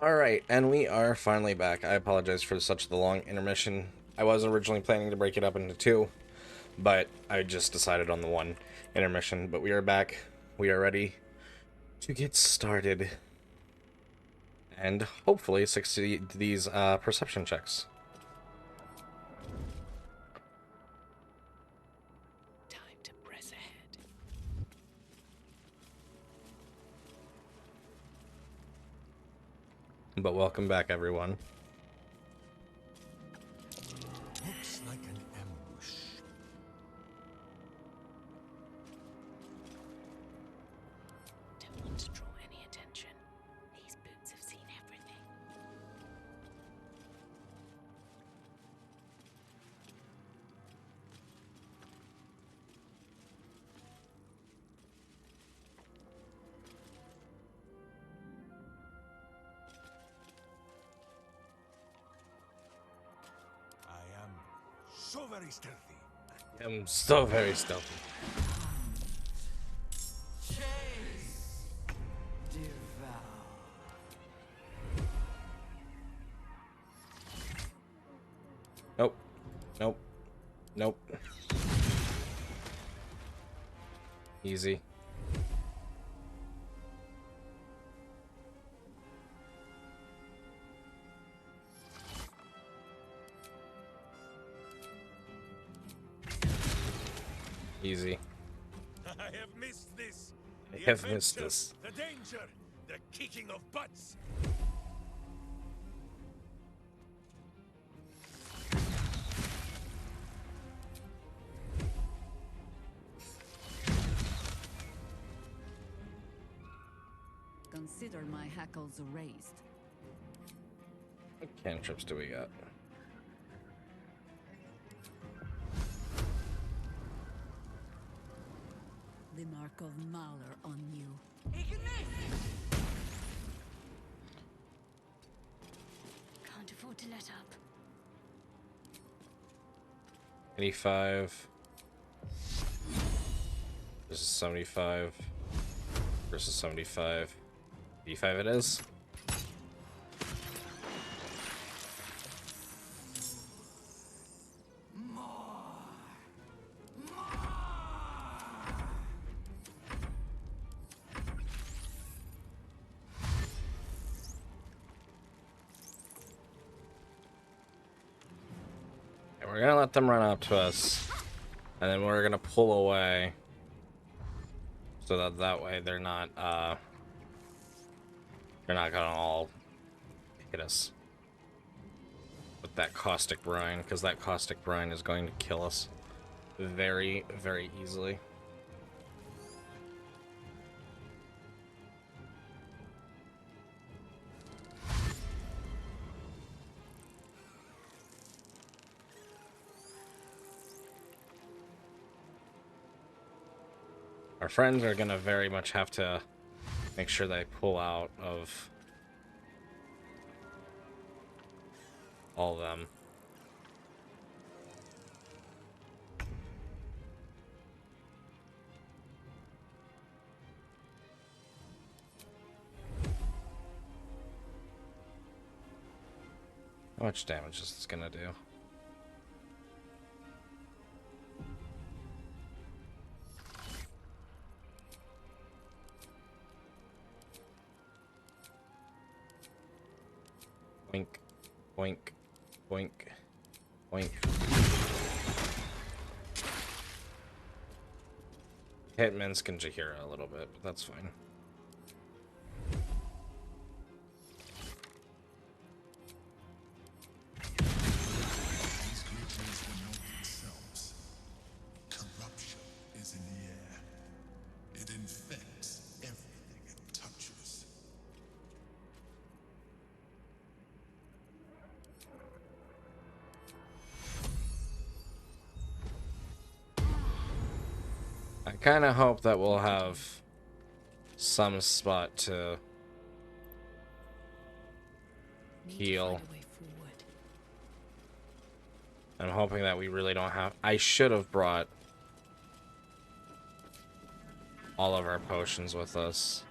Alright, and we are finally back. I apologize for such the long intermission. I was originally planning to break it up into two, but I just decided on the one intermission. But we are back. We are ready to get started and hopefully succeed these perception checks. Time to press ahead. But welcome back, everyone. Looks like an ambush. Don't want to draw any attention. These boots have seen everything. I am so very stealthy. I'm so very stealthy. Chase, devour. Nope. Nope. Nope. Easy. Easy. I have missed this. I The have missed adventure, this. The danger, the kicking of butts. Consider my hackles raised. What cantrips do we got? The mark of Mahler on you. Can't afford to let up. 85 versus 75 versus 75. 85 it is. And we're gonna let them run up to us, and then we're gonna pull away so that way they're not gonna all hit us with that caustic brine, because that caustic brine is going to kill us very, very easily. Our friends are gonna very much have to make sure they pull out of all of them. How much damage is this gonna do? Boink, boink, boink, boink. Hit Minsk and Jahira a little bit, but that's fine. These creatures will know themselves. Corruption is in the air. It infects everything it touches. I kind of hope that we'll have some spot to heal. Find a way forward. I'm hoping that we really don't have... I should have brought all of our potions with us.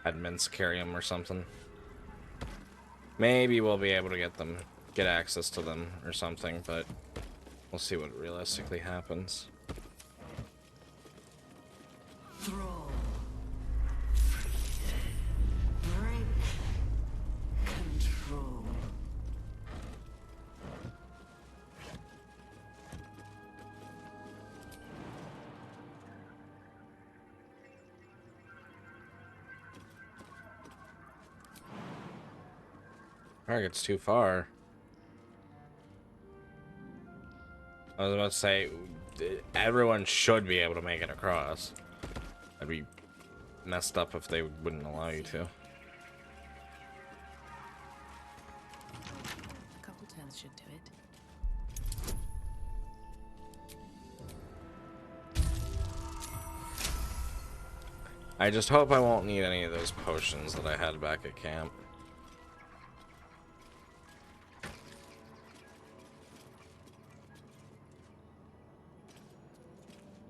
Had Minsk carry them or something. Maybe we'll be able to get access to them or something, but we'll see what realistically happens. Thrall. Break. Control. Target's too far. I was about to say, everyone should be able to make it across. That'd be messed up if they wouldn't allow you to. A couple turns should do it. I just hope I won't need any of those potions that I had back at camp.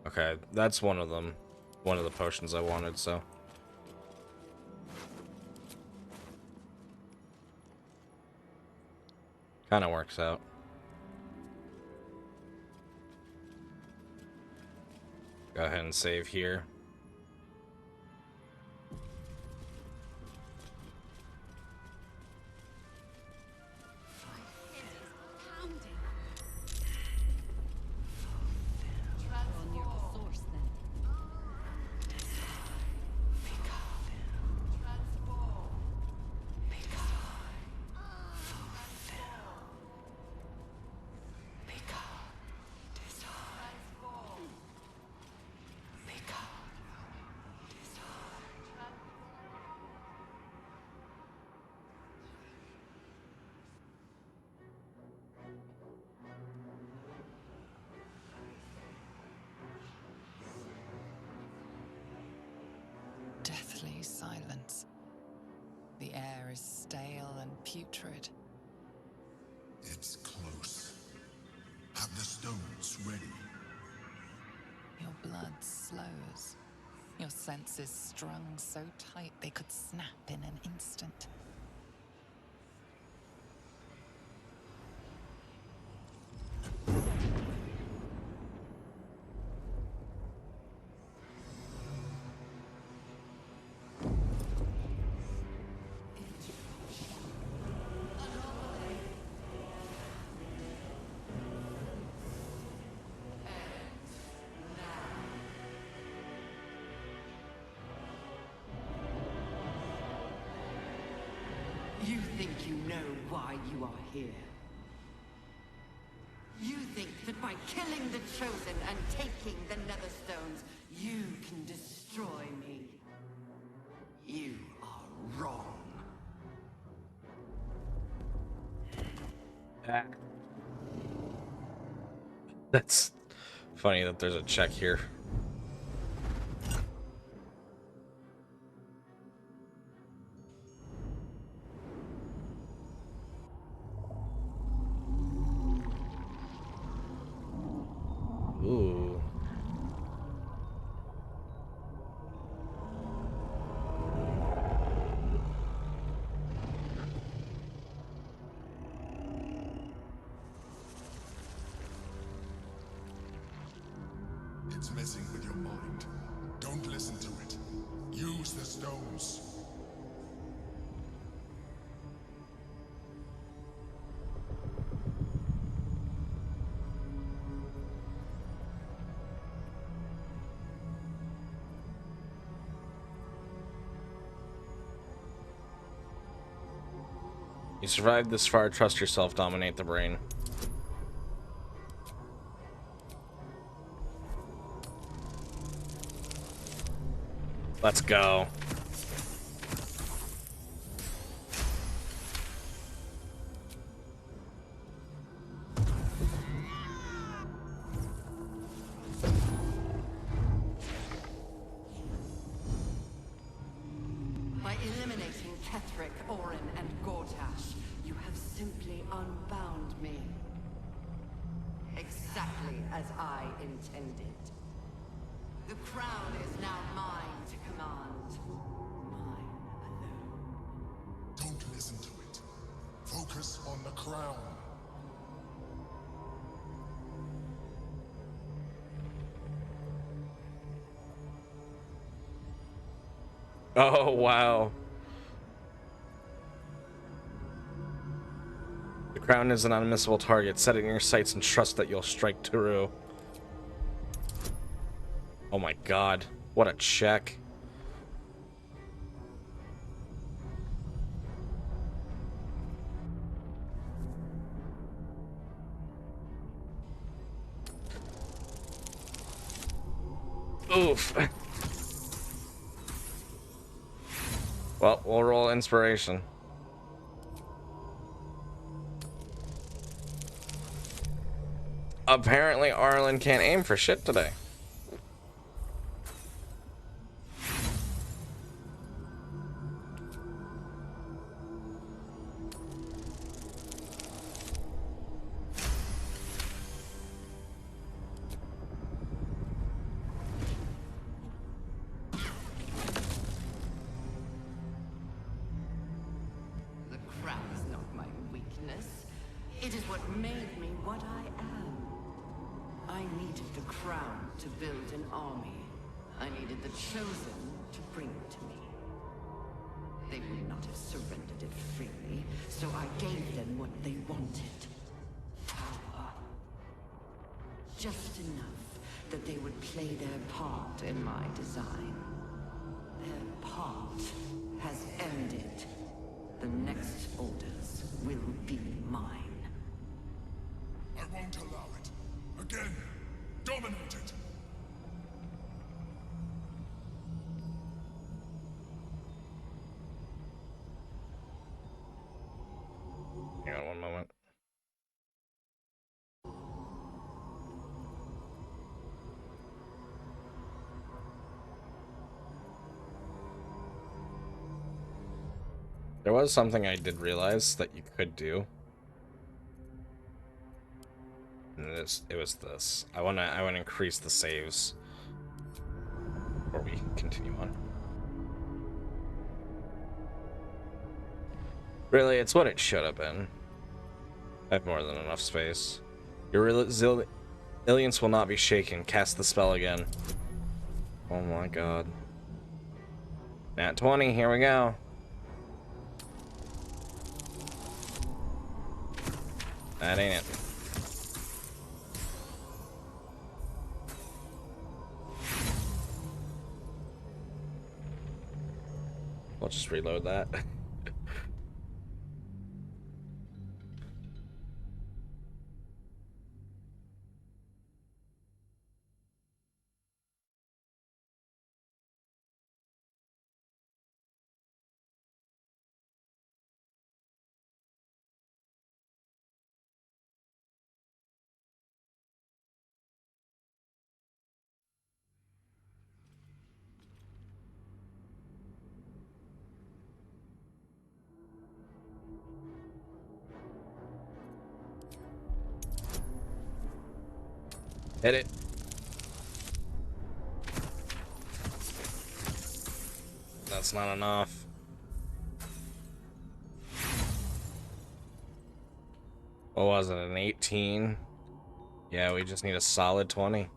Okay, that's one of them. One of the potions I wanted, so. Kind of works out. Go ahead and save here. Draw near the source then. Deathly silence. The air is stale and putrid. It's close. Have the stones ready. Your blood slows. Your senses strung so tight they could snap in an instant. You think you know why you are here? You think that by killing the Chosen and taking the Netherstones, you can destroy me? You are wrong. That's funny that there's a check here. Ooh. It's messing with your mind. Don't listen to it. Use the stones. You survived this far, trust yourself, dominate the brain. Let's go. By eliminating Ketheric, Orin, and Gortash, you have simply unbound me. Exactly as I intended. The crown is now mine to command. Mine alone. Don't listen to it. Focus on the crown. Oh, wow. The crown is an unmissable target. Set it in your sights and trust that you'll strike true. Oh my god. What a check. Oof. Well, we'll roll inspiration. Apparently, Arlen can't aim for shit today. The crown is not my weakness. It is what made me what I am. I needed the crown to build an army. I needed the chosen to bring it to me. They would not have surrendered it freely, so I gave them what they wanted. Power. Just enough that they would play their part in my design. Their part has ended. The next orders will be mine. I won't allow it. Again, dominate it. Hang on one moment. There was something I did realize that you could do. And it was this. I wanna increase the saves before we continue on. Really, it's what it should have been. I have more than enough space. Your resilience will not be shaken. Cast the spell again. Oh my god. Nat 20, here we go. That ain't it. I'll just reload that. Hit it. That's not enough. What was it, an 18? Yeah, we just need a solid 20.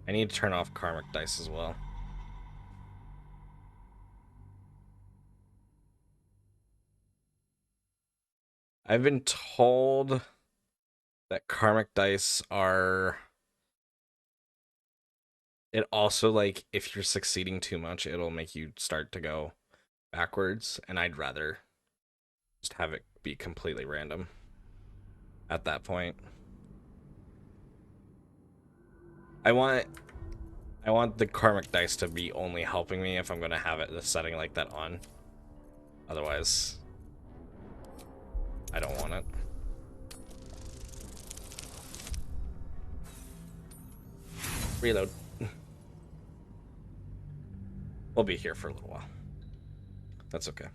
I need to turn off karmic dice as well. I've been told that karmic dice are... It also, like, if you're succeeding too much, it'll make you start to go backwards, and I'd rather just have it be completely random at that point. I want the karmic dice to be only helping me if I'm gonna have it the setting like that on. Otherwise, I don't want it. Reload. We'll be here for a little while. That's okay.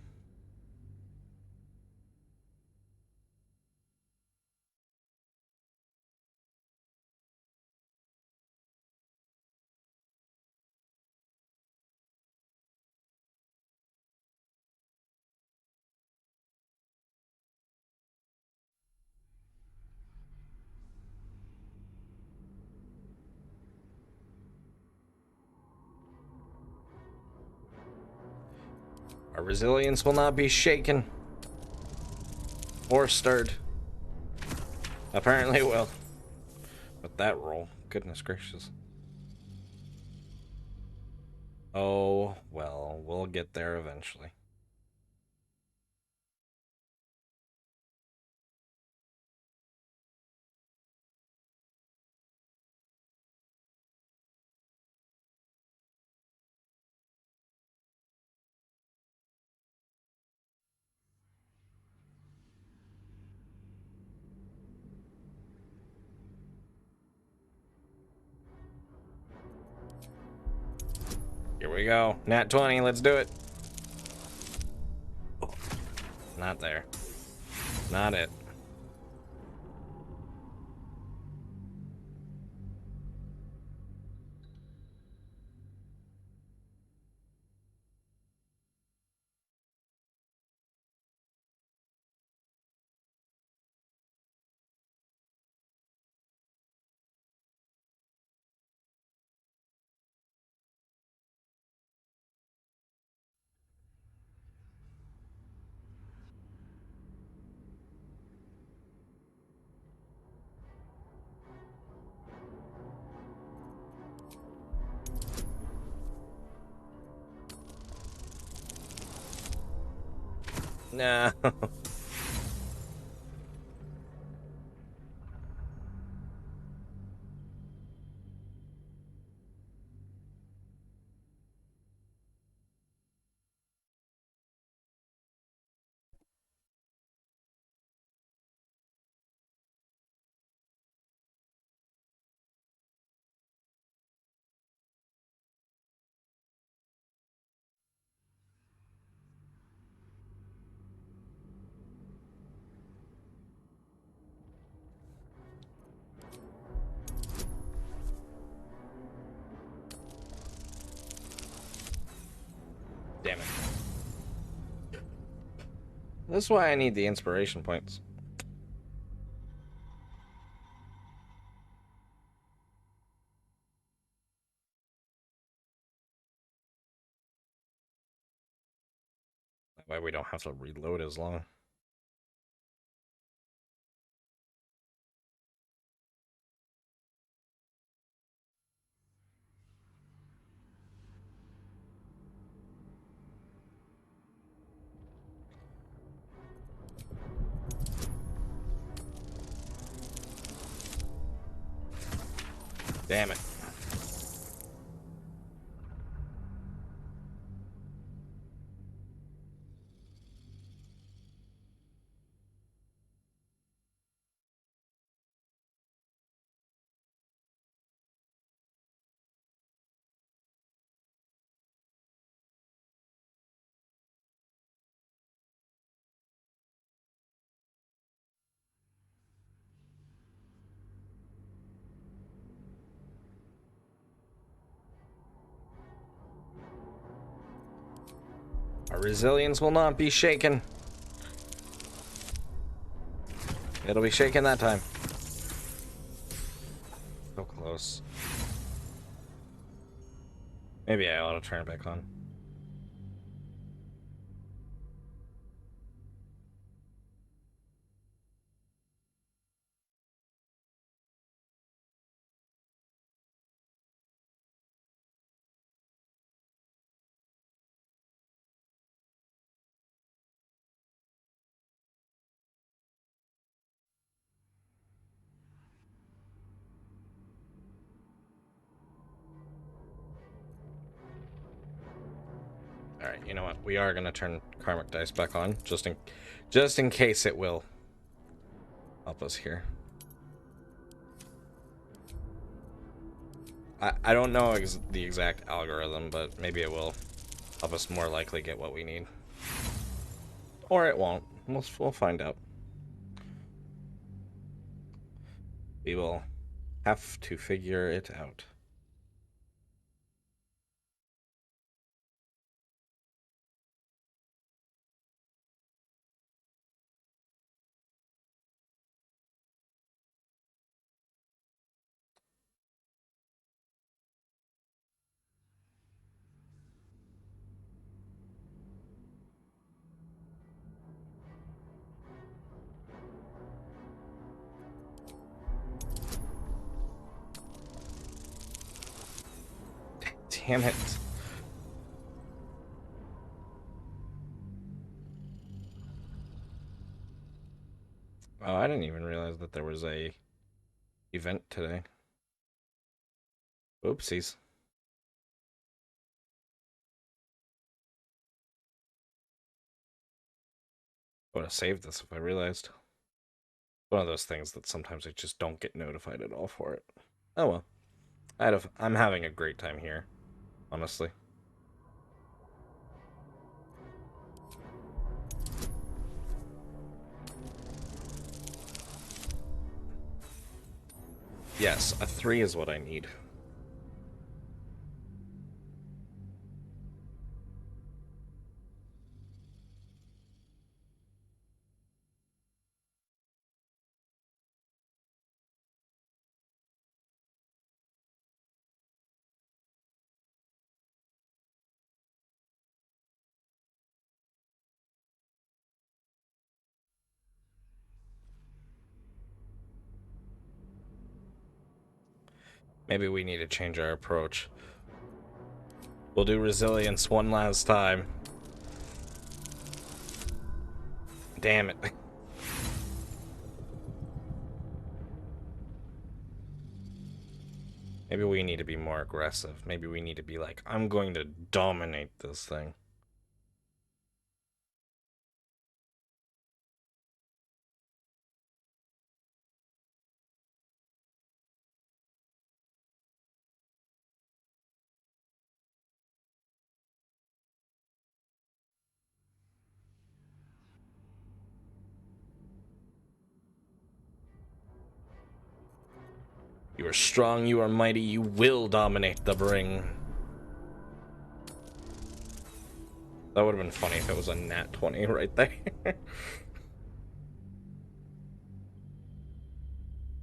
Our resilience will not be shaken or stirred. Apparently it will. With that roll, goodness gracious. Oh, well, we'll get there eventually. Here we go. Nat 20, let's do it. Oh, not there. Not it. No. Damn it. That's why I need the inspiration points. That way we don't have to reload as long. Damn it. Our resilience will not be shaken. It'll be shaken that time. So close. Maybe I ought to turn it back on. Alright, you know what? We are gonna turn Karmic Dice back on, just in case it will help us here. I don't know the exact algorithm, but maybe it will help us more likely get what we need. Or it won't. We'll find out. We will have to figure it out. Damn it. Oh, I didn't even realize that there was a event today. Oopsies. I would have saved this if I realized. One of those things that sometimes I just don't get notified at all for it. Oh well. I'm having a great time here, honestly. Yes, a 3 is what I need. Maybe we need to change our approach. We'll do resilience one last time. Damn it. Maybe we need to be more aggressive. Maybe we need to be like, I'm going to dominate this thing. You are strong, you are mighty, you will dominate the ring. That would have been funny if it was a nat 20 right there.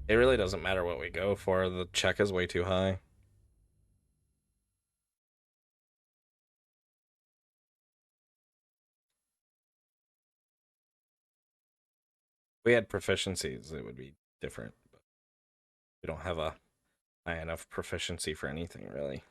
It really doesn't matter what we go for, the check is way too high. If we had proficiencies, it would be different. But we don't have a high enough proficiency for anything, really.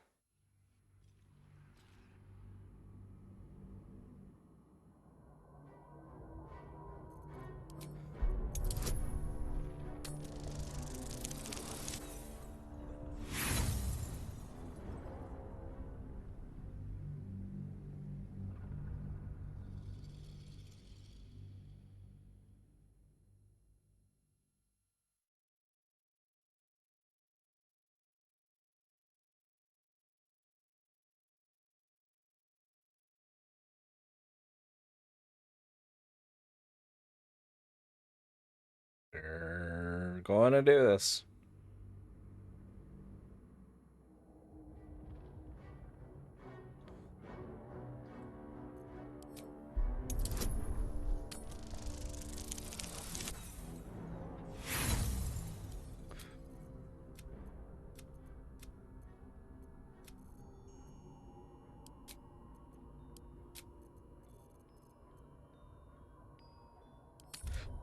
We're going to do this.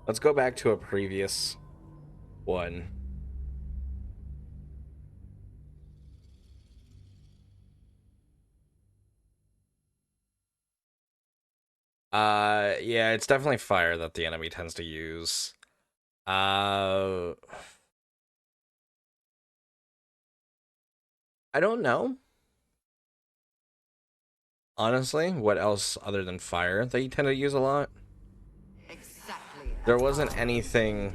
Let's go back to a previous one. Yeah, it's definitely fire that the enemy tends to use. I don't know. Honestly, what else other than fire that you tend to use a lot? Exactly. There wasn't anything.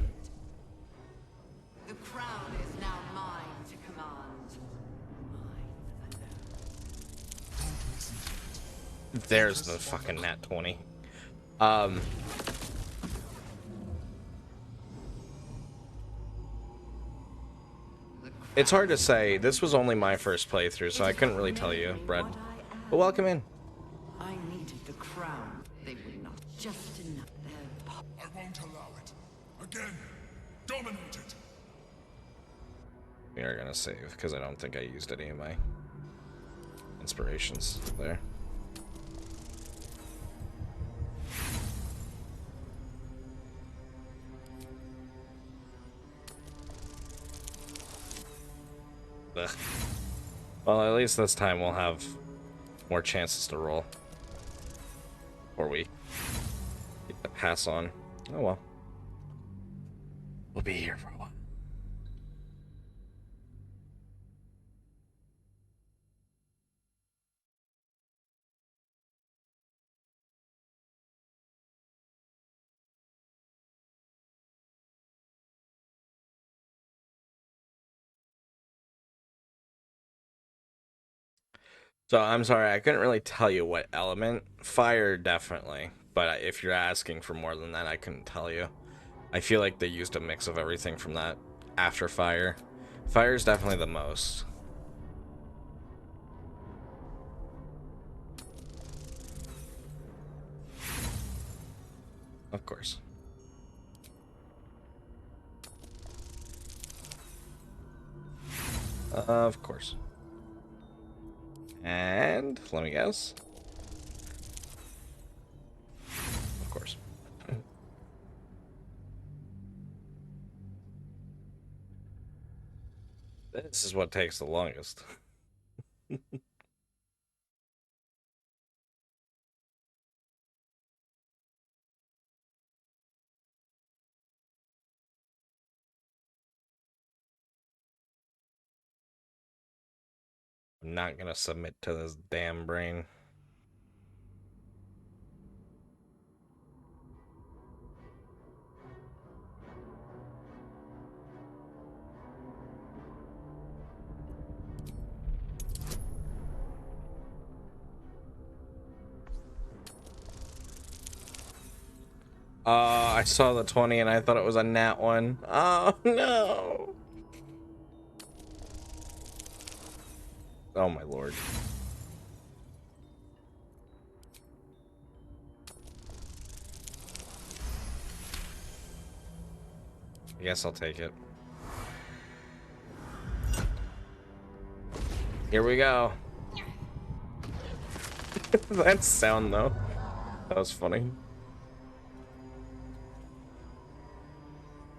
The crown is now mine to command. Mine There's the fucking nat 20. It's hard to say. This was only my first playthrough, so I couldn't really tell you, Brett. But welcome in. I needed the crown. They were not just enough. I won't allow it. Again, dominate it. We are gonna save, because I don't think I used any of my inspirations there. Ugh. Well, at least this time we'll have more chances to roll. Or we get to pass on. Oh well. We'll be here for a while. So I'm sorry, I couldn't really tell you what element. Fire, definitely. But if you're asking for more than that, I couldn't tell you. I feel like they used a mix of everything from that after fire. Fire is definitely the most. Of course. Of course. And let me guess. Of course. This is what takes the longest. I'm not gonna submit to this damn brain. I saw the 20 and I thought it was a nat one. Oh no. Oh my lord. I guess I'll take it. Here we go. That sound though. That was funny.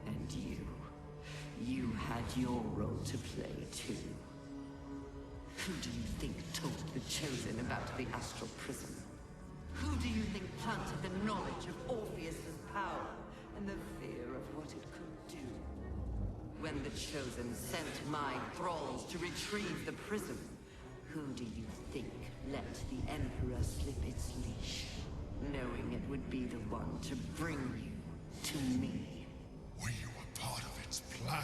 And you had your role to play too. Who do you think told the Chosen about the astral prism? Who do you think planted the knowledge of Orpheus's power and the fear of what it could do? When the Chosen sent my thralls to retrieve the prism, who do you think let the Emperor slip its leash, knowing it would be the one to bring you to me? Were you a part of its plan?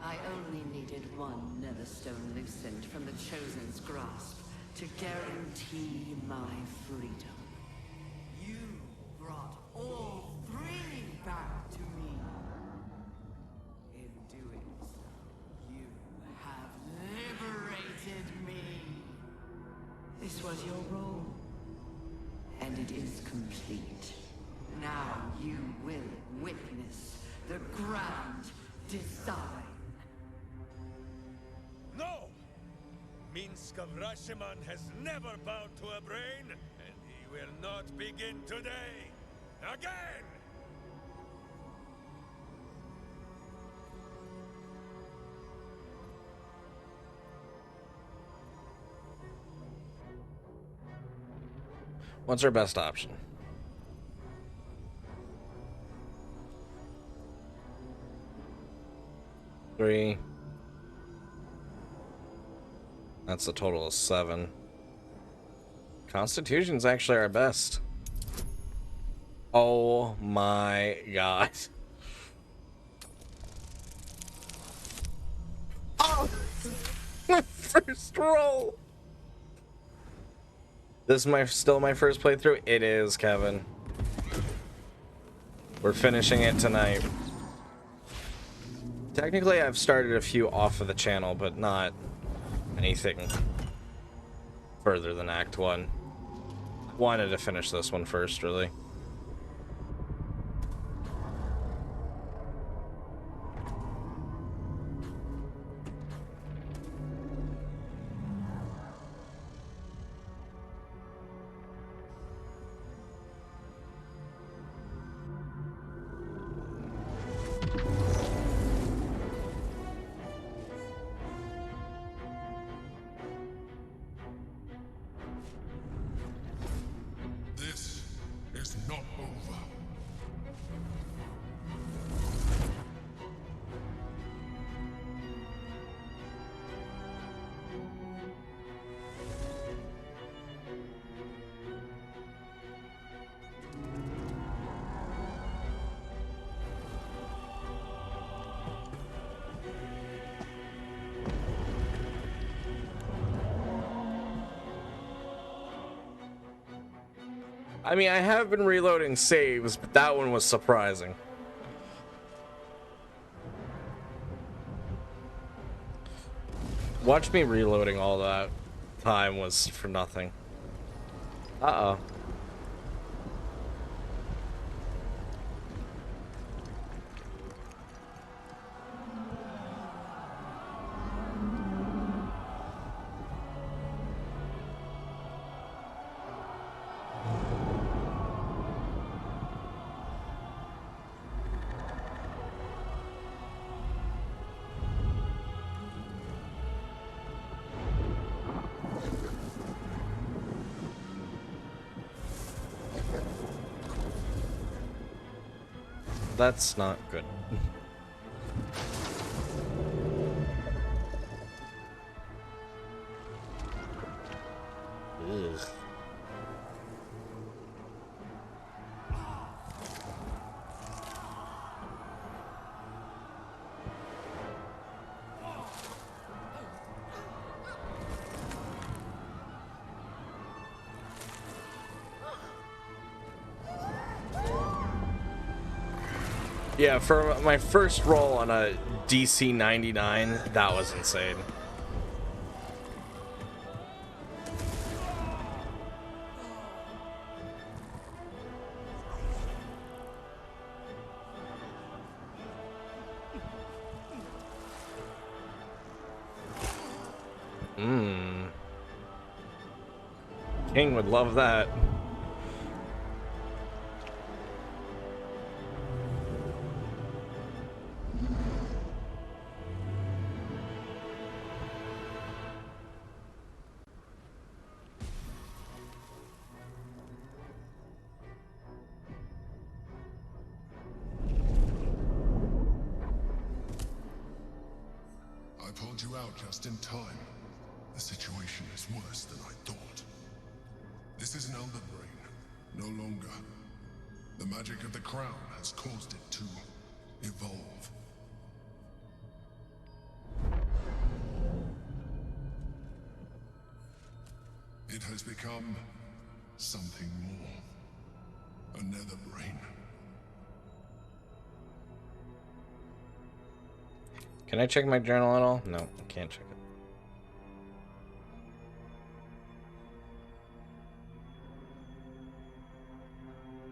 I only needed one Netherstone loosened from the Chosen's grasp to guarantee my freedom. You brought all three back to me. In doing so, you have liberated me. This was your role, and it is complete. Now you will witness the grand design. No! Minsk of Rashiman has never bowed to a brain, and he will not begin today! Again! What's our best option? Three. That's a total of 7. Constitution's actually our best. Oh my god. Oh! My first roll! This is still my first playthrough? It is, Kevin. We're finishing it tonight. Technically, I've started a few off of the channel, but not anything further than Act 1. Wanted to finish this one first, really. I mean, I have been reloading saves, but that one was surprising. Watch me reloading all that time was for nothing. Uh-oh. That's not good. Ugh. Yeah, for my first roll on a DC 99, that was insane. King would love that. I pulled you out just in time. The situation is worse than I thought. This is an Elder Brain, no longer. The magic of the crown has caused it to evolve. It has become something more. Another brain. Can I check my journal at all? No, I can't check it.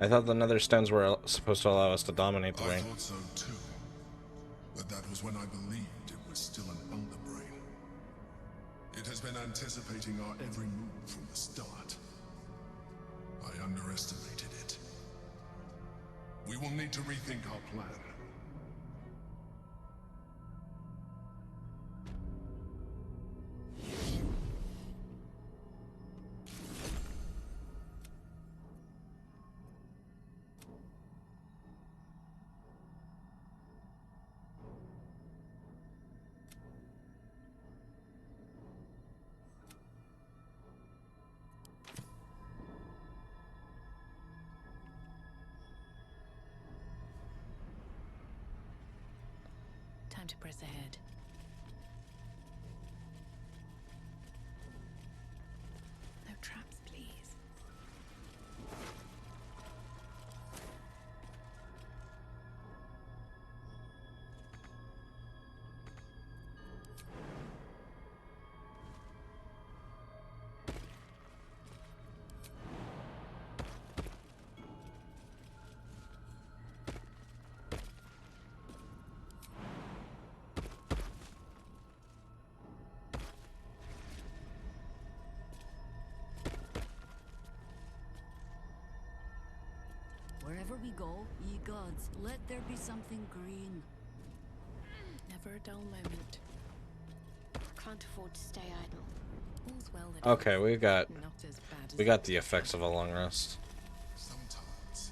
I thought the nether stones were supposed to allow us to dominate the I ring. thought so too. But that was when I believed it was still an Elder Brain. It has been anticipating our every move from the start. I underestimated it. We will need to rethink our plan. Time to press ahead. No traps, please. Wherever we go, ye gods, let there be something green. Never a dull moment. Can't afford to stay idle. All's well that Okay, we got not as bad as the effects of a long rest. Sometimes,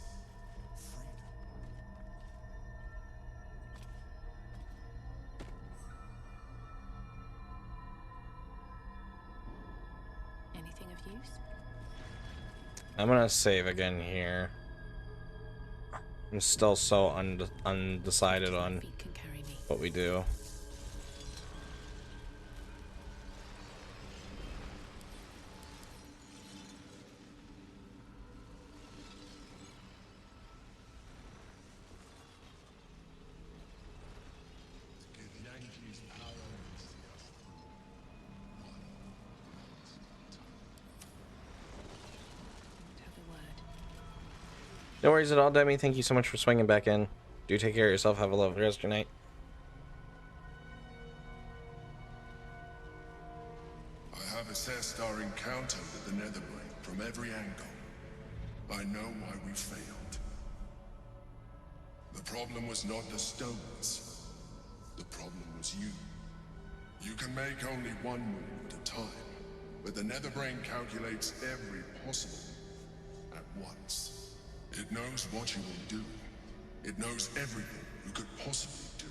freedom. anything of use. I'm gonna save again here. I'm still so undecided on Feet can carry me. what we do. No worries at all, Demi. Thank you so much for swinging back in. Do take care of yourself. Have a lovely rest of your night. I have assessed our encounter with the Netherbrain from every angle. I know why we failed. The problem was not the stones. The problem was you. You can make only one move at a time, but the Netherbrain calculates every possible move at once. It knows what you will do. It knows everything you could possibly do.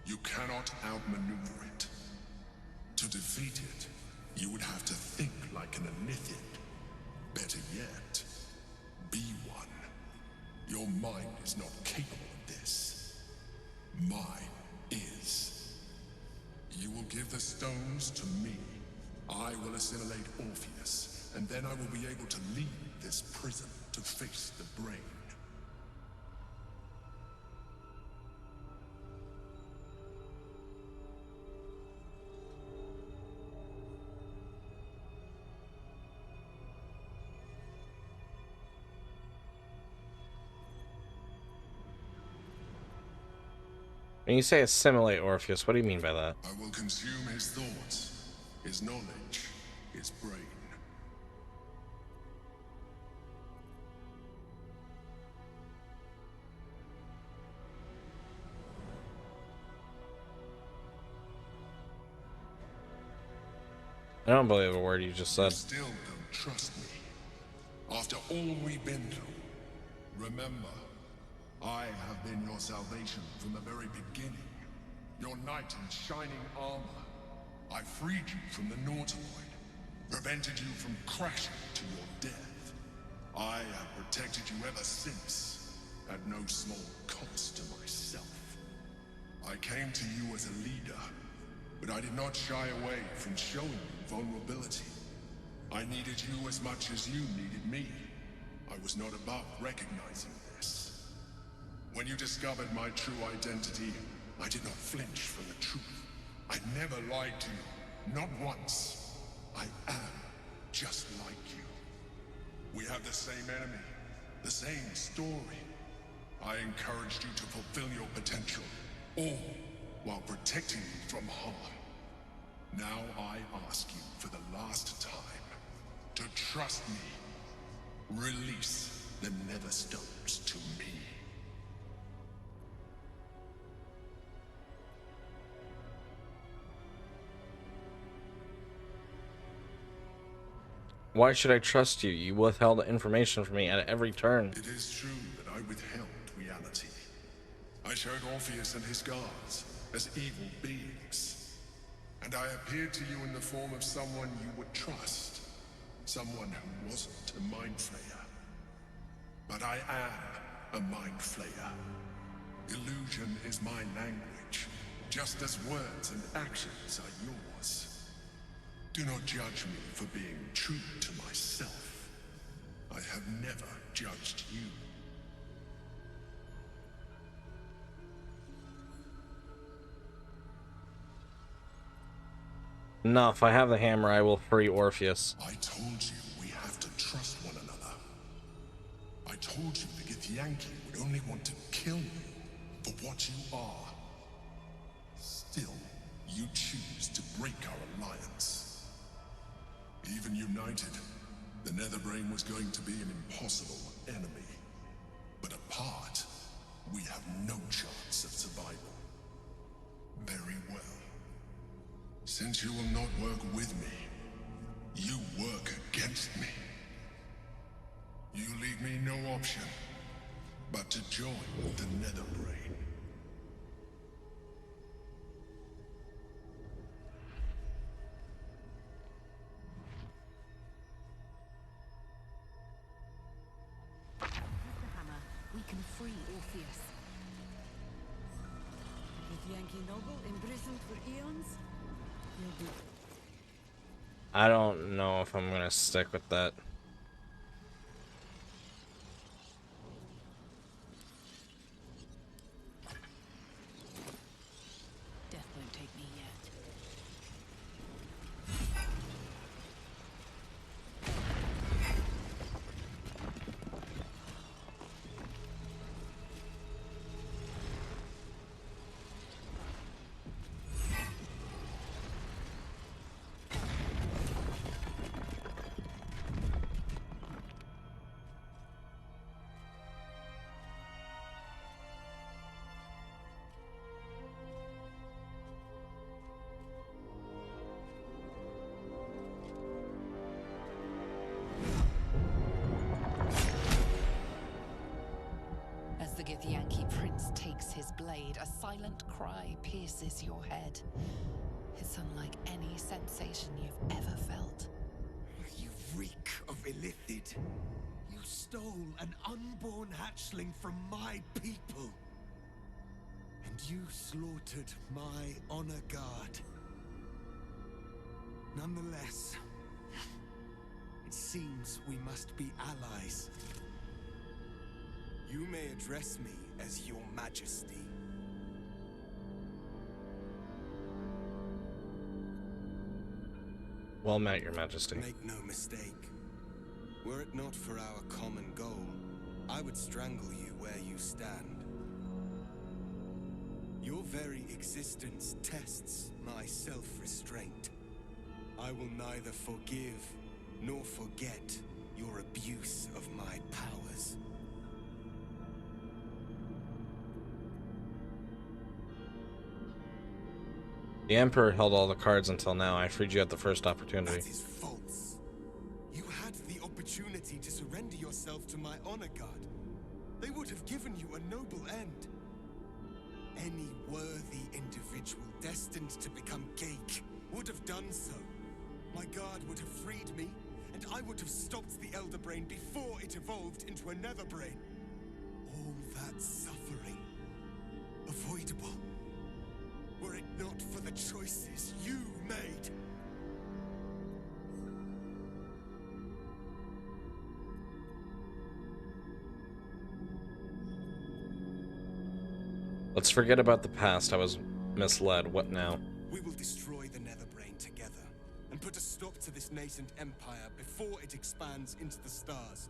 You cannot outmaneuver it. To defeat it, you would have to think like an Anithid. Better yet, be one. Your mind is not capable of this. Mine is. You will give the stones to me. I will assimilate Orpheus, and then I will be able to leave this prison to face the brain. When you say assimilate Orpheus, what do you mean by that? I will consume his thoughts, his knowledge, his brain. I don't believe a word you just You said. still don't trust me. After all we've been through, remember, I have been your salvation from the very beginning. Your knight in shining armor. I freed you from the Nautiloid, prevented you from crashing to your death. I have protected you ever since, at no small cost to myself. I came to you as a leader, but I did not shy away from showing you vulnerability. I needed you as much as you needed me. I was not above recognizing this. When you discovered my true identity, I did not flinch from the truth. I never lied to you, not once. I am just like you. We have the same enemy, the same story. I encouraged you to fulfill your potential, all while protecting you from harm. Now I ask you for the last time to trust me. Release the Netherstones to me. Why should I trust you? You withheld information from me at every turn. It is true that I withheld reality. I showed Orpheus and his guards as evil beings. And I appeared to you in the form of someone you would trust. Someone who wasn't a Mind Flayer. But I am a Mind Flayer. Illusion is my language, just as words and actions are yours. Do not judge me for being true to myself. I have never judged you. No, if I have the hammer, I will free Orpheus. I told you we have to trust one another. I told you the Githyanki would only want to kill you for what you are. Still, you choose to break our alliance. Even united, the Netherbrain was going to be an impossible enemy. But apart, we have no chance of survival. Very well. Since you will not work with me, you work against me. You leave me no option but to join the Netherbrain. We can free Orpheus. With Yankee Noble imprisoned for eons, he'll be. I don't know if I'm gonna stick with that. Death won't take me yet. takes his blade, a silent cry pierces your head. It's unlike any sensation you've ever felt. You reek of illithid. You stole an unborn hatchling from my people. And you slaughtered my honor guard. Nonetheless, it seems we must be allies. You may address me as your majesty. Well met, your majesty. Make no mistake. Were it not for our common goal, I would strangle you where you stand. Your very existence tests my self-restraint. I will neither forgive nor forget your abuse of my powers. The Emperor held all the cards until now. I freed you at the first opportunity. That is false. You had the opportunity to surrender yourself to my honor guard. They would have given you a noble end. Any worthy individual destined to become Geik would have done so. My guard would have freed me, and I would have stopped the Elder Brain before it evolved into a Nether Brain. All that suffering, avoidable, were it not for the choices you made. Let's forget about the past. I was misled. What now? We will destroy the Nether Brain together, and put a stop to this nascent empire before it expands into the stars.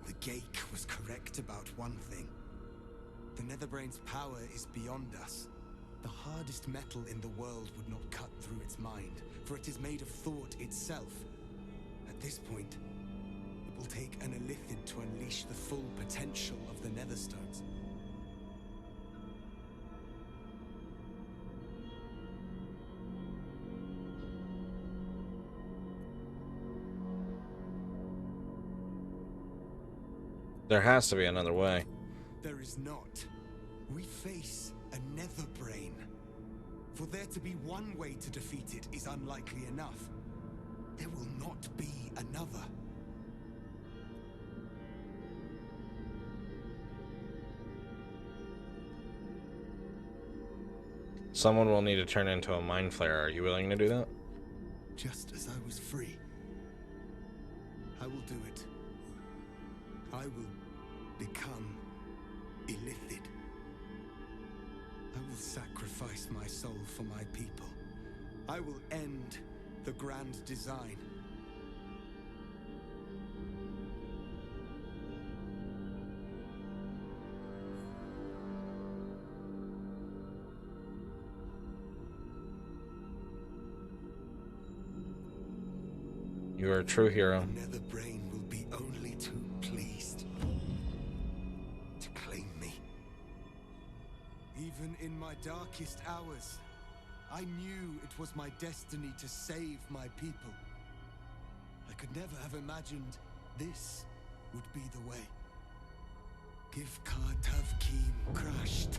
The Geik was correct about one thing. The Netherbrain's power is beyond us. The hardest metal in the world would not cut through its mind, for it is made of thought itself. At this point, it will take an illithid to unleash the full potential of the Netherstones. There has to be another way. There is not. We face a Nether Brain. For there to be one way to defeat it is unlikely enough. There will not be another. Someone will need to turn into a mind flayer. Are you willing to do that? Just as I was free, I will do it. I will become illithid. I will sacrifice my soul for my people. I will end the grand design. You are a true hero. The Nether Brain will be only too pleased to claim me. Even in my darkest hours, I knew it was my destiny to save my people. I could never have imagined this would be the way. Give Tavkim crashed.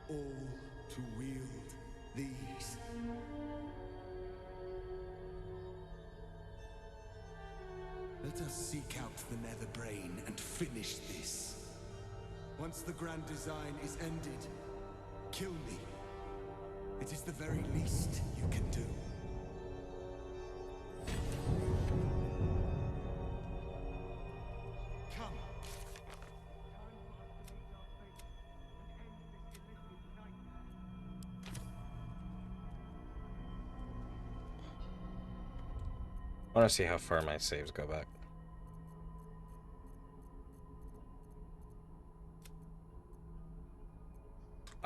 All to wield these. Let us seek out the Nether Brain and finish this. Once the grand design is ended, kill me. It is the very least you can do. Come. I want to see how far my saves go back.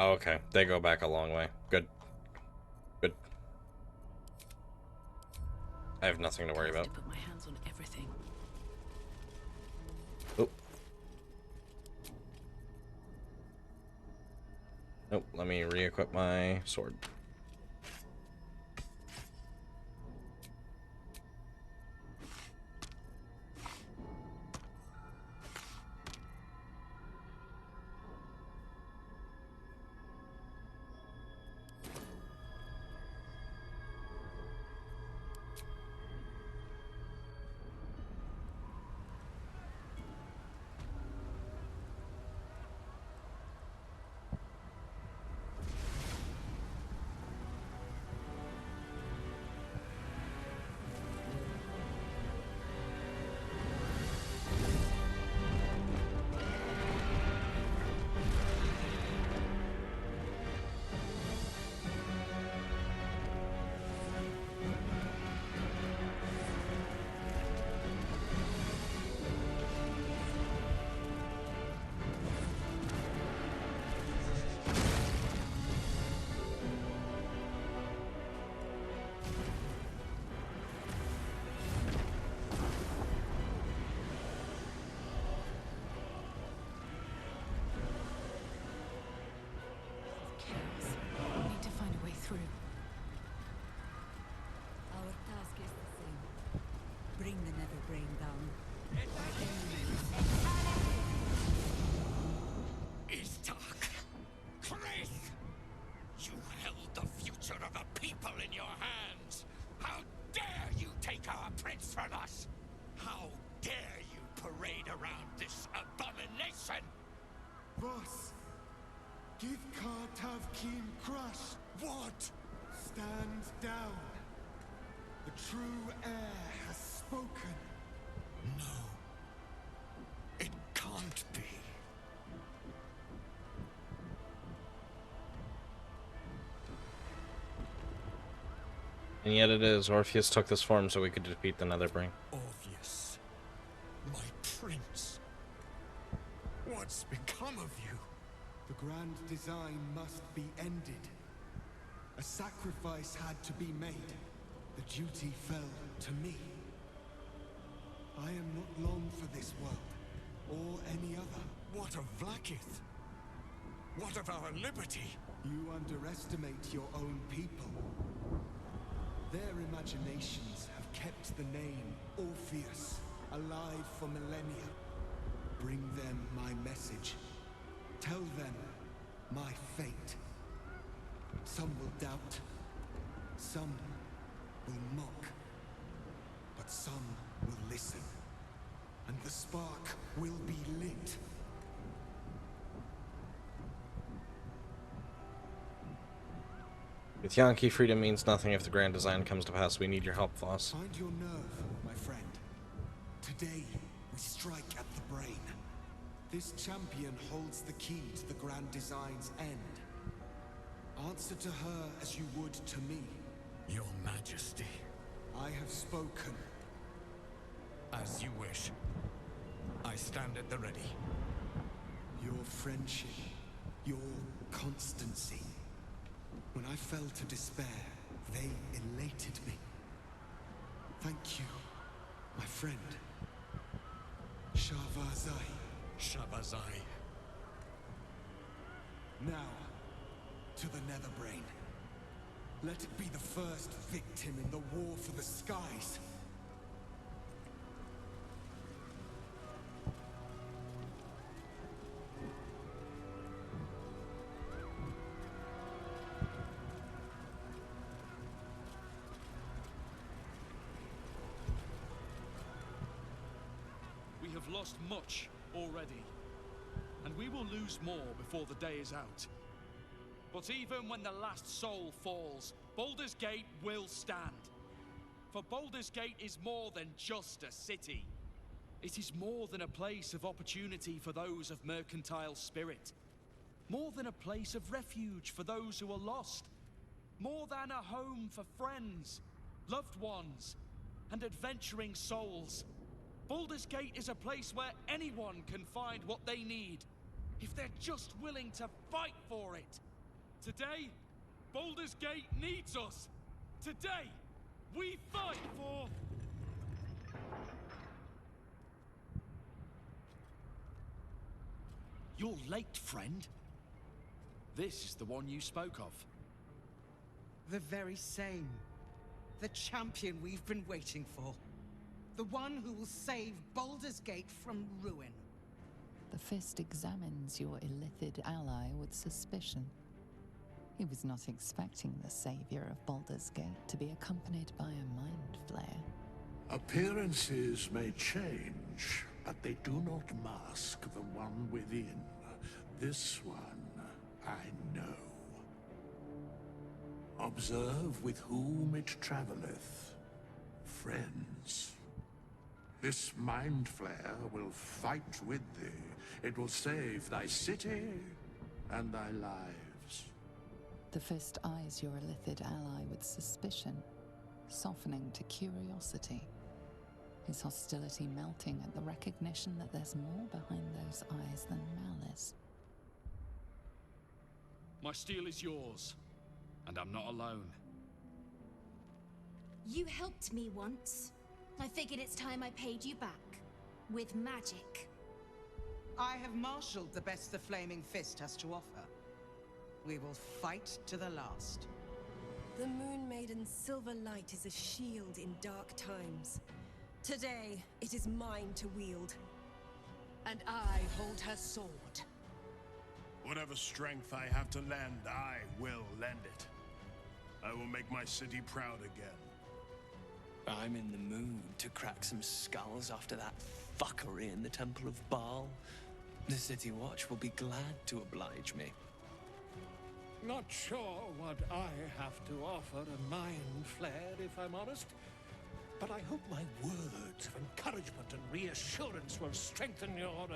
Oh, okay. They go back a long way. Good. Good. I have nothing to worry I have about. to put my hands on everything. Oh. Nope, let me re-equip my sword. Chaos. We need to find a way through. Our task is the same. Bring the nether brain down. Istark! Chris! You held the future of the people in your hands! How dare you take our prince from us! How dare you parade around this abomination! Boss, give Kartav Keen crush. What? Stand down. The true heir has spoken. No. It can't be. And yet it is. Orpheus took this form so we could defeat the Netherbrain. Orpheus, my prince. What's become of you? The grand design must be ended. A sacrifice had to be made. The duty fell to me. I am not long for this world, or any other. What of Vlaakith? What of our liberty? You underestimate your own people. Their imaginations have kept the name Orpheus alive for millennia. Bring them my message. Tell them my fate. Some will doubt. Some will mock. But some will listen. And the spark will be lit. With Yankee, freedom means nothing if the grand design comes to pass. We need your help, Voss. Find your nerve, my friend. Today, we strike at the brain. This champion holds the key to the grand design's end. Answer to her as you would to me. Your Majesty. I have spoken. As you wish. I stand at the ready. Your friendship, your constancy. When I fell to despair, they elated me. Thank you, my friend. Shavazai. Shavazai. Now, to the Netherbrain. Let it be the first victim in the war for the skies. We have lost much already, and we will lose more before the day is out. But even when the last soul falls, Baldur's Gate will stand. For Baldur's Gate is more than just a city. It is more than a place of opportunity for those of mercantile spirit. More than a place of refuge for those who are lost. More than a home for friends, loved ones, and adventuring souls. Baldur's Gate is a place where anyone can find what they need, if they're just willing to fight for it. Today, Baldur's Gate needs us. Today, we fight for... You're late, friend. This is the one you spoke of. The very same. The champion we've been waiting for. The one who will save Baldur's Gate from ruin. The Fist examines your illithid ally with suspicion. He was not expecting the savior of Baldur's Gate to be accompanied by a mind flare. Appearances may change, but they do not mask the one within. This one, I know. Observe with whom it traveleth. Friends. This mind flare will fight with thee. It will save thy city and thy lives. The Fist eyes your illithid ally with suspicion, softening to curiosity. His hostility melting at the recognition that there's more behind those eyes than malice. My steel is yours, and I'm not alone. You helped me once. I figured it's time I paid you back. With magic. I have marshaled the best the Flaming Fist has to offer. We will fight to the last. The Moon Maiden's silver light is a shield in dark times. Today, it is mine to wield. And I hold her sword. Whatever strength I have to lend, I will lend it. I will make my city proud again. I'm in the mood to crack some skulls after that fuckery in the Temple of Baal. The City Watch will be glad to oblige me. Not sure what I have to offer a mind flare, if I'm honest. But I hope my words of encouragement and reassurance will strengthen your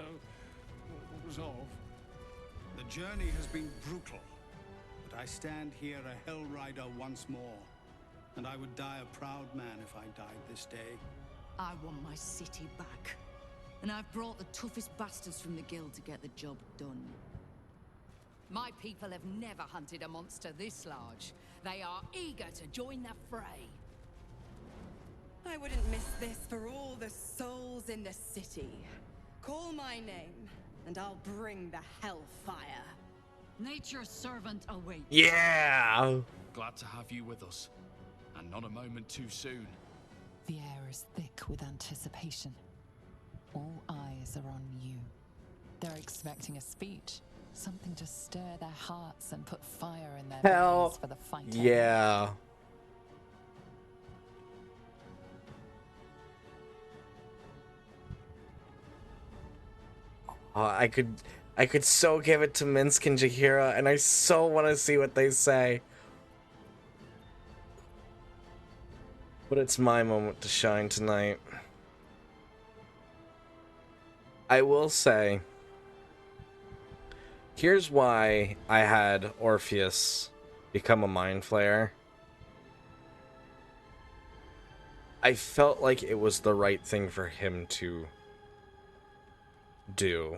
resolve. The journey has been brutal, but I stand here a Hell Rider once more. And I would die a proud man if I died this day. I want my city back. And I've brought the toughest bastards from the guild to get the job done. My people have never hunted a monster this large. They are eager to join the fray. I wouldn't miss this for all the souls in the city. Call my name, and I'll bring the hellfire. Nature's servant awaits. Yeah! Glad to have you with us. And not a moment too soon. The air is thick with anticipation. All eyes are on you. They're expecting a speech. Something to stir their hearts and put fire in their bellies for the fight. Yeah. I could so give it to Minsk and Jaheira, and I so want to see what they say. But it's my moment to shine tonight. I will say, here's why I had Orpheus become a Mind Flayer. I felt like it was the right thing for him to do.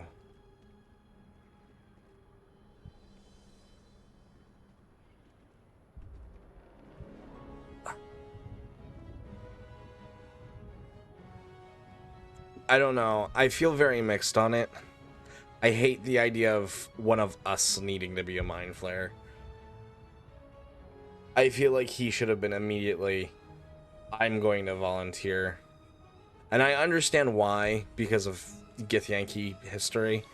I don't know. I feel very mixed on it. I hate the idea of one of us needing to be a Mind Flayer. I feel like he should have been immediately, I'm going to volunteer. And I understand why, because of Githyanki history.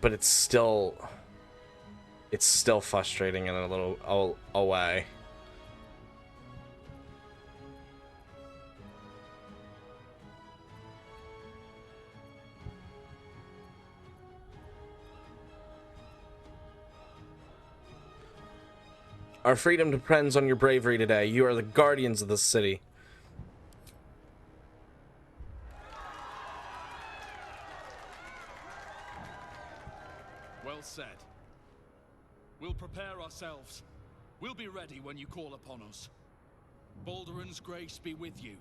But it's still frustrating in a little way. Our freedom depends on your bravery today. You are the guardians of the city. Well said. We'll prepare ourselves. We'll be ready when you call upon us. Balduran's grace be with you.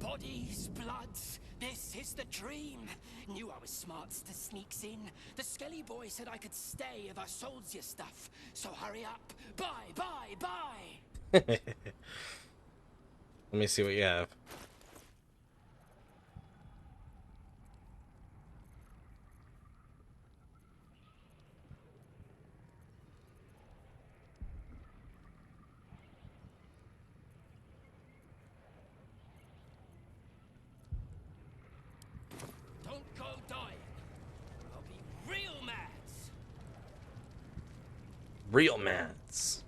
Bodies, bloods, this is the dream. Knew I was smarts to sneaks in. The Skelly boy said I could stay if I sold your stuff. So hurry up. Bye, bye, bye. Let me see what you have. Don't go dying. I'll be real mad. Real mats.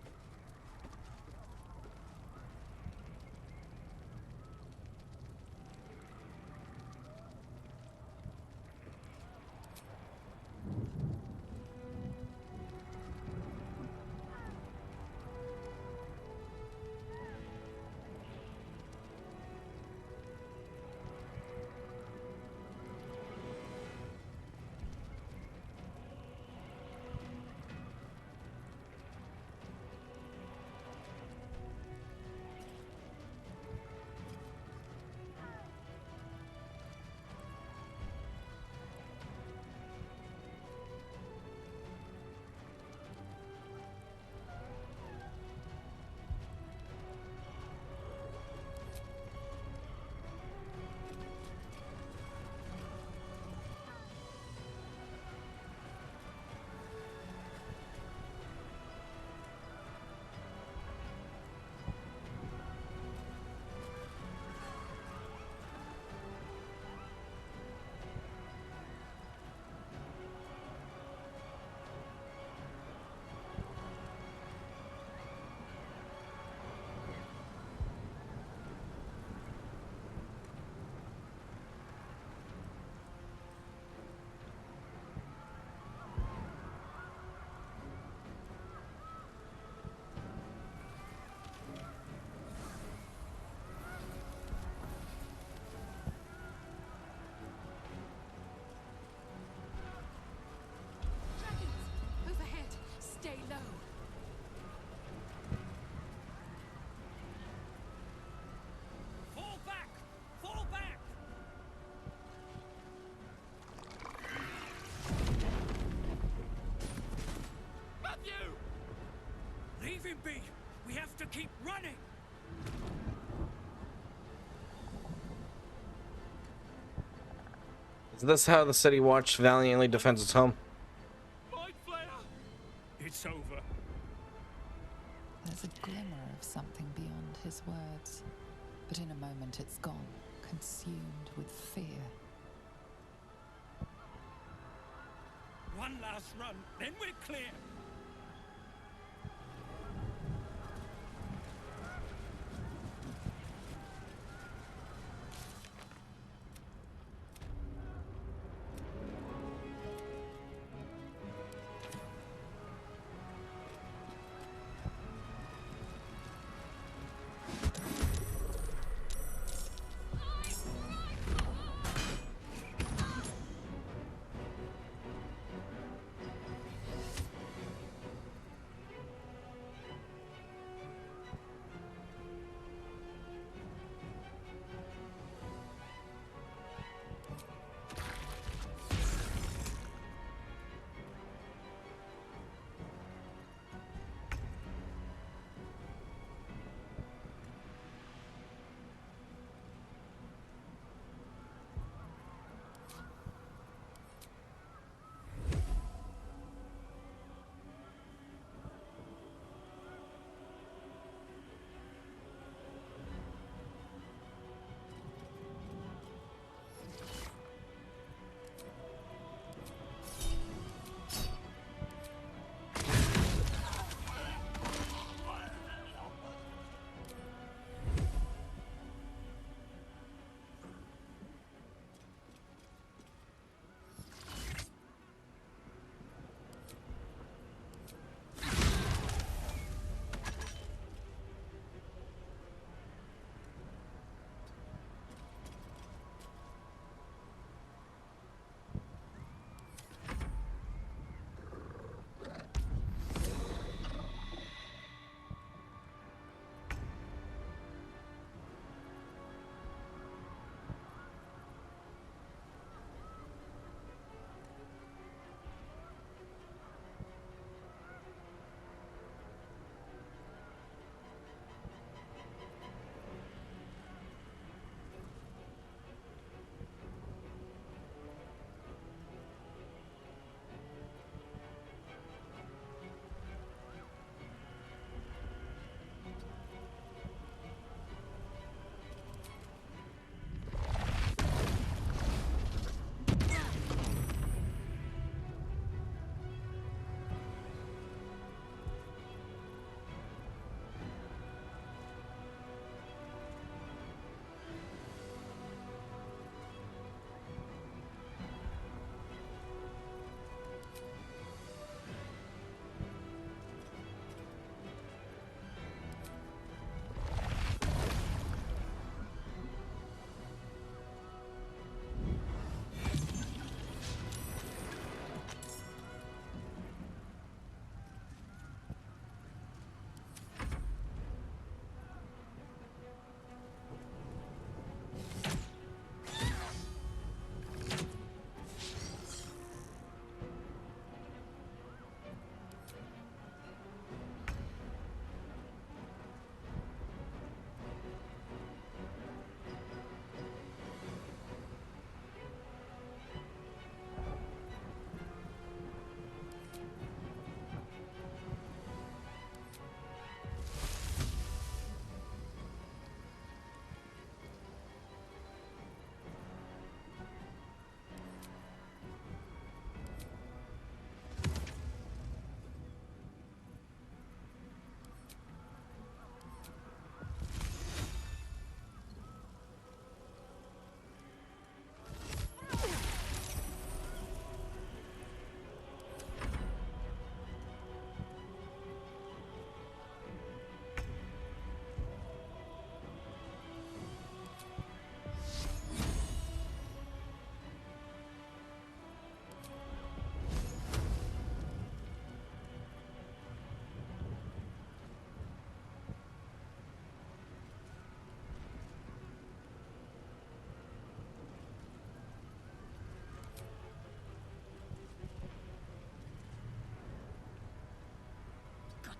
Overhead, stay low. Fall back! Fall back! Matthew! Leave him be! We have to keep running! Is this how the City Watch valiantly defends its home? It's over. There's a glimmer of something beyond his words, but in a moment it's gone, consumed with fear. One last run, then we're clear!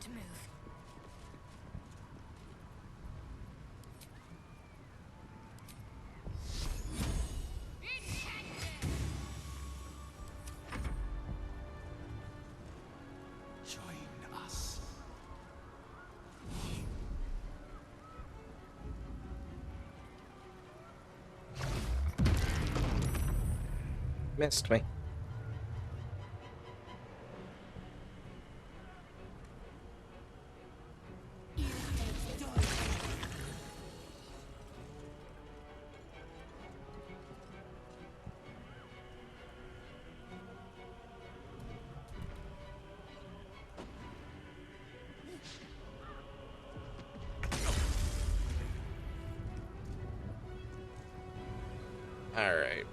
to move. Join us. Missed me. All right.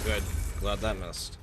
Good. Glad that missed.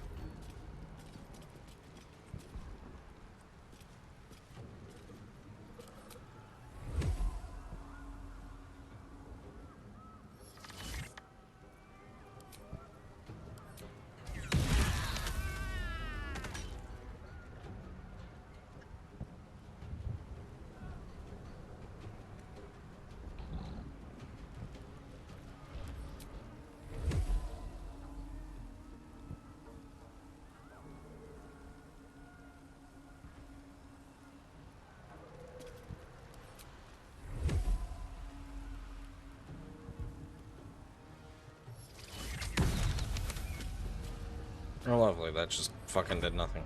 Oh, lovely. That just fucking did nothing.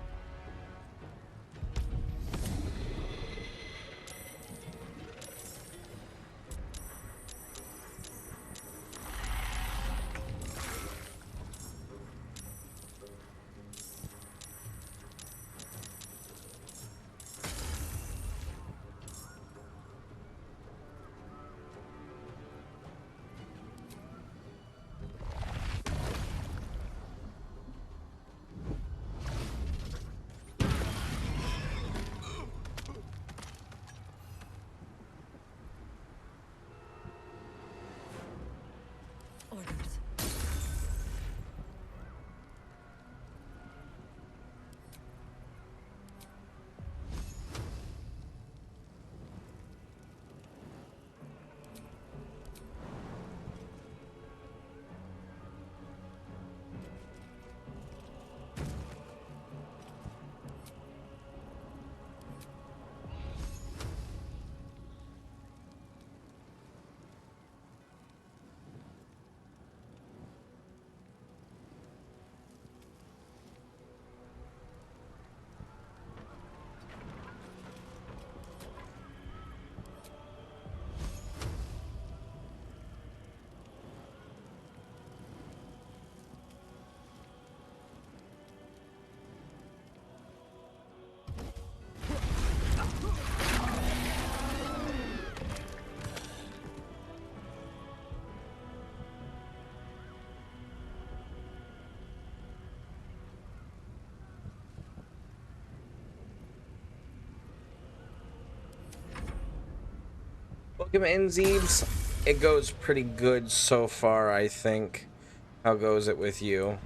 Orders. Welcome in, Zeebs. It goes pretty good so far, I think. How goes it with you?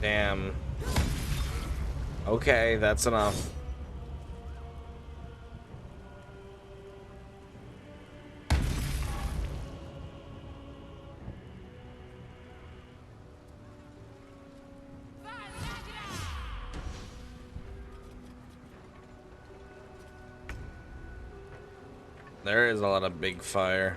Damn. Okay, that's enough. There is a lot of big fire.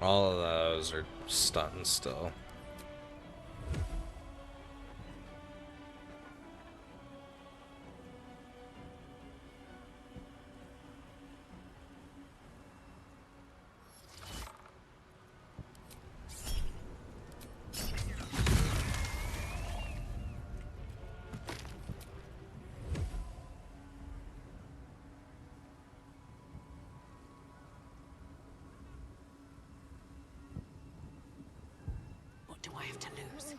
All of those are stunned still. What do I have to lose?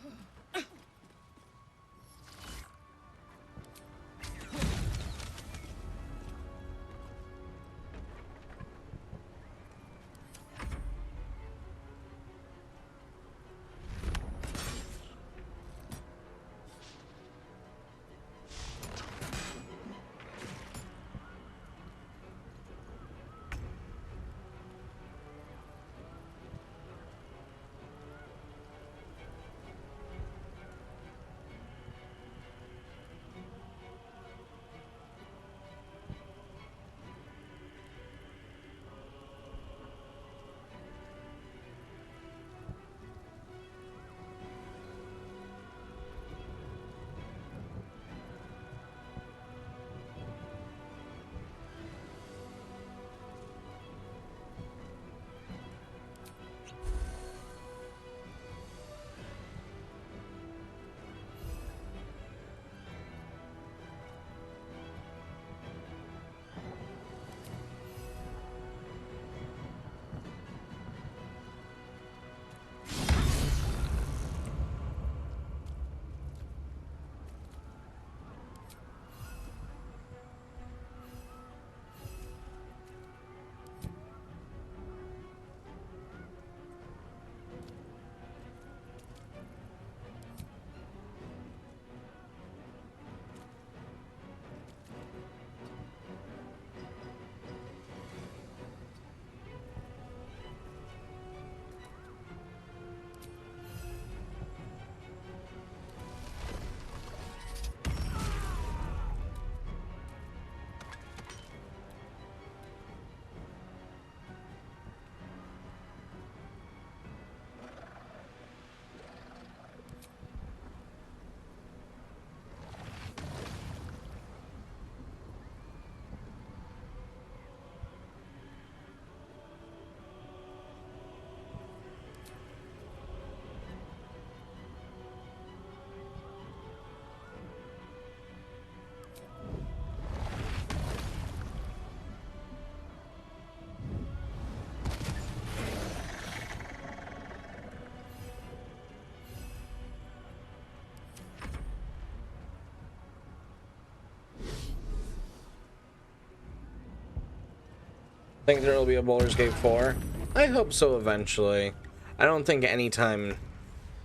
Think there will be a Baldur's Gate 4? I hope so eventually. I don't think anytime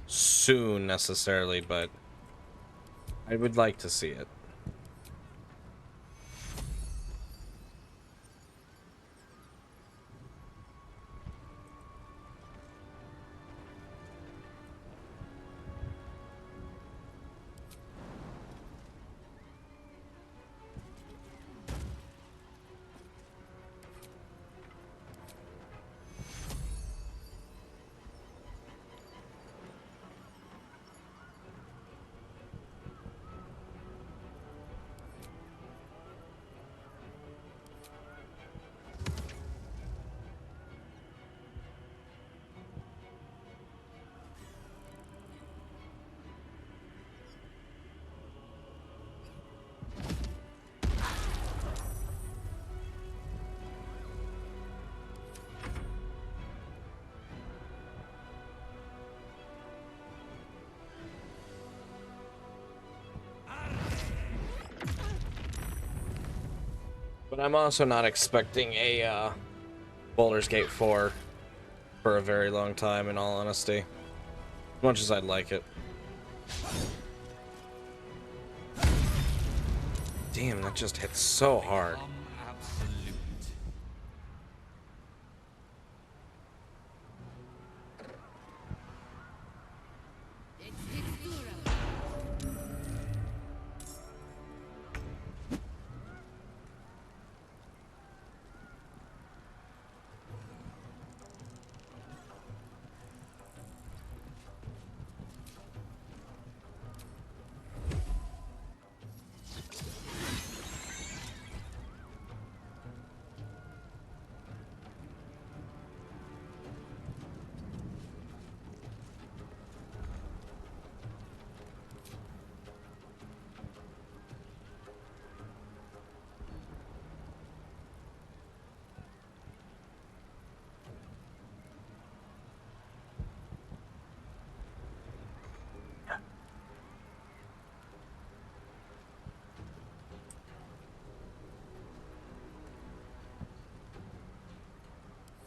soon necessarily, but I would like to see it. But I'm also not expecting a Baldur's Gate 4 for a very long time, in all honesty. As much as I'd like it. Damn, that just hit so hard.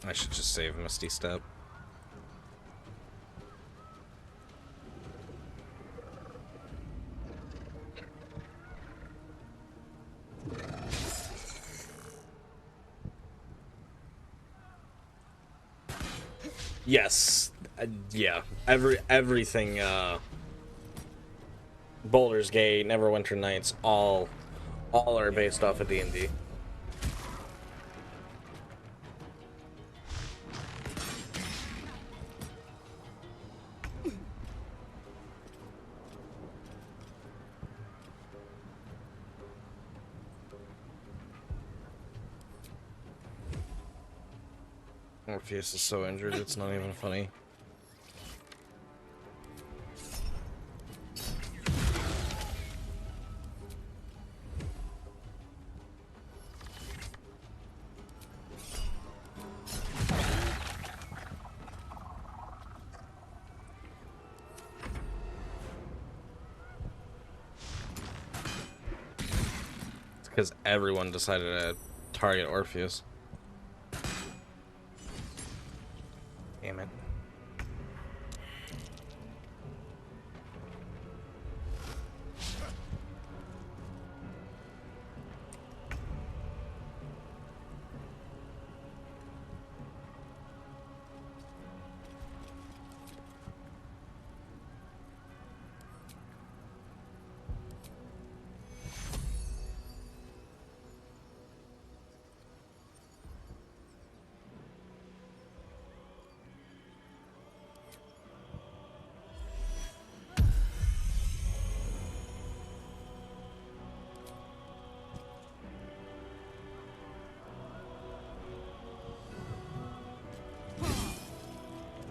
I should just save Misty Step. Yes, yeah. Everything. Baldur's Gate, Neverwinter Nights, all are based off of D&D. Orpheus is so injured, it's not even funny. It's because everyone decided to target Orpheus. Damn it.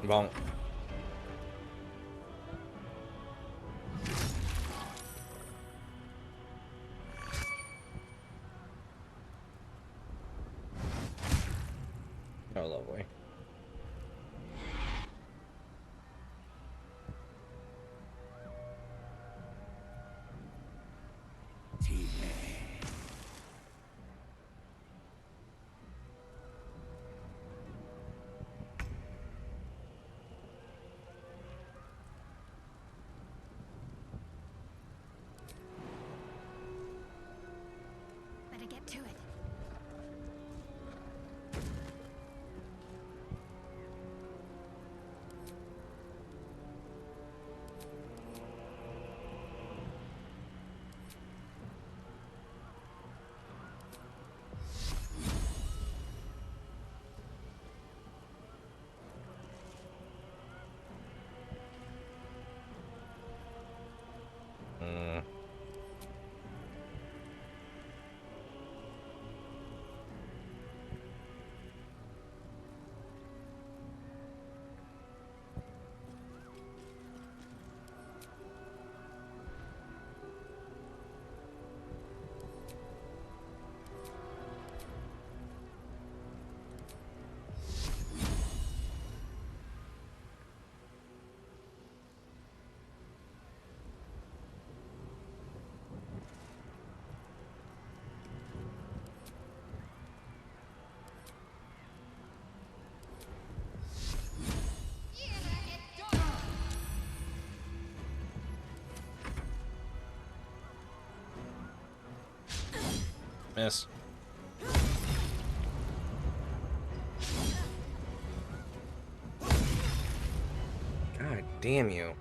Bonk. Oh, lovely. to it. Miss. God damn you.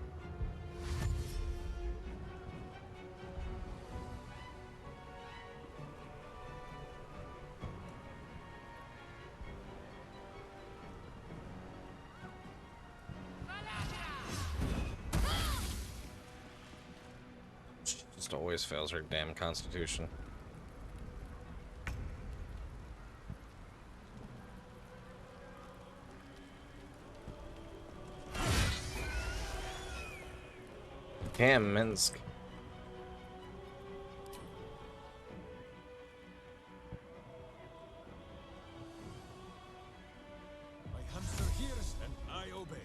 She just always fails her damn constitution. Damn, Minsk. My hamster hears and I obey.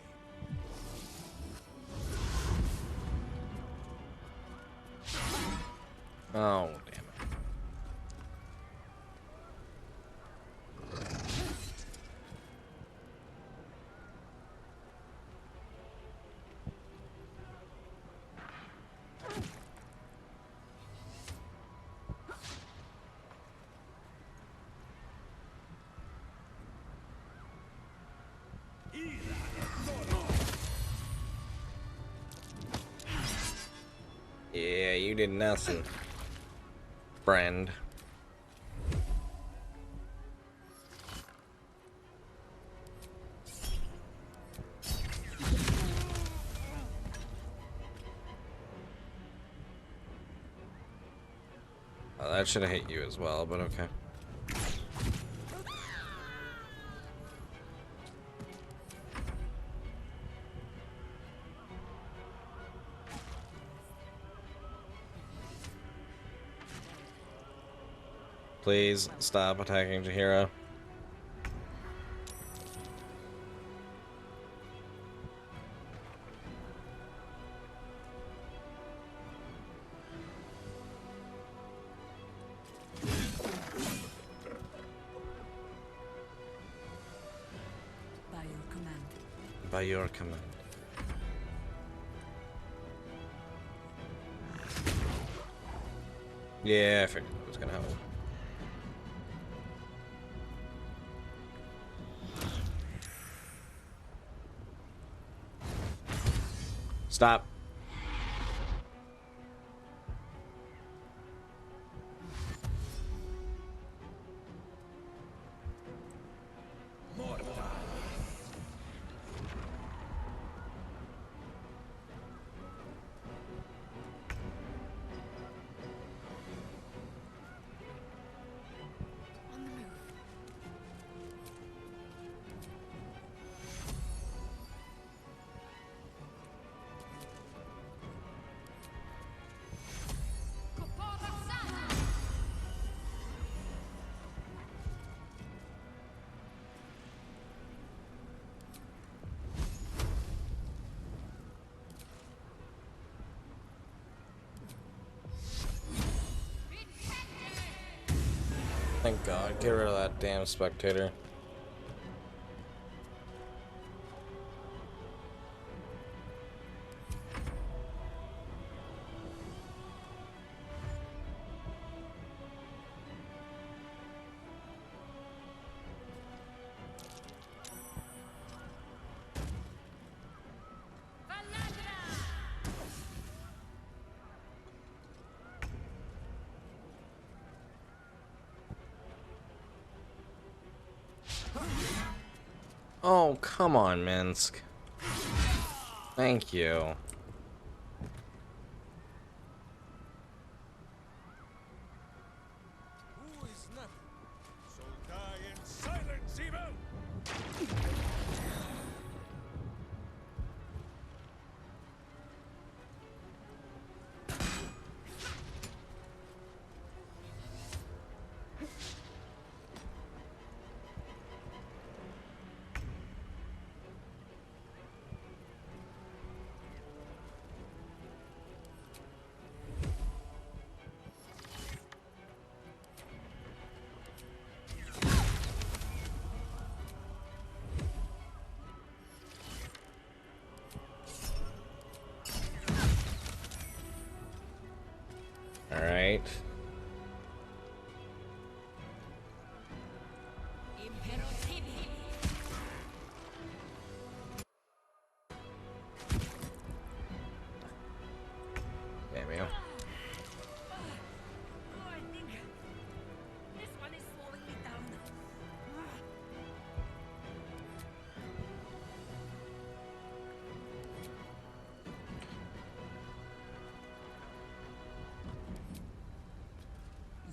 Oh, damn it. Yeah, you did nothing, friend. Oh, that should have hit you as well, but okay. Please stop attacking Jahira. By your command. By your command. Yeah, I figured that was gonna happen. Stop. On the move. Thank God. Get rid of that damn spectator. Oh, come on, Minsk. Thank you. Who is nothing? So die in silence, evil! All right. There we go.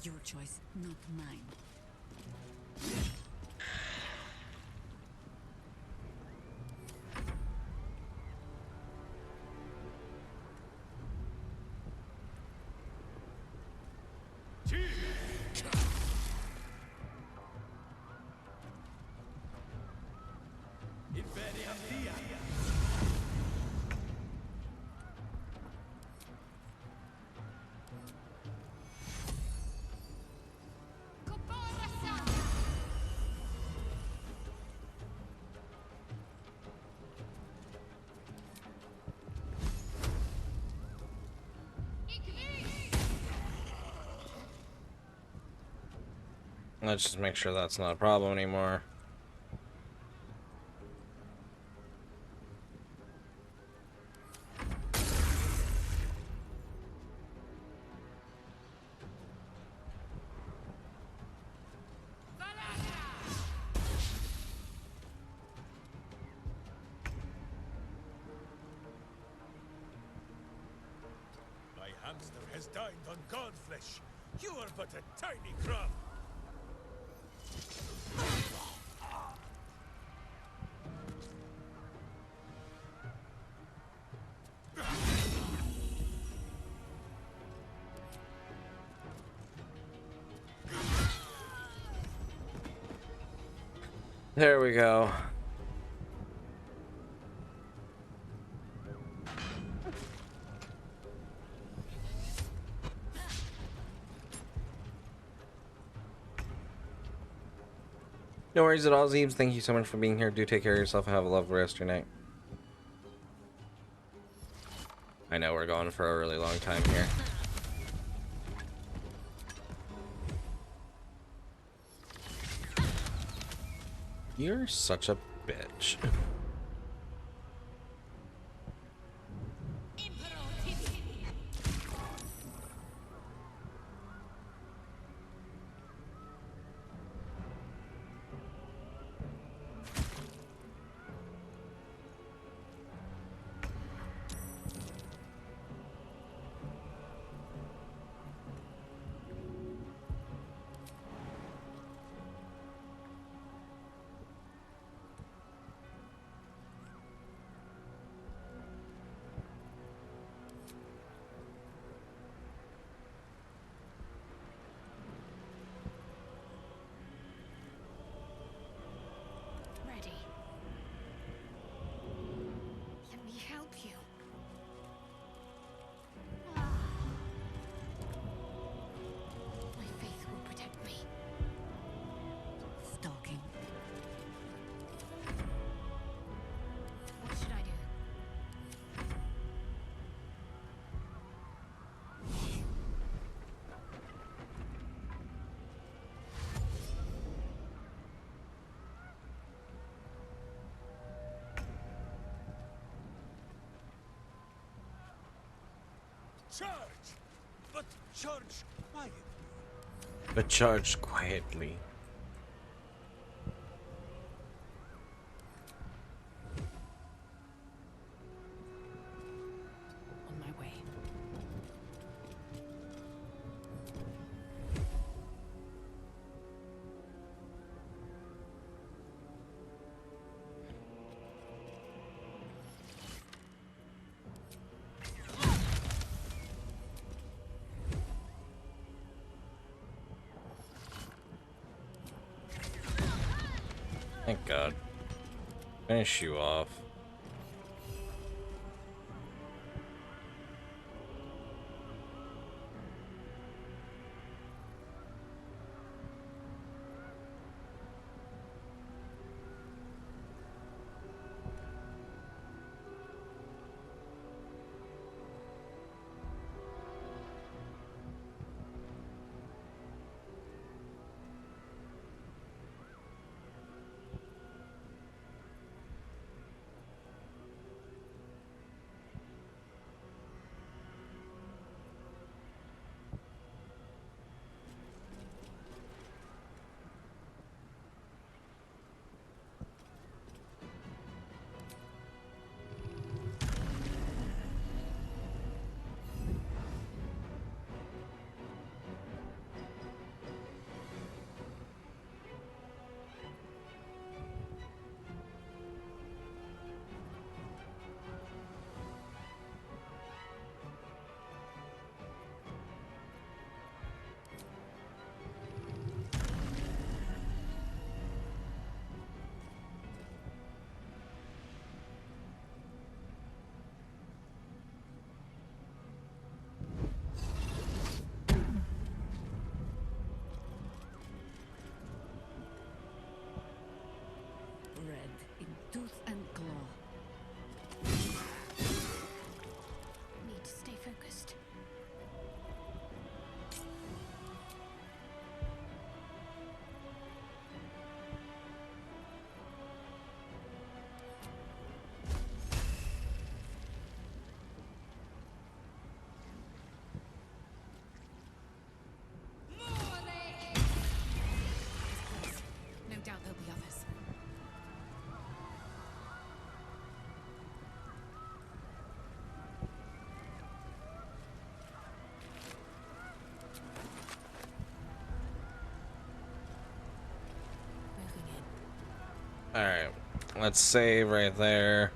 Your choice, not mine. Let's just make sure that's not a problem anymore. My hamster has dined on god flesh. You are but a tiny crumb. There we go. No worries at all, Zeebs. Thank you so much for being here. Do take care of yourself and have a lovely rest of your night. I know we're going for a really long time here. You're such a bitch. Ready. Let me help you. My faith will protect me. Stalking. What should I do? Charge! But charge quietly. But charge quietly. Thank God. Finish you off. Red in tooth and claw. Need to stay focused. No doubt there'll be others. Alright, let's save right there.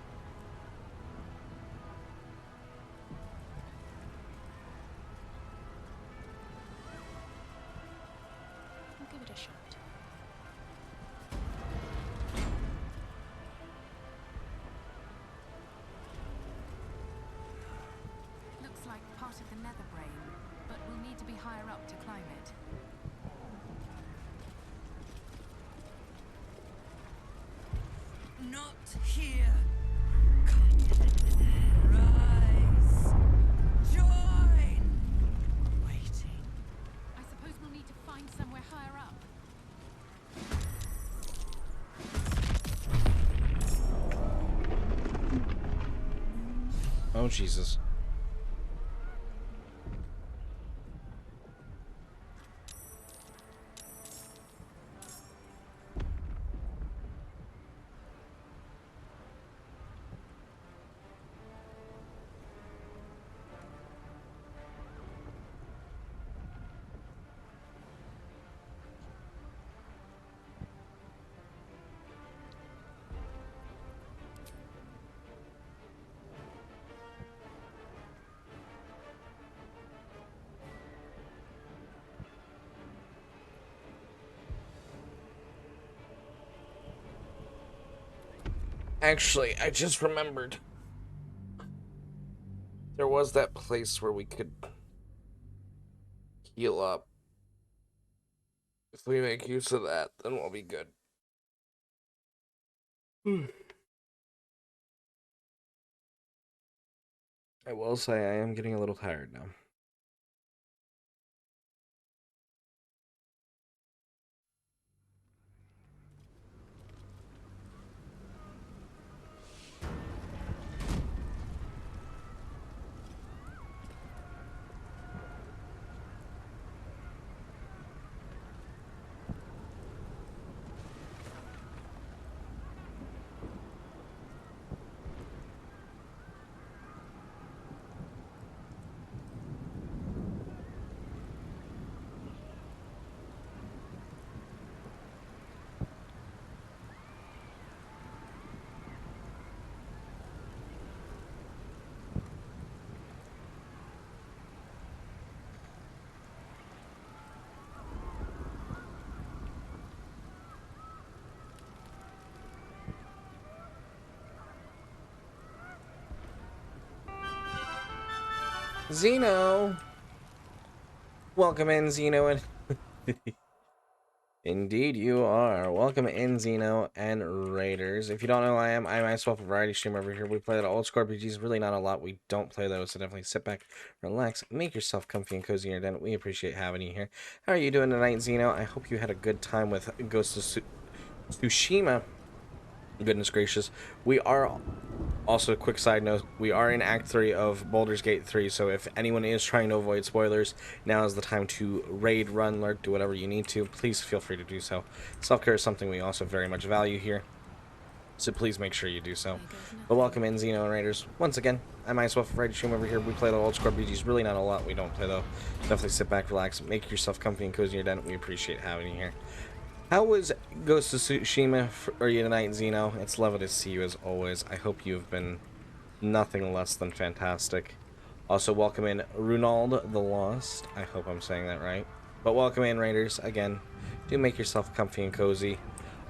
I'll give it a shot. Looks like part of the nether brain, but we'll need to be higher up to climb it. Not here. Rise. Join. Waiting. I suppose we'll need to find somewhere higher up. Oh, Jesus. Actually, I just remembered. There was that place where we could heal up. If we make use of that, then we'll be good. I will say I am getting a little tired now. Xeno! Welcome in, Xeno, and... Indeed, you are. Welcome in, Xeno and Raiders. If you don't know who I am myself a variety streamer over here. We play the old school RPGs, really not a lot. We don't play those, so definitely sit back, relax, make yourself comfy and cozy in your den. We appreciate having you here. How are you doing tonight, Xeno? I hope you had a good time with Ghost of Tsushima. Goodness gracious. We are... Also, a quick side note, we are in Act 3 of Baldur's Gate 3, so if anyone is trying to avoid spoilers, now is the time to raid, run, lurk, do whatever you need to. Please feel free to do so. Self-care is something we also very much value here, so please make sure you do so. But welcome in, Xeno and Raiders. Once again, I'm myself, a variety streamer over here. We play the old school RPGs, really not a lot. We don't play, though. Definitely sit back, relax, make yourself comfy and cozy in your den. We appreciate having you here. How was Ghost of Tsushima for you tonight, Xeno? It's lovely to see you as always. I hope you've been nothing less than fantastic. Also, welcome in Runald the Lost. I hope I'm saying that right. But welcome in, Raiders. Again, do make yourself comfy and cozy.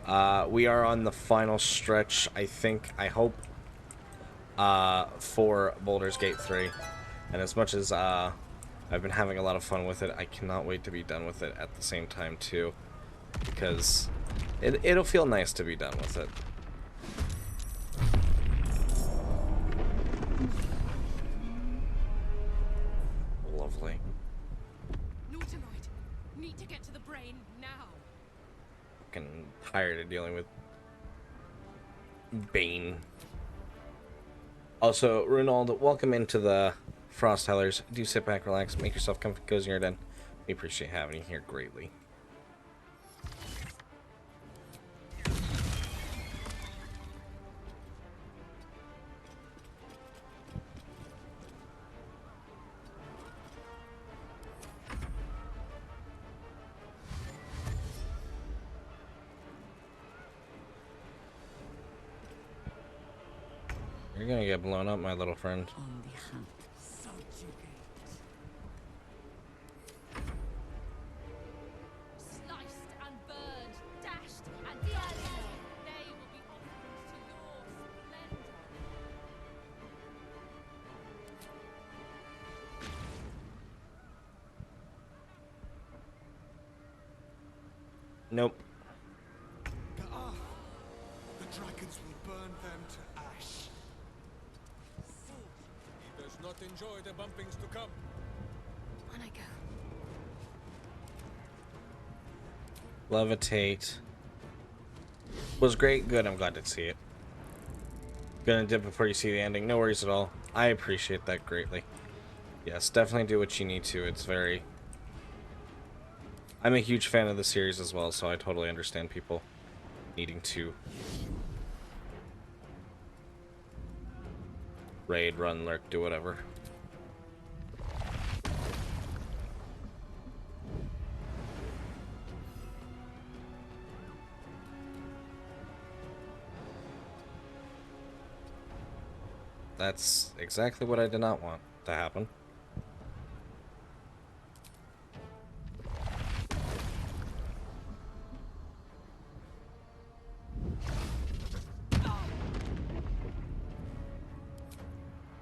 We are on the final stretch, I think, I hope, for Baldur's Gate 3. And as much as I've been having a lot of fun with it, I cannot wait to be done with it at the same time, too. Because it'll feel nice to be done with it. Lovely. Nautiloid, need to get to the brain now. Fucking tired of dealing with Bane. Also, Ronald, welcome into the Frost Hellers. Do sit back, relax, make yourself comfy, cozy in your den. We appreciate having you here greatly. You're gonna get blown up, my little friend. On the hunt. Subjugate. Sliced and burned, dashed and buried. They will be offerings to your splendor. Nope. The dragons will burn them to ash. He does not enjoy the bumpings to come. On I go. Levitate. Was great. Good. I'm glad to see it. Gonna dip before you see the ending. No worries at all. I appreciate that greatly. Yes, definitely do what you need to. It's very... I'm a huge fan of the series as well, so I totally understand people needing to raid, run, lurk, do whatever. That's exactly what I did not want to happen.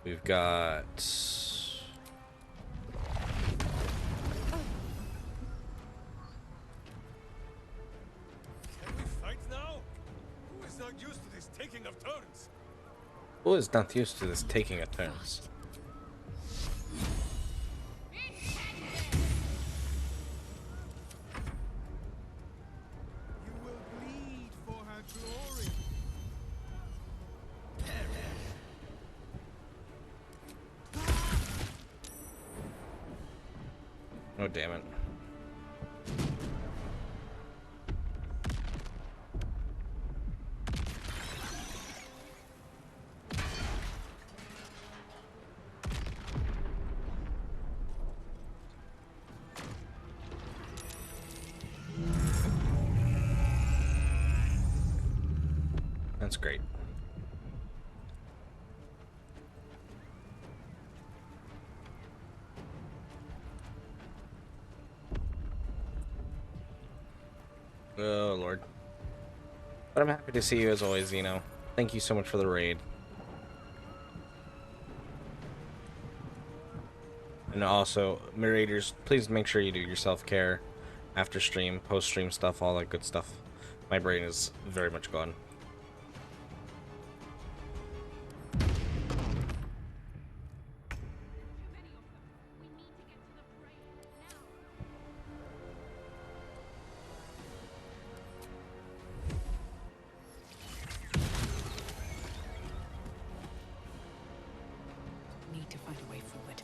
We've got... Can we fight now? Who is not used to this taking of turns? Who is not used to this taking of turns? You will bleed for her glory. Oh, damn it. That's great. Oh, Lord. But I'm happy to see you as always, Xeno. Thank you so much for the raid. And also, moderators, please make sure you do your self-care after stream, post-stream stuff, all that good stuff. My brain is very much gone. Need to find a way forward.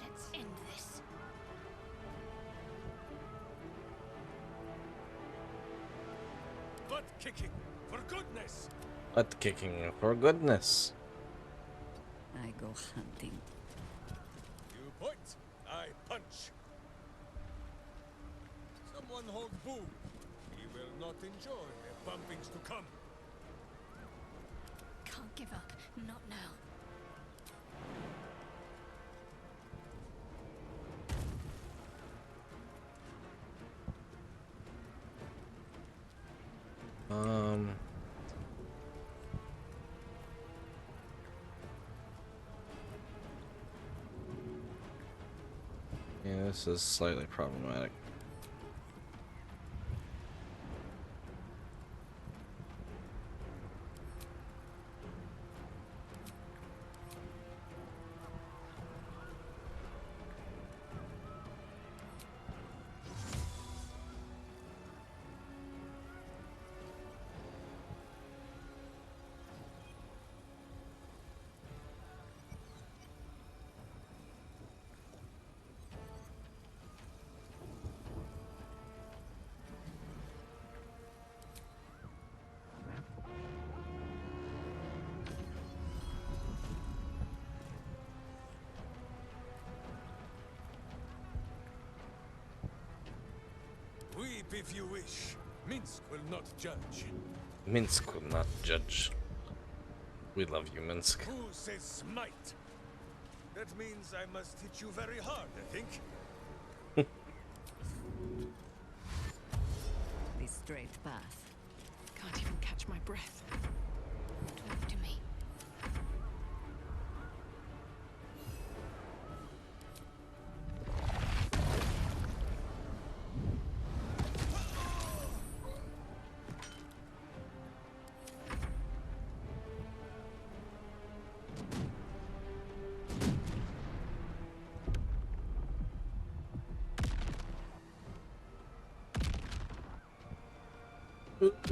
Let's end this. Butt kicking, for goodness! Butt kicking, for goodness. I go hunting. You point, I punch. Someone hold Boo. He will not enjoy the bumpings to come. Can't give up. Not now. Yeah, this is slightly problematic. Weep if you wish. Minsk will not judge. Minsk will not judge. We love you, Minsk. Who says smite? That means I must hit you very hard, I think. The straight path. Can't even catch my breath. Move to me.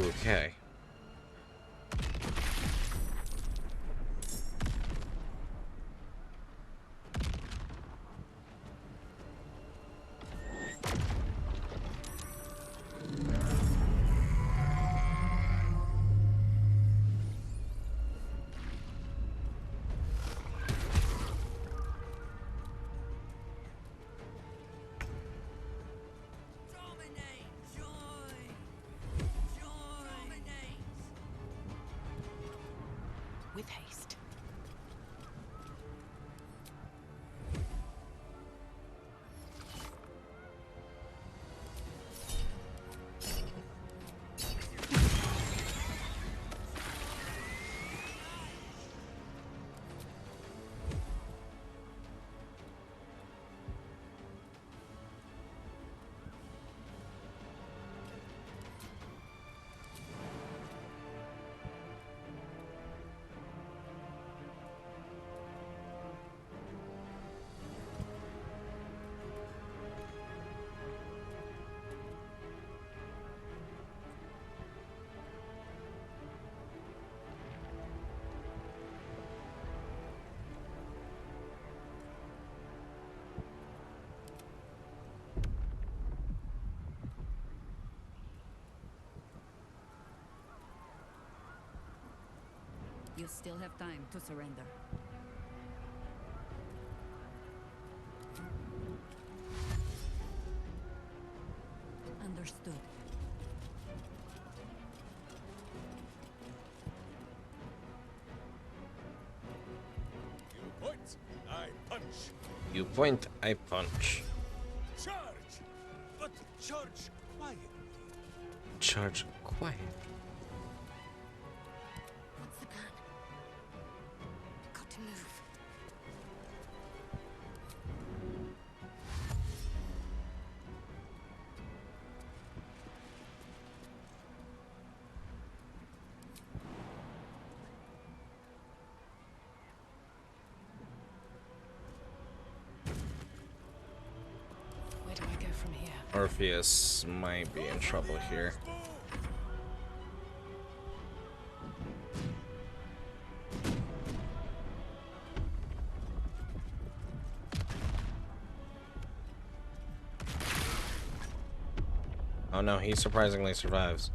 Okay. With haste. You still have time to surrender. Understood. You point, I punch. Charge! But charge quietly. Charge quiet. What's the plan? Got to move. Where do I go from here? Orpheus might be in trouble here. Oh no, he surprisingly survives.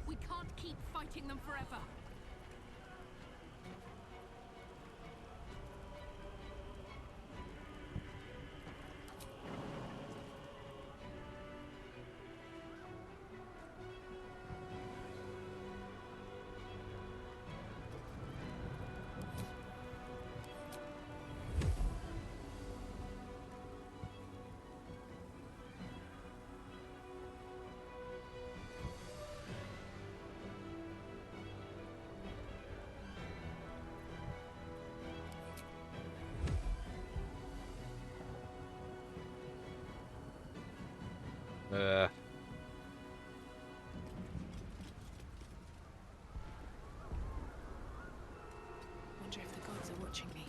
We can't keep fighting them forever. Wonder if the gods are watching me.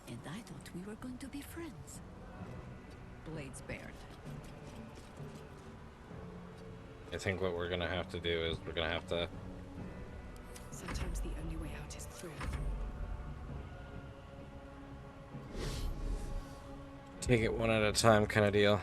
And I thought we were going to be friends. Blades bared. I think what we're gonna have to do is we're gonna have to Sometimes the only way out is through. take it one at a time kind of deal.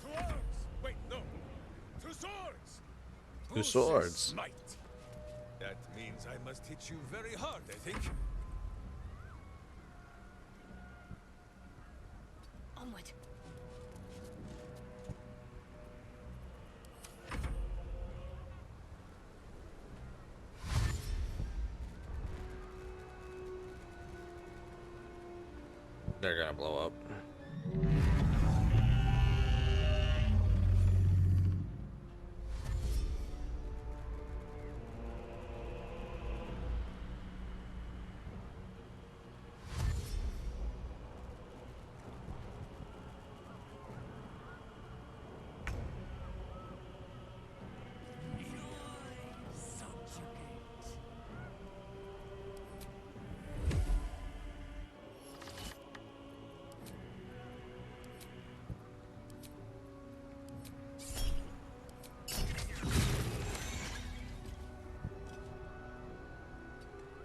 To arms! Wait, no. To swords! To Who says swords. Smite. That means I must hit you very hard, I think. Onward. They're gonna blow up.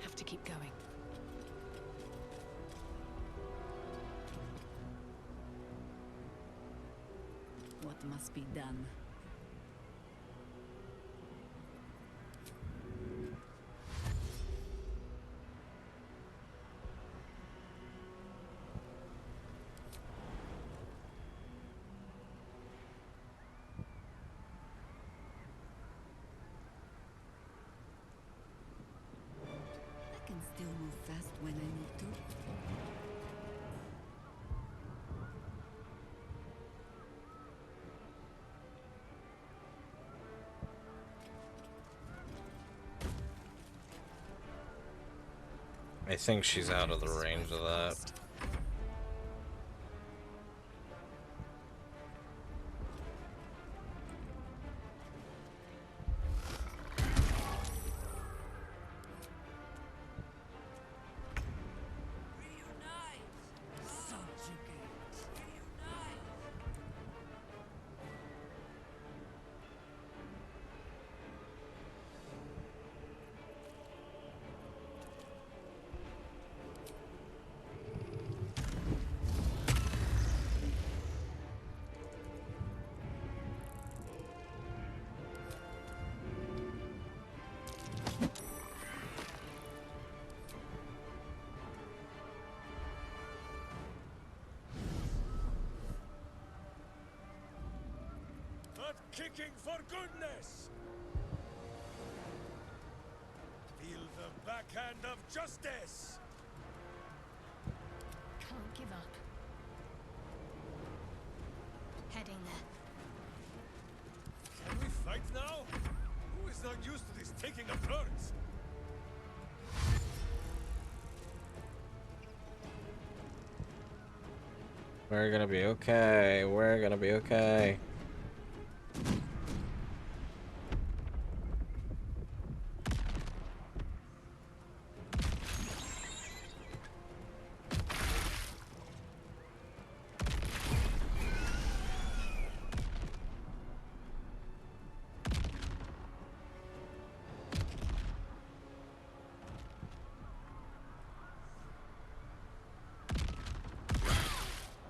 Have to keep going. What must be done. I can still move fast when I need to. I think she's out of the range of that. Not kicking for goodness! Feel the backhand of justice! Can't give up. Heading there. Can we fight now? Who is not used to this taking of turns? We're gonna be okay. We're gonna be okay.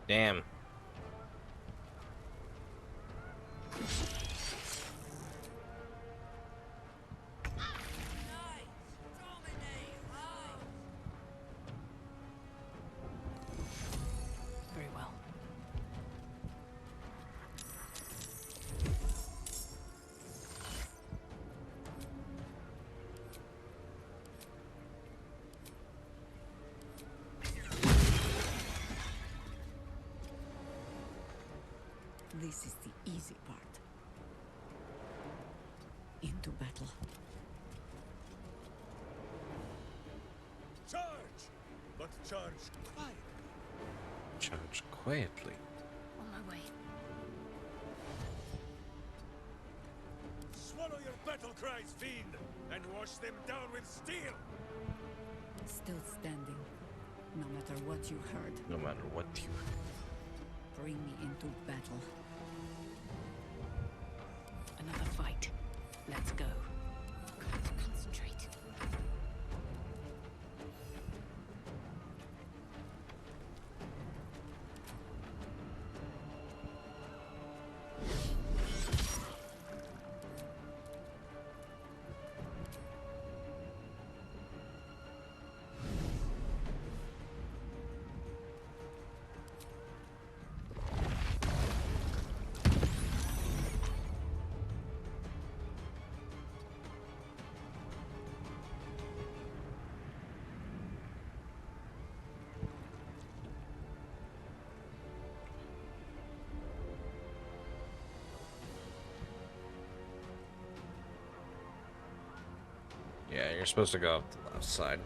Damn. Very well. This is the easy part. Into battle. Charge! But charge quietly. Charge quietly. On my way. Swallow your battle cries, fiend, and wash them down with steel! Still standing. No matter what you heard. No matter what you... Bring me into battle. Another fight. Let's go. Concentrate. Yeah, you're supposed to go up the left side.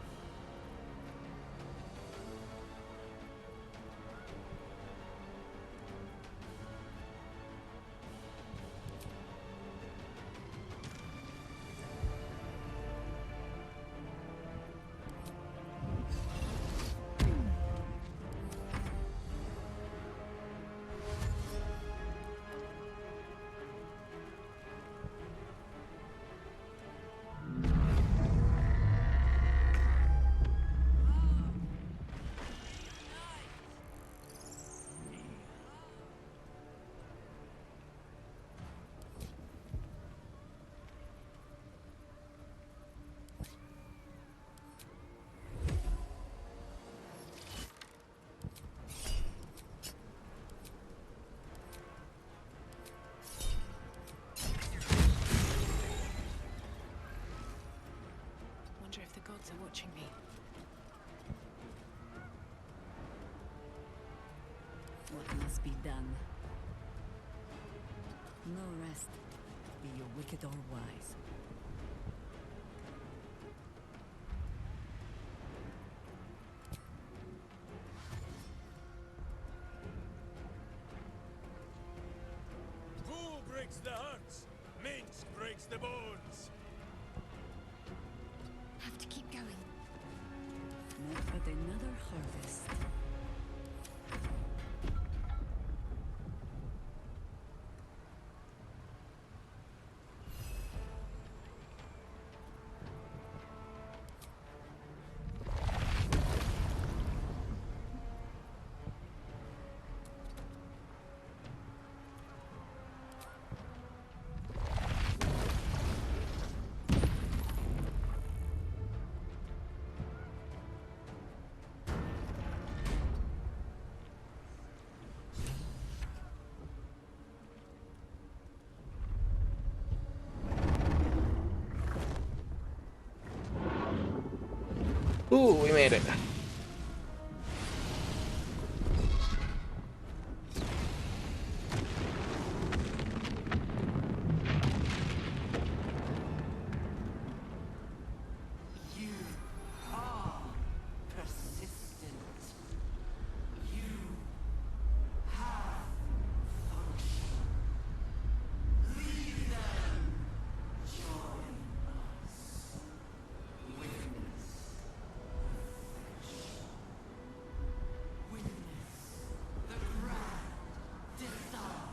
wonder if the gods are watching me. What must be done? No rest. Be you wicked or wise. Who breaks the hearts? Minsk breaks the bones. Have to keep going. Not but another harvest. Ooh, we made it. You are persistent. You have function. Leave them. Join us. Witness. Witness the grand design.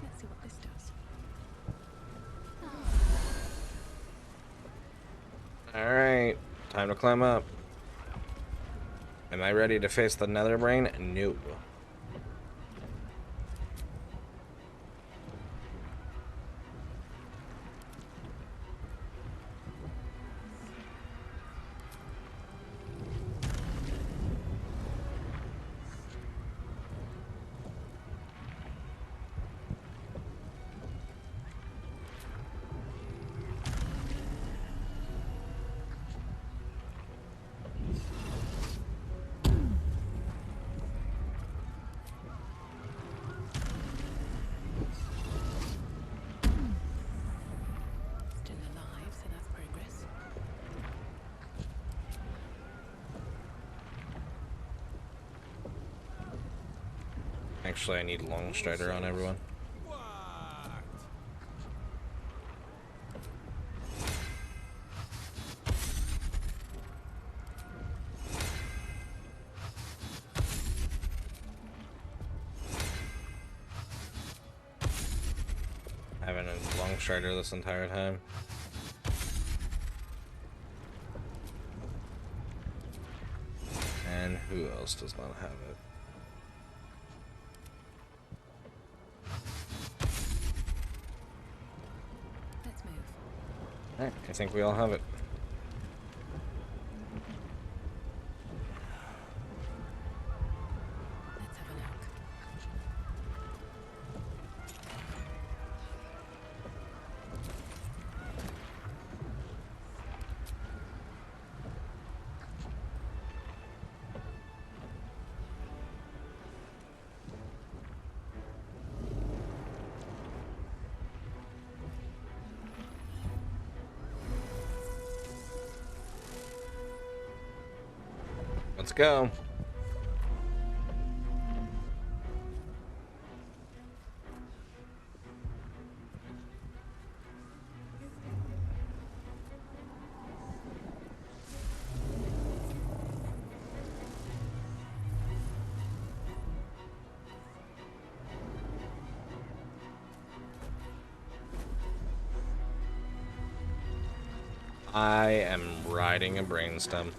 Let's see what this does. Alright, time to climb up. Am I ready to face the nether brain? No. Still alive, so that's progress. Actually, I need long strider on everyone. Having a long strider this entire time. And who else does not have it? Let's move. Alright, I think we all have it. Let's have a look. Let's go. I am riding a brainstem.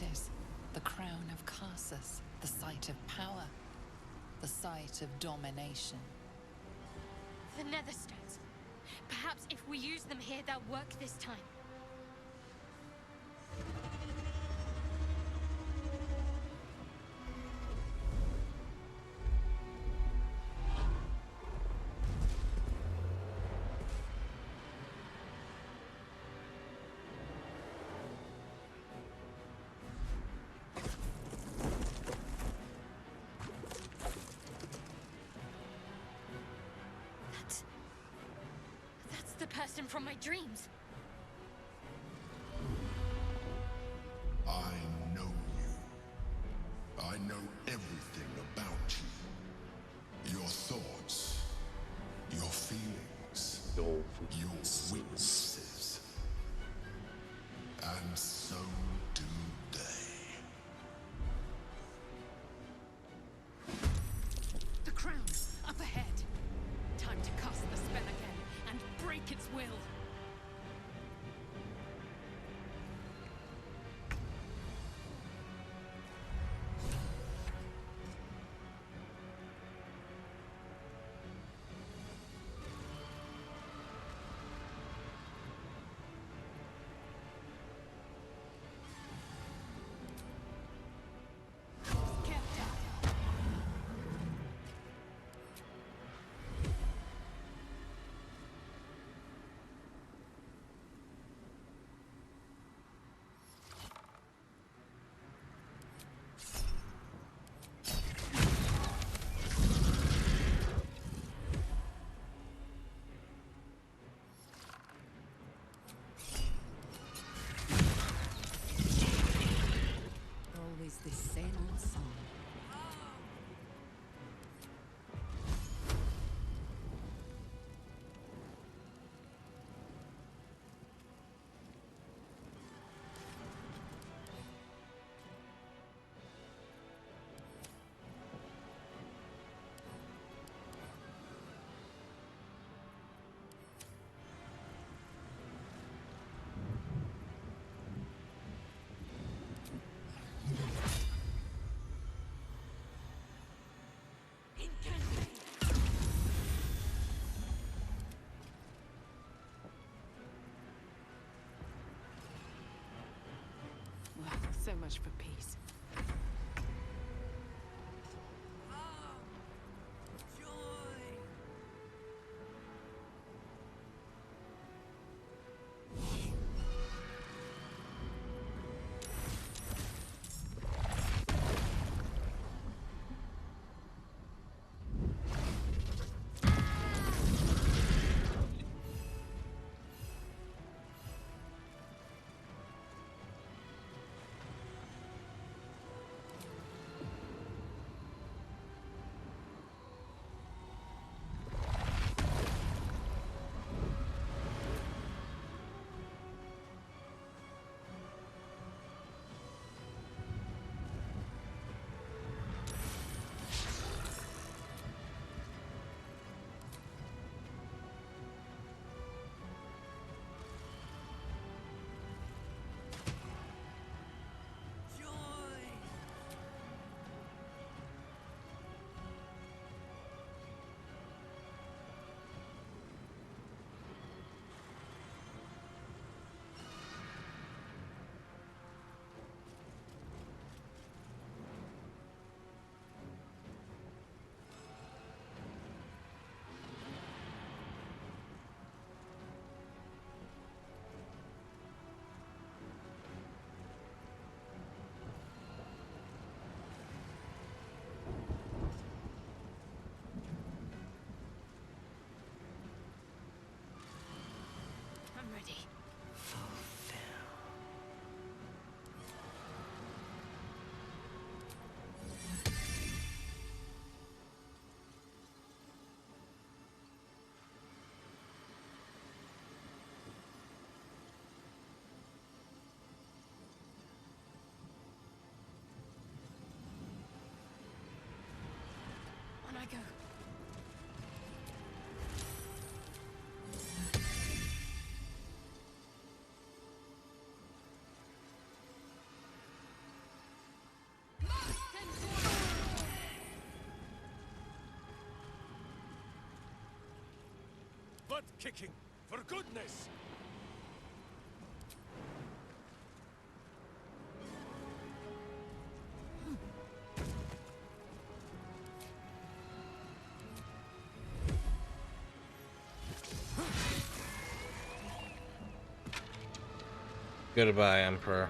it is. The crown of Karsus, the site of power, the site of domination. The Netherstones. Perhaps if we use them here, they'll work this time. That's the person from my dreams. I know you. I know everything about you. Your thoughts, your feelings, your weaknesses. And so do they. The crown, up ahead. Time to cast the spell again and break its will. Always the same old song. Well, so much for peace. I'm ready. On I go. butt kicking, for goodness! Goodbye, Emperor.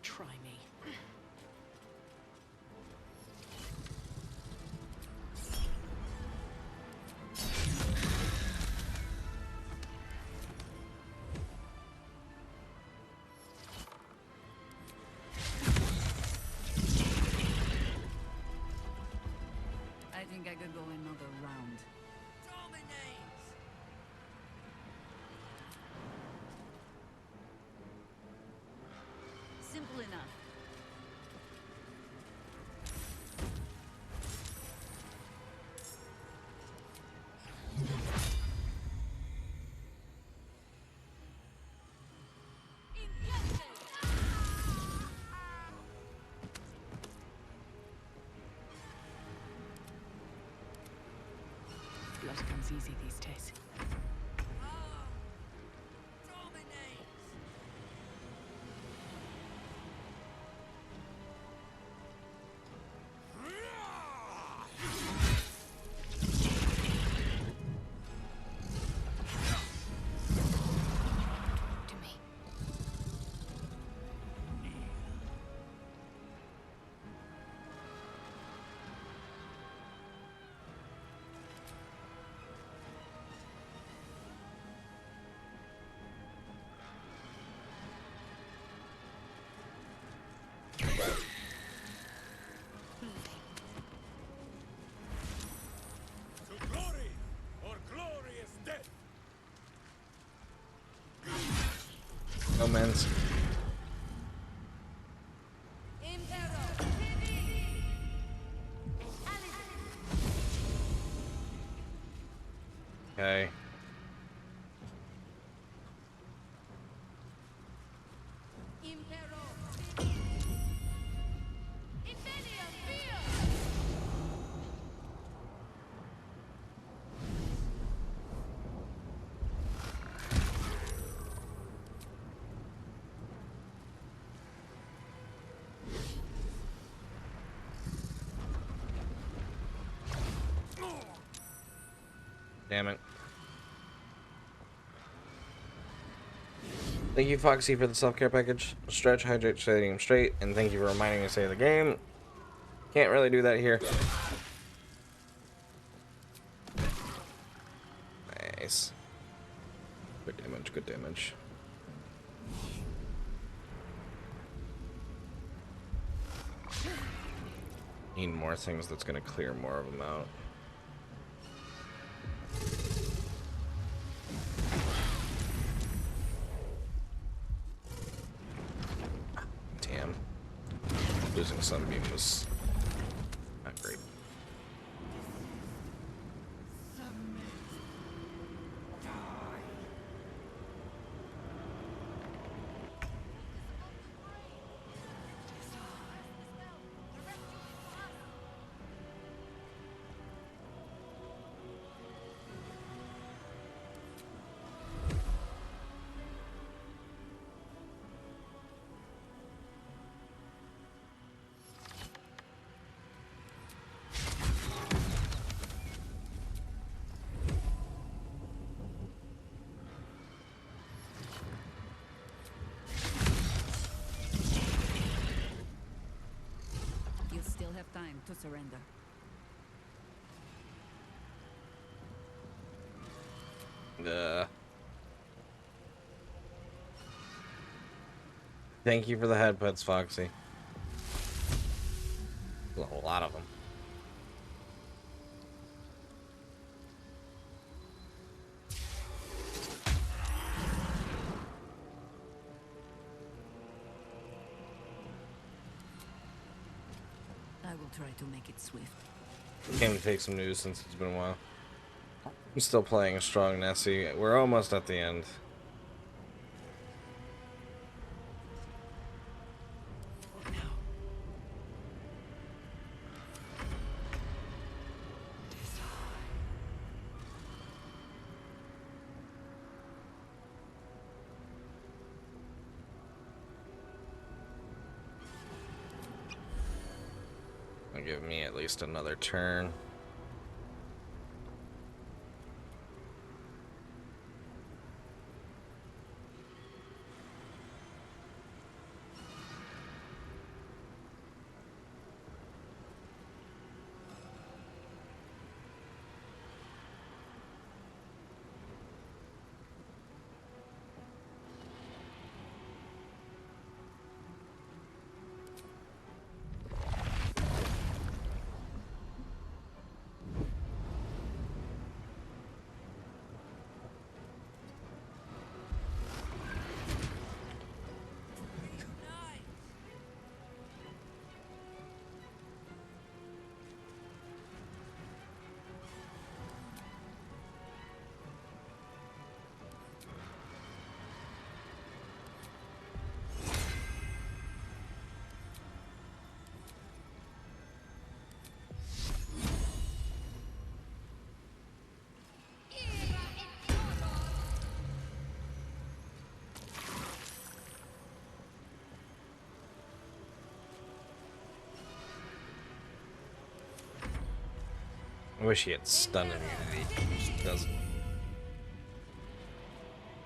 Try me. I think I could go another round. Simple enough. Blood comes easy these days. To glory, or glorious death! No man's. Okay. Damn it. Thank you, Foxy, for the self-care package. Stretch, hydrate, stay him straight, and thank you for reminding me to save the game. Can't really do that here. Nice. Good damage, good damage. Need more things that's gonna clear more of them out. Damn. Losing Sunbeam was not great. You still have time to surrender. Thank you for the headpets, Foxy. A lot of them. I will try to make it swift. Came to take some news since it's been a while. I'm still playing a strong Nessie. We're almost at the end. Give me at least another turn. I wish he had stun immunity. He doesn't.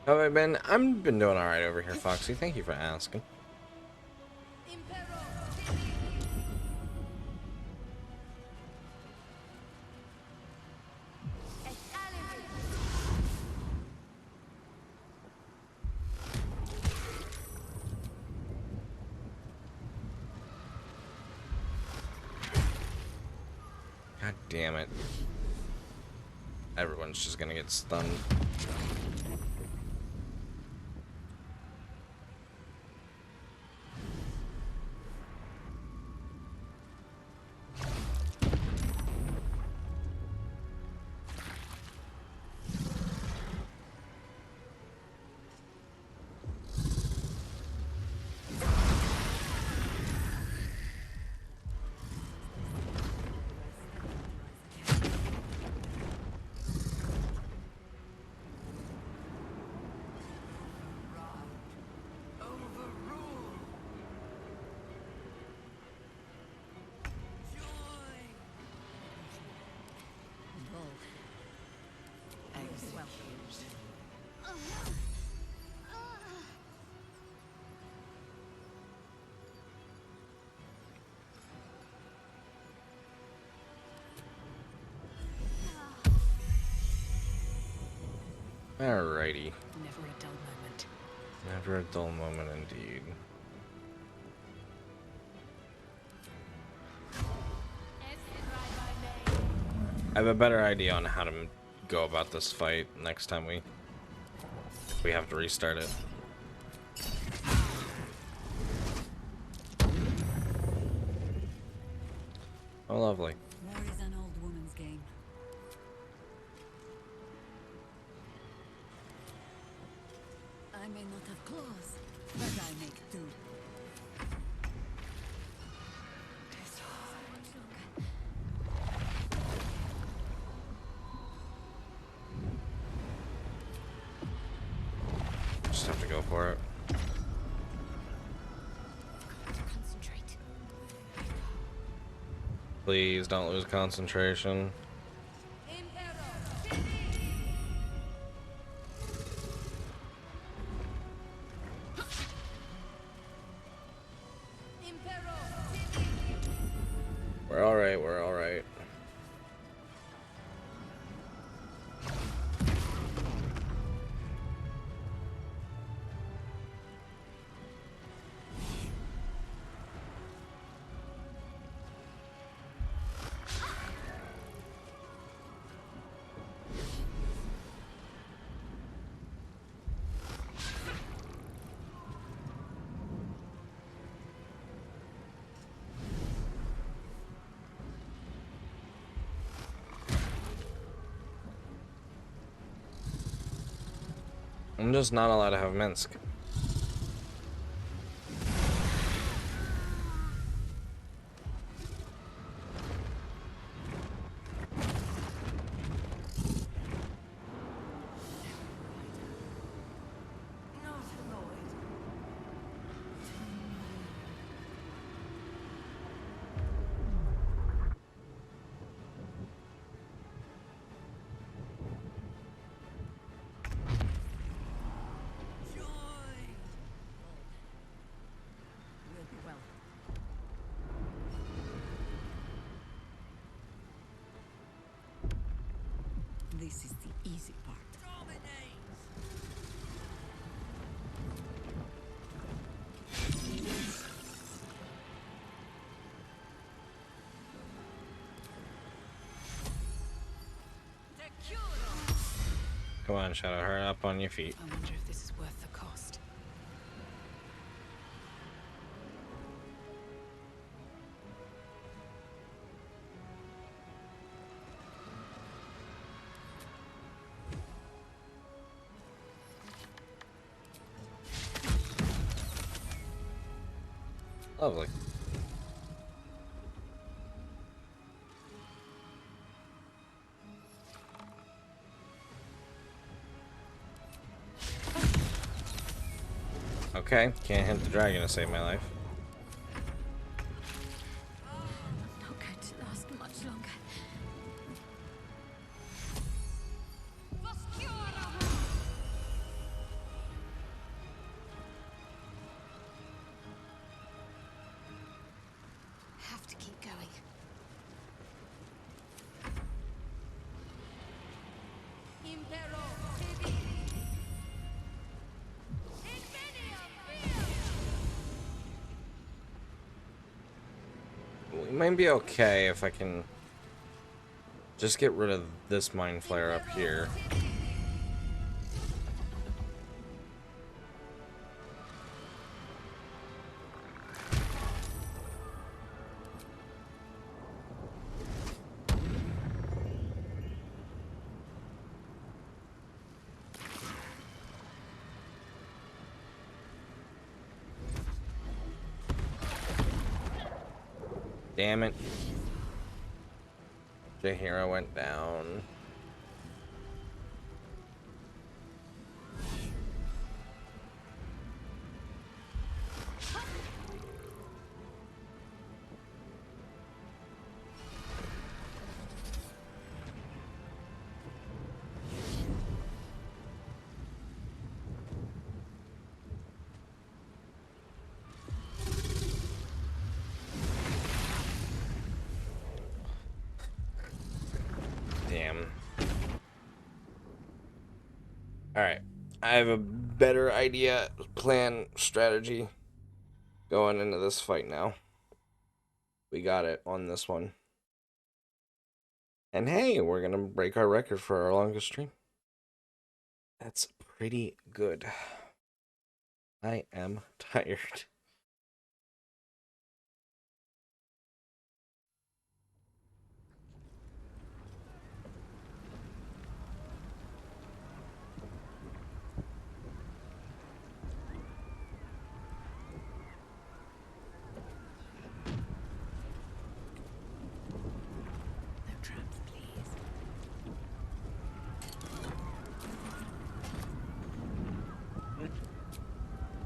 How have I been? I've been doing alright over here, Foxy. Thank you for asking. God damn it. Everyone's just gonna get stunned. Alrighty. Never a dull moment. Never a dull moment indeed. I have a better idea on how to go about this fight next time we have to restart it. Oh, lovely. War is an old woman's game. I may not have claws, but I make do. Just have to go for it. Concentrate. Please don't lose concentration. We're alright, we're alright. I'm just not allowed to have Minsk. This is the easy part. Come on, Shadow, hurry up on your feet. I wonder if this is worth the cost. Lovely. Okay, can't hit the dragon to save my life. Not going to last much longer. Have to keep going. We might be okay if I can just get rid of this mind flare up here. Damn it. The hero went down. Damn. Alright. I have a better idea, plan, strategy going into this fight now. We got it on this one. And hey, we're gonna break our record for our longest stream. That's pretty good. I am tired. No traps, please.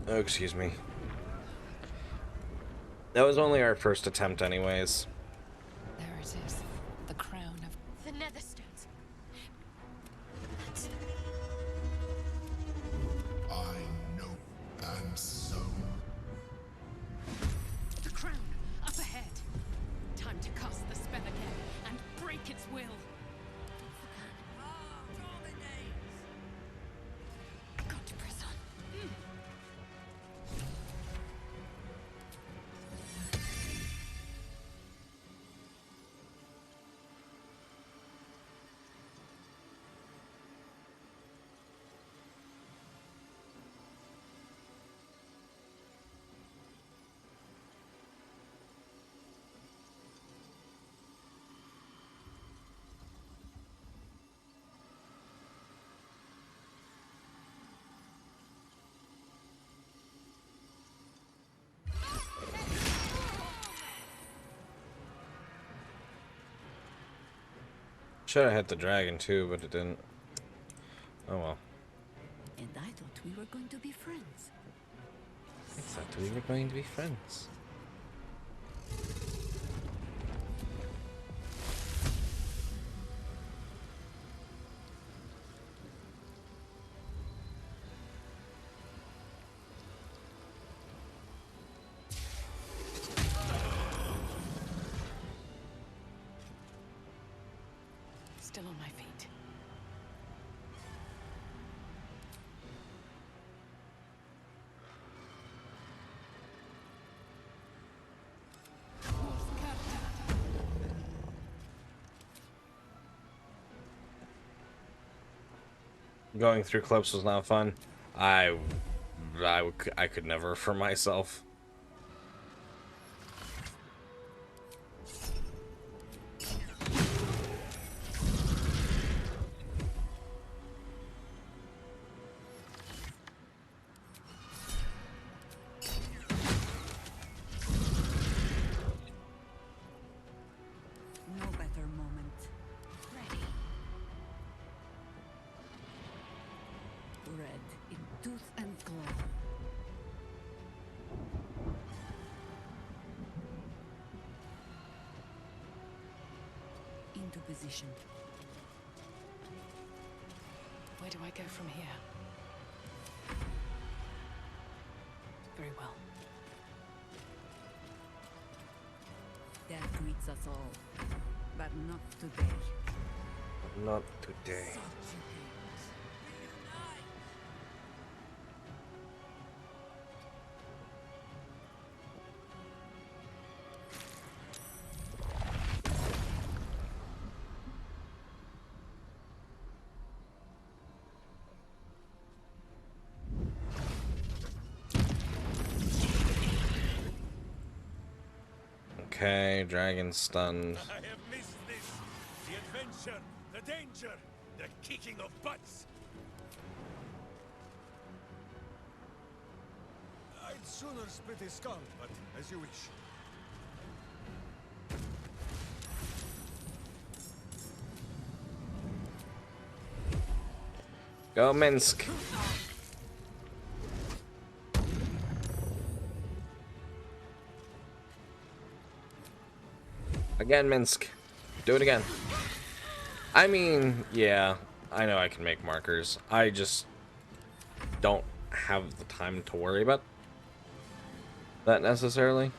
Oh, excuse me. That was only our first attempt anyways. There it is. The crown of... The Netherstones. I know, and so. The crown, up ahead. Time to cast the spell again and break its will. Got to press on. Should have hit the dragon too, but it didn't. Oh well. And I thought we were going to be friends. I thought we were going to be friends. Still on my feet. Going through clips was not fun. I could never for myself. No better moment. Ready. Red in tooth and claw. Into position. Where do I go from here? Very well. Death greets us all, but not today. Not today. Okay, dragon stunned. I have missed this. The adventure, the danger, the kicking of butts. I'd sooner split his skull, but as you wish. Go Minsk. Again, Minsk. Do it again. I mean, yeah, I know I can make markers. I just don't have the time to worry about that necessarily.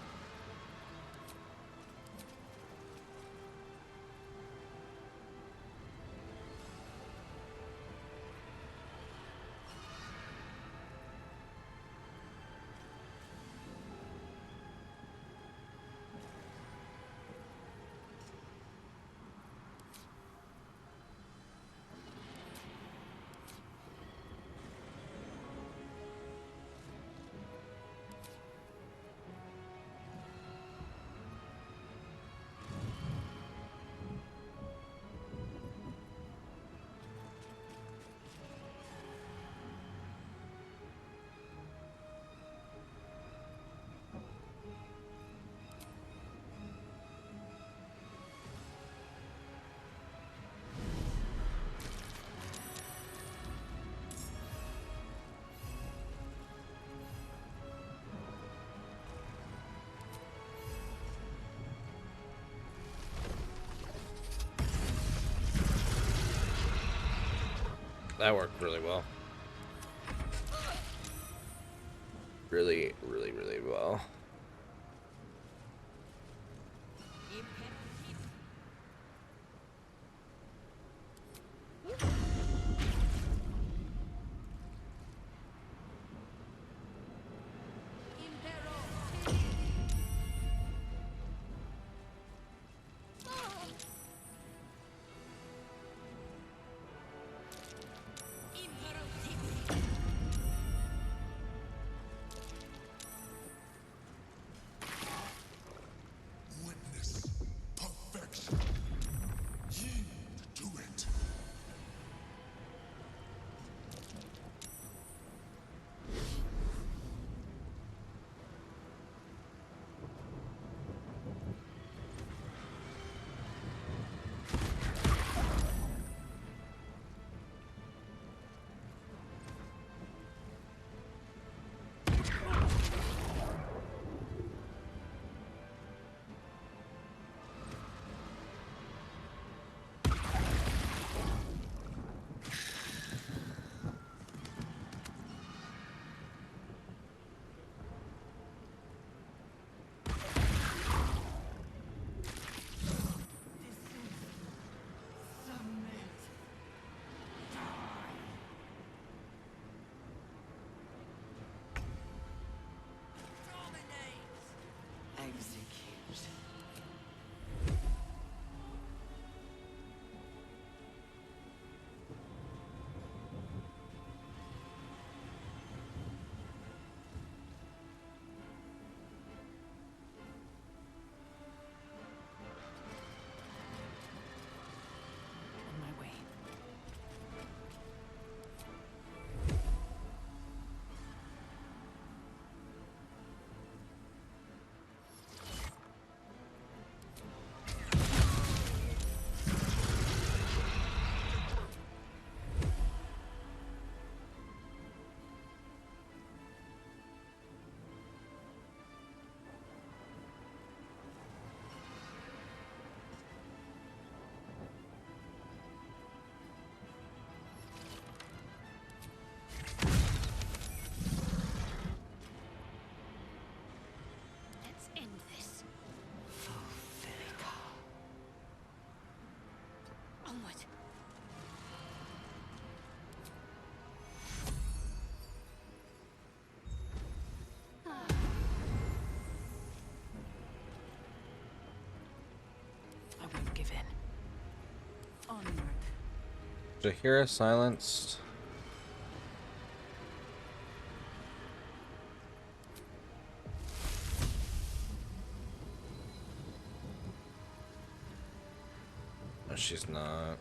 That worked really well. Really, really, really well. Witness perfection. Yield to it. Execute. On my way. Let's end this. Onward. I won't give in. Onward. Jahira silenced. No, she's not.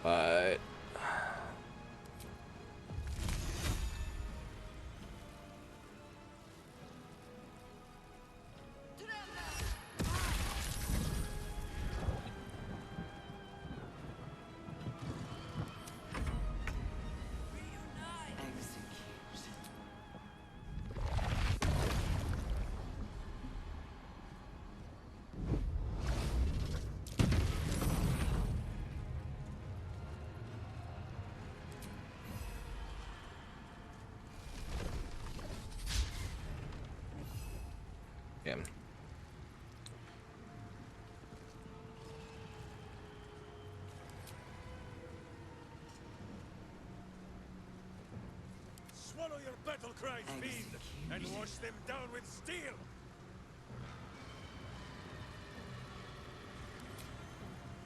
But yeah. Swallow your battle cries, fiend, and wash them down with steel!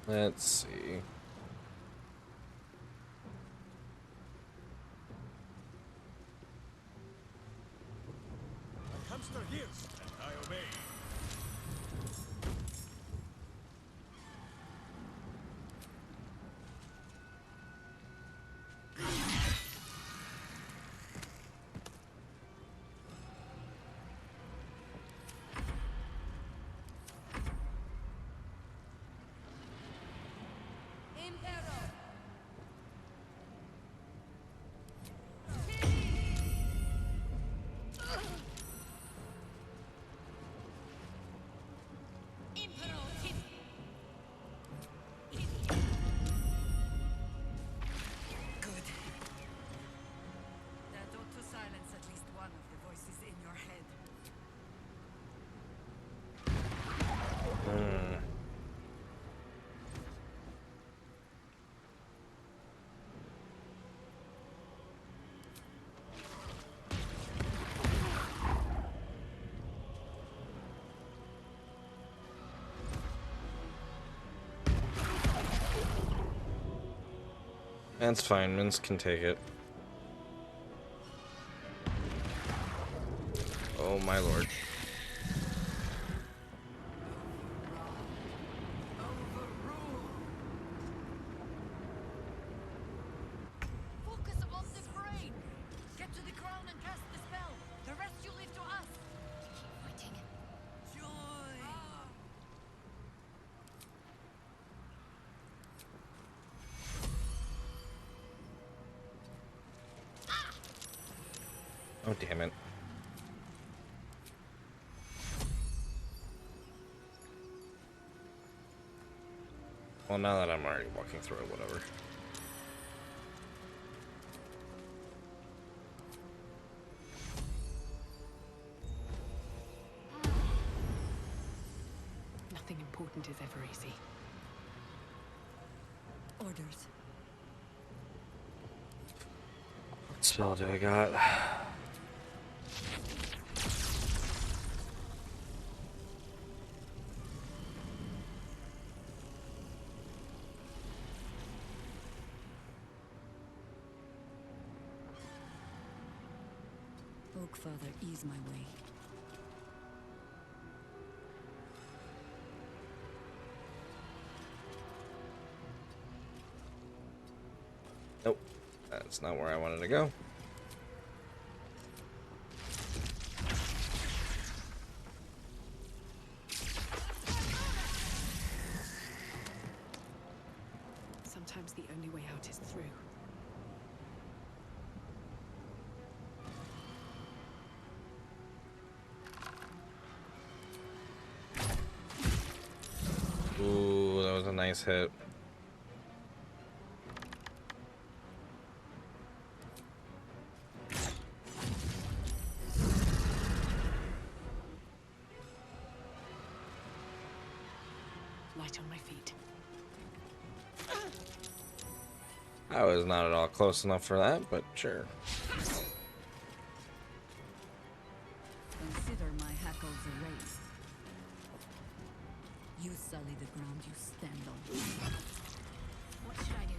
Let's see. My hamster hears, and I obey. That's fine, Minsk can take it. Oh my lord. Focus on the brain! Get to the crown and cast the spell! The rest you leave to us! Keep fighting. Joy! Oh, damn it. Well, now that I'm already walking through it, whatever. Nothing important is ever easy. Orders. What spell do I got? Oak Father, ease my way. Nope. That's not where I wanted to go. Sometimes the only way out is through. Ooh, that was a nice hit. Light on my feet. I was not at all close enough for that, but sure. Consider my hackles erased. You sully the ground you stand on. What should I do?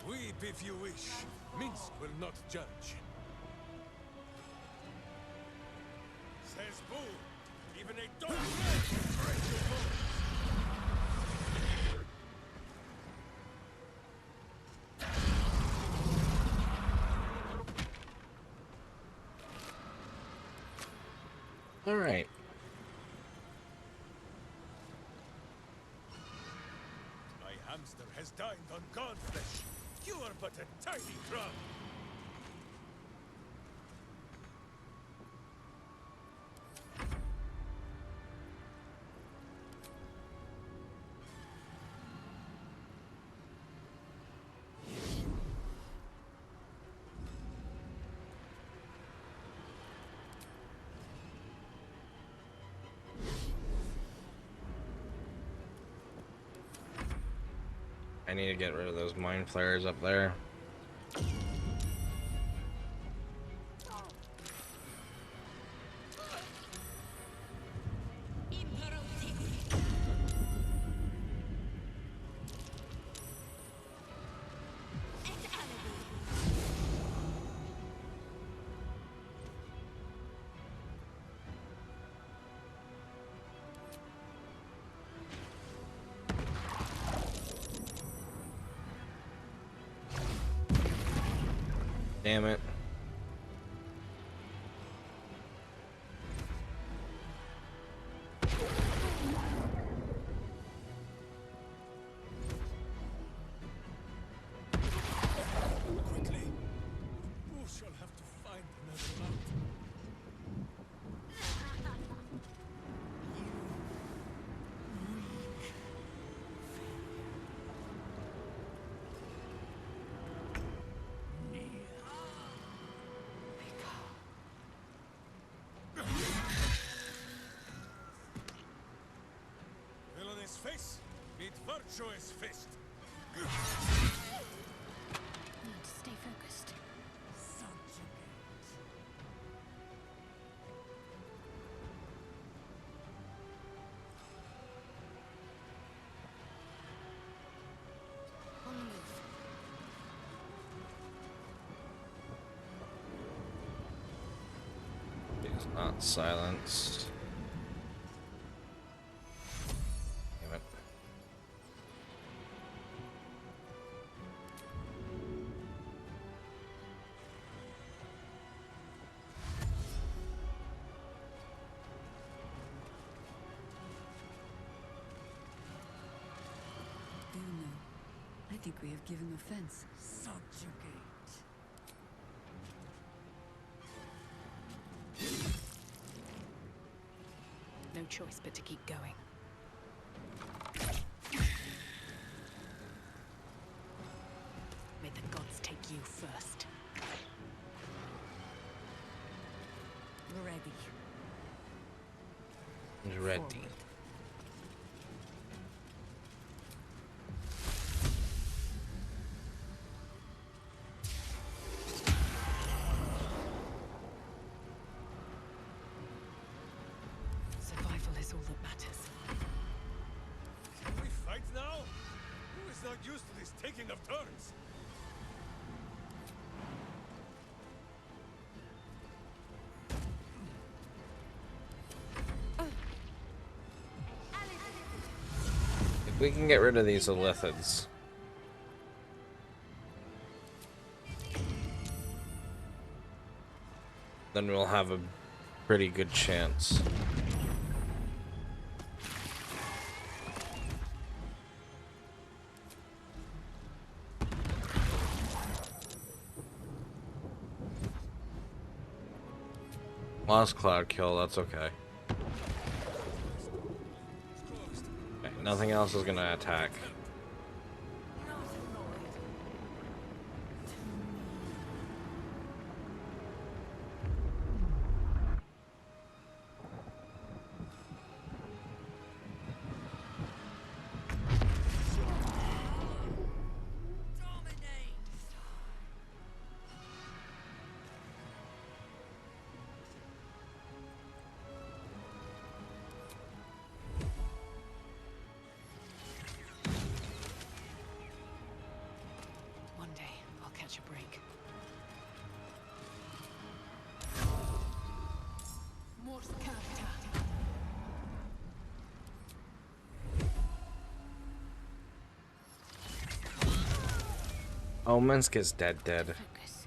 Weep if you wish. Minsk will not judge. Says Bull. Even a dog can break your bones. All right. My hamster has dined on god flesh. You are but a tiny crumb. I need to get rid of those mind flares up there. Damn it. Quickly. Who shall have to find another mount? Show his fist. Need to stay focused. On the move. He's not silenced. Damn it. Uno, I think we have given offense. Subjugate. No choice but to keep going. May the gods take you first. Ready. Ready. Survival is all that matters. Can we fight now? Who is not used to this taking of turns? If we can get rid of these Illithids. Then we'll have a pretty good chance. Lost cloud kill, that's okay. Okay, nothing else is gonna attack. One day, I'll catch a break. Morse character. Oh, Minsk is dead. Focus.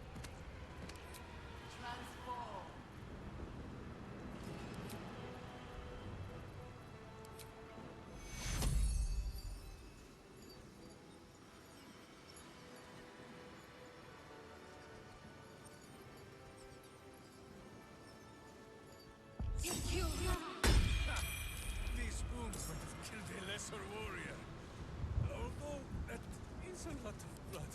These wounds would have killed a lesser warrior. Although that is a lot of blood.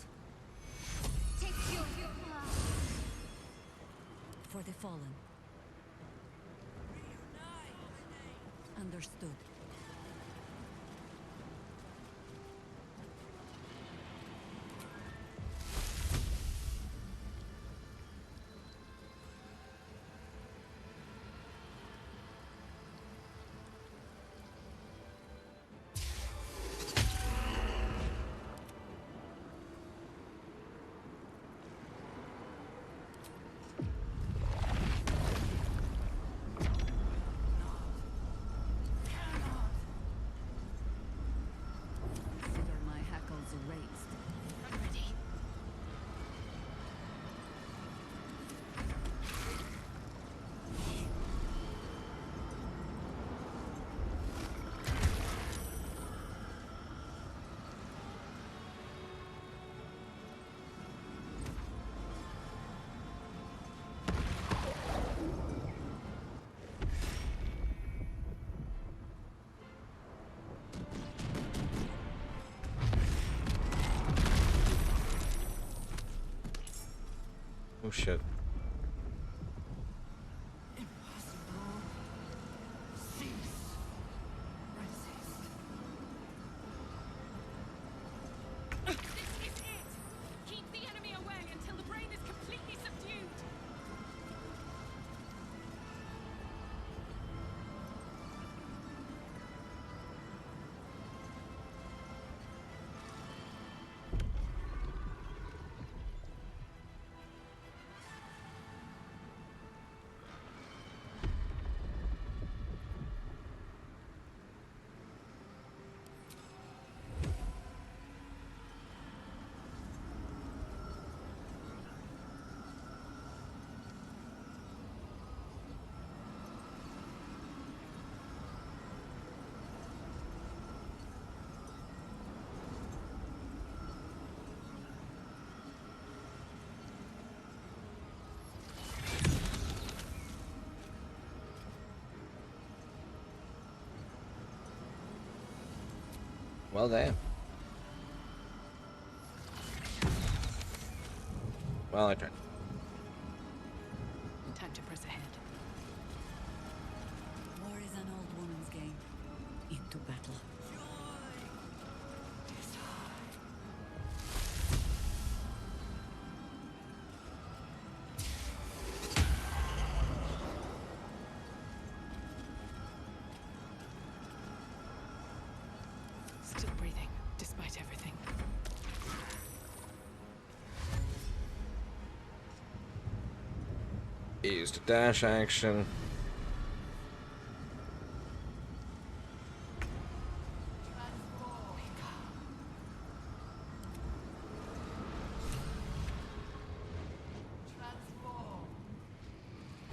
For the fallen. Understood. Consider my hackles erased. I'm ready. Oh shit. Well, damn. Well, I tried. Time to press ahead. War is an old woman's game. Into battle. Still breathing, despite everything. Used a dash action.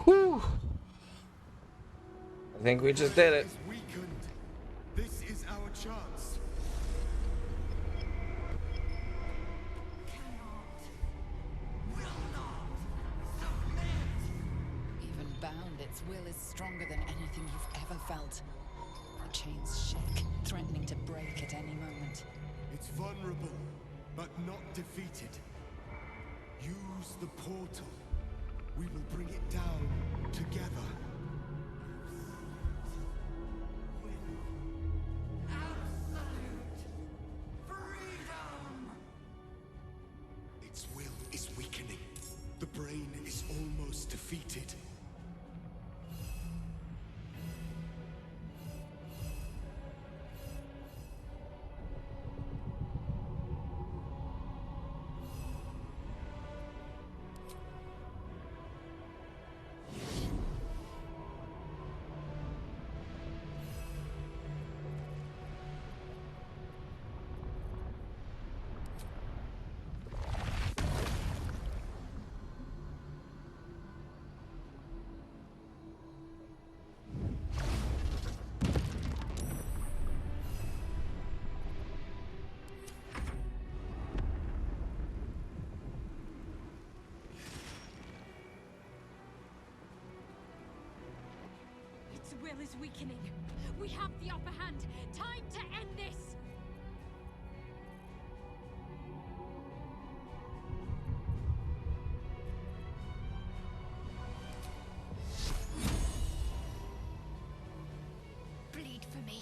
Whew. I think we just did it. Weakened. This is our chance. Even bound, its will is stronger than anything you've ever felt. The chains shake, threatening to break at any moment. It's vulnerable, but not defeated. Use the portal. We will bring it down together. Its will is weakening. The brain is almost defeated. Its will is weakening. We have the upper hand. Time to end this! Bleed for me.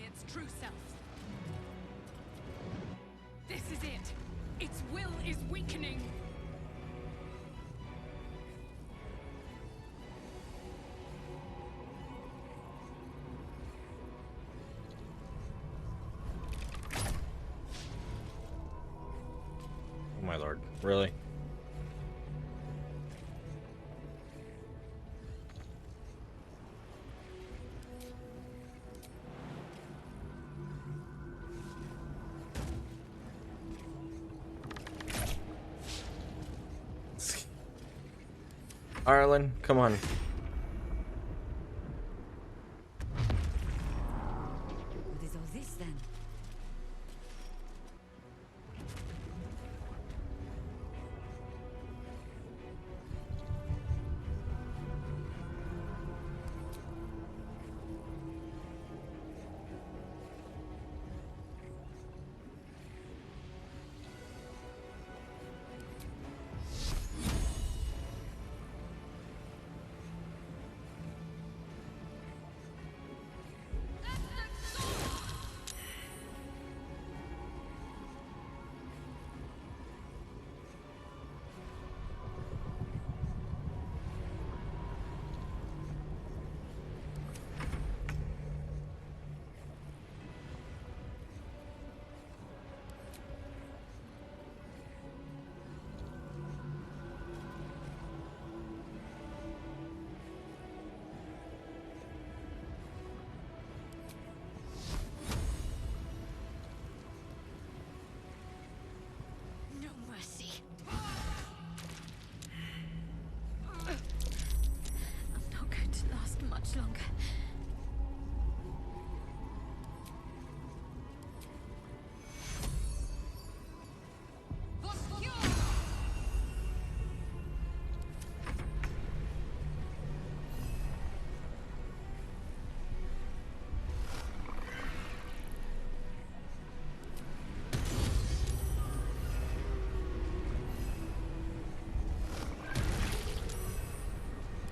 its true self. This is it. Its will is weakening. Oh my lord, really? Ireland, come on. What is all this then? No mercy. I'm not going to last much longer.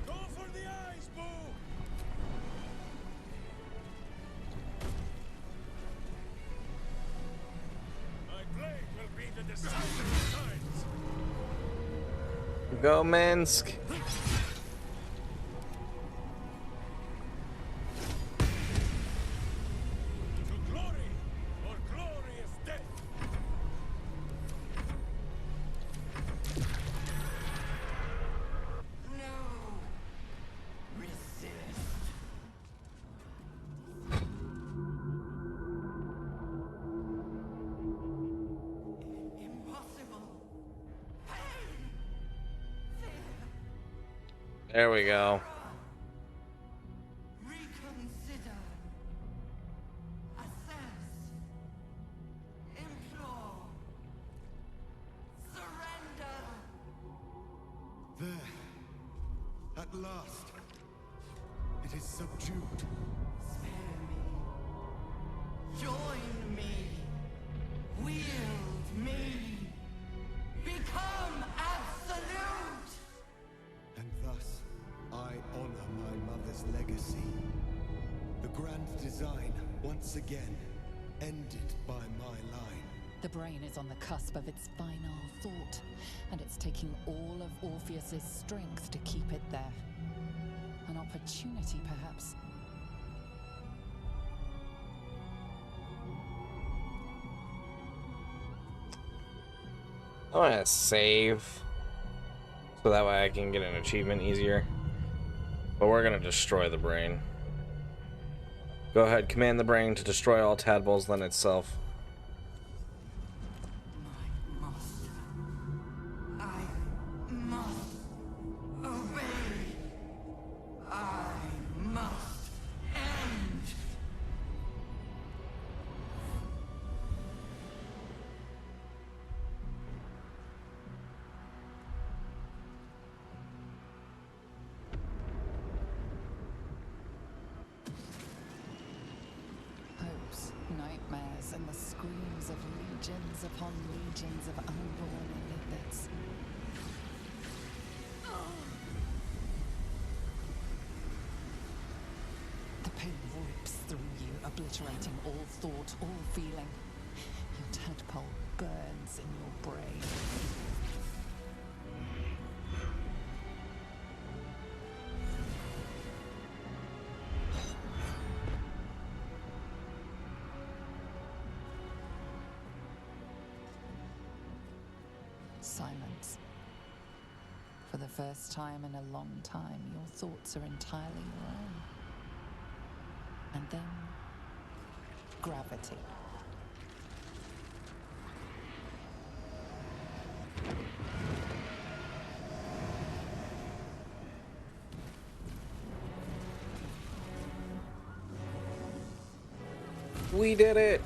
Go for the eyes, Boo! My blade will be the decisive signs. Go Minsk. To glory, for glory is death. No! Resist! Impossible! There we go. Reconsider. Assess. Implore. Surrender. There. At last. It is subdued. Spare me. Join me. Wield me. Become absolute. And thus, I honor my mother's legacy. The grand design, once again, ended by my line. The brain is on the cusp of its final thought, and it's taking all of Orpheus's strength to keep it there. An opportunity, perhaps. I want to save so that way I can get an achievement easier. But we're gonna destroy the brain. Go ahead, command the brain to destroy all tadpoles then itself. My master. I must obey. I must end. Hopes, nightmares, and the screams of legions upon legions of unborn illithids. The pain rips through you, obliterating all thought, all feeling. Your tadpole burns in your brain. Silence. For the first time in a long time, your thoughts are entirely your own. And then, gravity. We did it!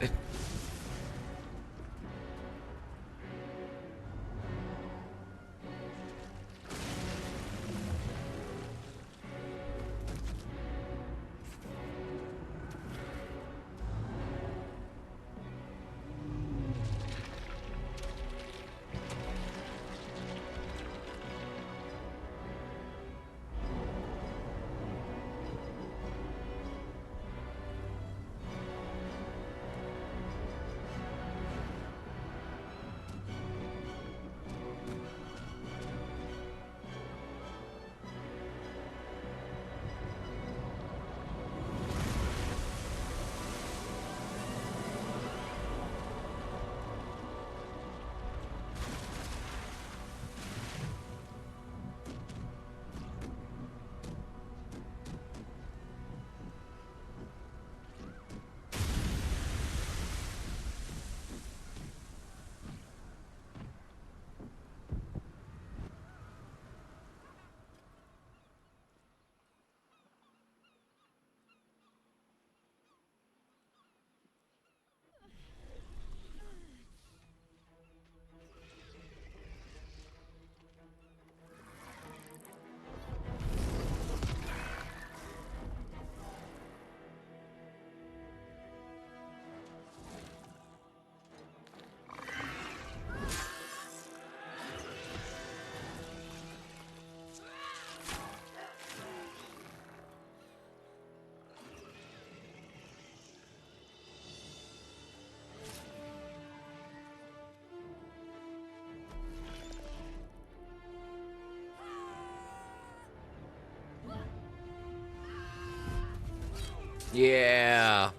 Yeah.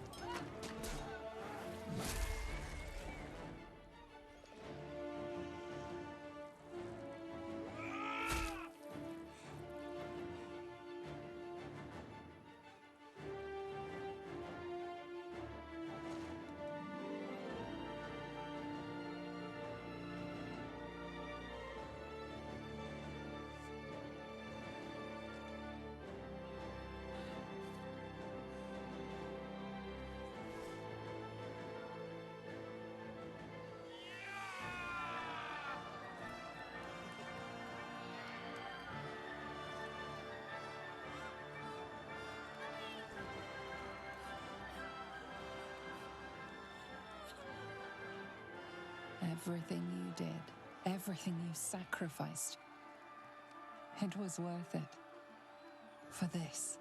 Everything you did, everything you sacrificed, it was worth it. For this.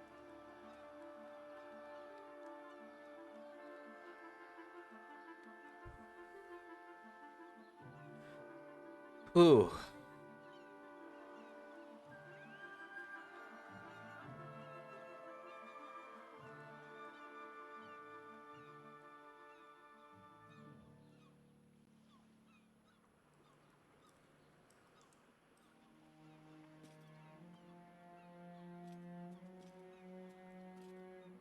Ooh.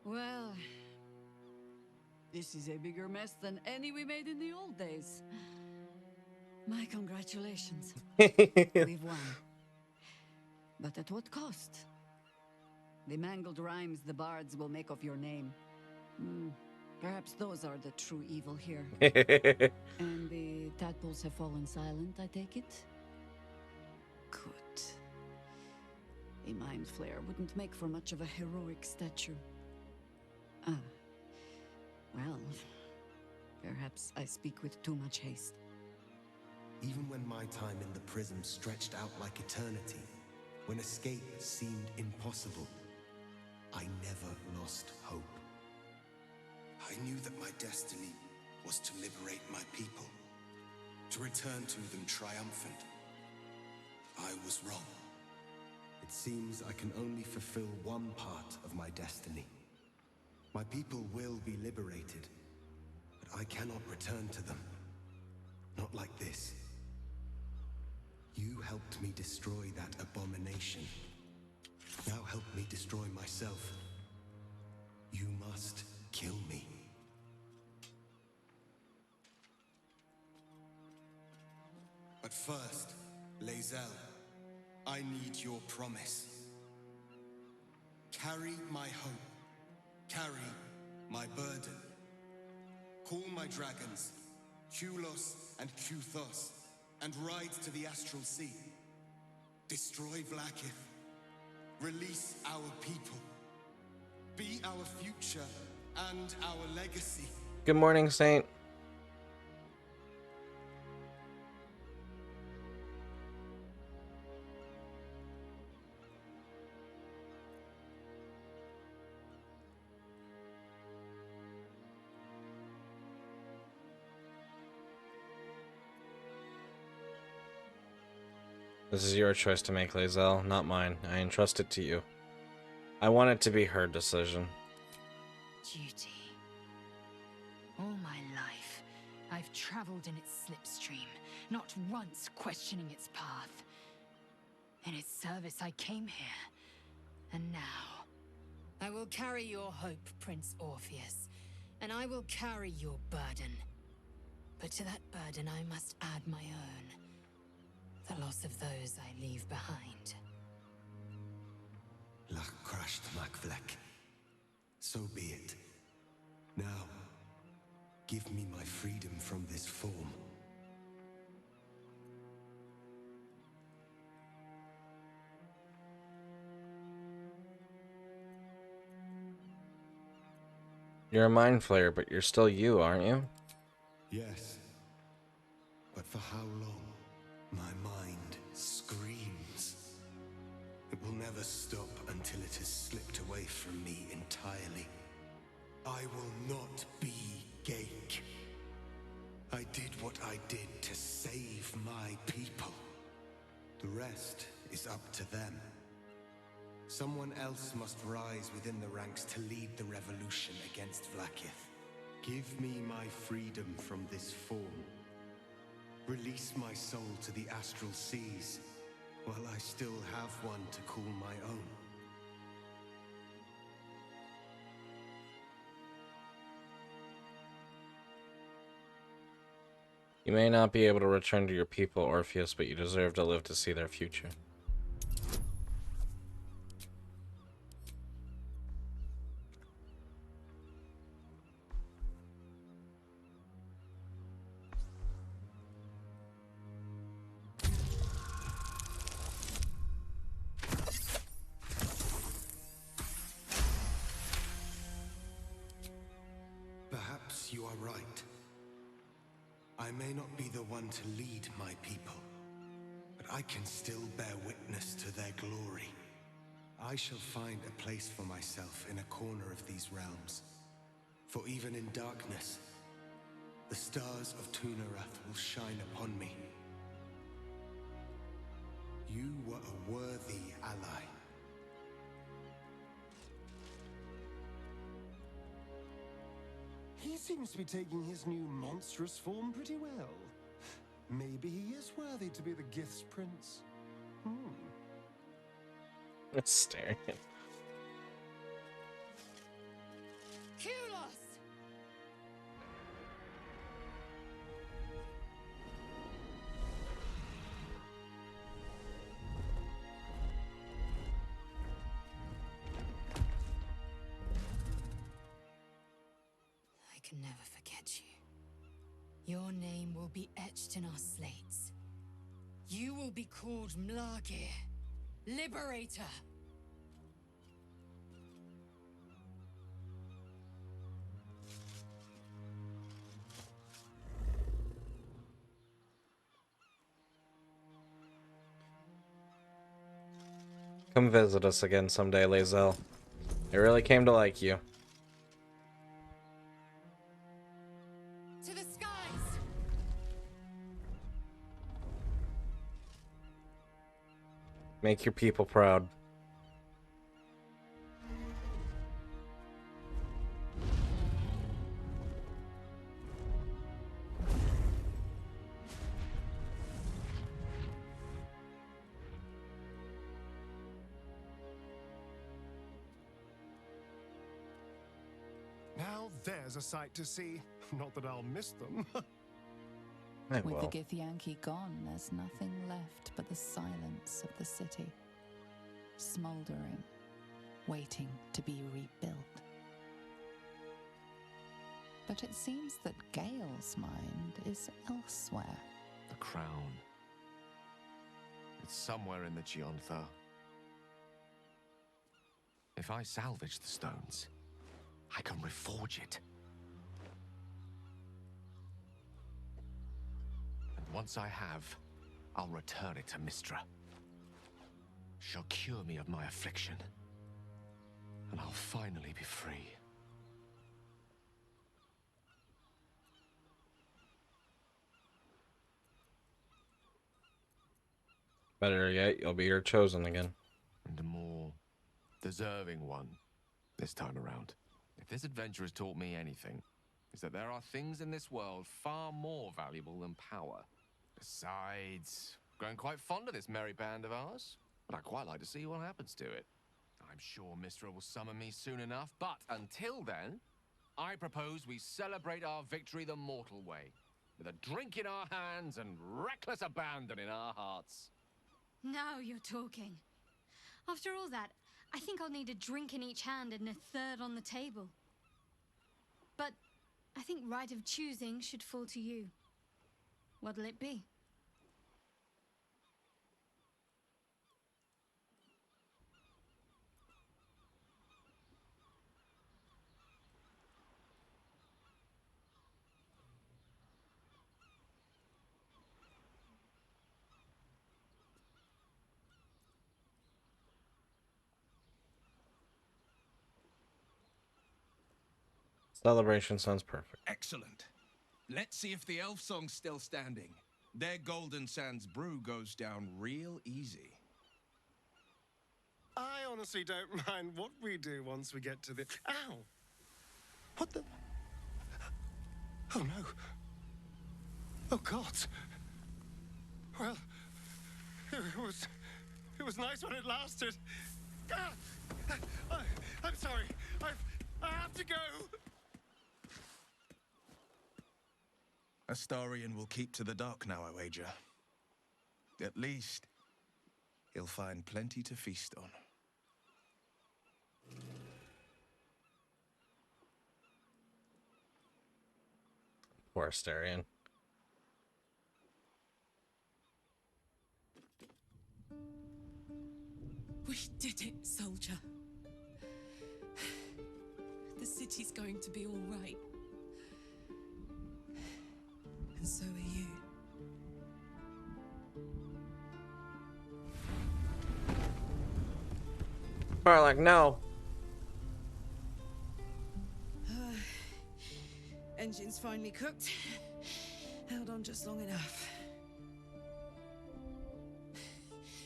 Well, this is a bigger mess than any we made in the old days. My congratulations. We've won. But at what cost? The mangled rhymes the bards will make of your name. Perhaps those are the true evil here. And the tadpoles have fallen silent, I take it? Good. A mind flare wouldn't make for much of a heroic statue. Well, perhaps I speak with too much haste. Even when my time in the prism stretched out like eternity, when escape seemed impossible, I never lost hope. I knew that my destiny was to liberate my people, to return to them triumphant. I was wrong. It seems I can only fulfill one part of my destiny. My people will be liberated, but I cannot return to them. Not like this. You helped me destroy that abomination. Now help me destroy myself. You must kill me. But first, Lae'zel, I need your promise. Carry my hope. Carry my burden. Call my dragons, Kulos and Kuthos, and ride to the Astral Sea. Destroy Vlaakith. Release our people. Be our future and our legacy. Good morning, Saint. This is your choice to make, Lae'zel, not mine. I entrust it to you. I want it to be her decision. Duty. All my life, I've traveled in its slipstream, not once questioning its path. In its service, I came here. And now, I will carry your hope, Prince Orpheus, and I will carry your burden. But to that burden, I must add my own. The loss of those I leave behind. Lach crashed Macvlek. So be it. Now, give me my freedom from this form. You're a mind flayer, but you're still you, aren't you? Yes. But for how long? My mind screams. It will never stop until it has slipped away from me entirely. I will not be Ghaik. I did what I did to save my people. The rest is up to them. Someone else must rise within the ranks to lead the revolution against Vlaakith. Give me my freedom from this form. Release my soul to the astral seas, while I still have one to call my own. You may not be able to return to your people, Orpheus, but you deserve to live to see their future. Perhaps you are right. I may not be the one to lead my people, but I can still bear witness to their glory. I shall find a place for myself in a corner of these realms. For even in darkness, the stars of Tunarath will shine upon me. You were a worthy ally. He seems to be taking his new monstrous form pretty well. Maybe he is worthy to be the Gith's prince. It's staring. Kulos! I can never forget you. Your name will be etched in our slates. You will be called Mlagir, Liberator. Come visit us again someday, Lae'zel. I really came to like you. To the skies! Make your people proud. Now there's a sight to see. Not that I'll miss them. With the Githyanki gone, there's nothing left but the silence of the city, smoldering, waiting to be rebuilt. But it seems that Gale's mind is elsewhere. The crown. It's somewhere in the Giontha. If I salvage the stones, I can reforge it. And once I have, I'll return it to Mistra. She'll cure me of my affliction, and I'll finally be free. Better yet, you'll be your chosen again. And a more deserving one this time around. If this adventure has taught me anything, is that there are things in this world far more valuable than power. Besides, grown quite fond of this merry band of ours, but I'd quite like to see what happens to it. I'm sure Mistra will summon me soon enough, but until then, I propose we celebrate our victory the mortal way, with a drink in our hands and reckless abandon in our hearts. Now you're talking. After all that, I think I'll need a drink in each hand and a third on the table. But I think right of choosing should fall to you. What'll it be? Celebration sounds perfect. Excellent. Let's see if the elf song's still standing. Their Golden Sands brew goes down real easy. I honestly don't mind what we do once we get to the... Ow! What the... Oh no. Oh God. Well, it was nice when it lasted. Ah! I'm sorry. I have to go. Astarion will keep to the dark now, I wager. At least, he'll find plenty to feast on. Poor Astarion. We did it, soldier. The city's going to be all right. And so are you. Barlack, no. Engine's finally cooked. Held on just long enough.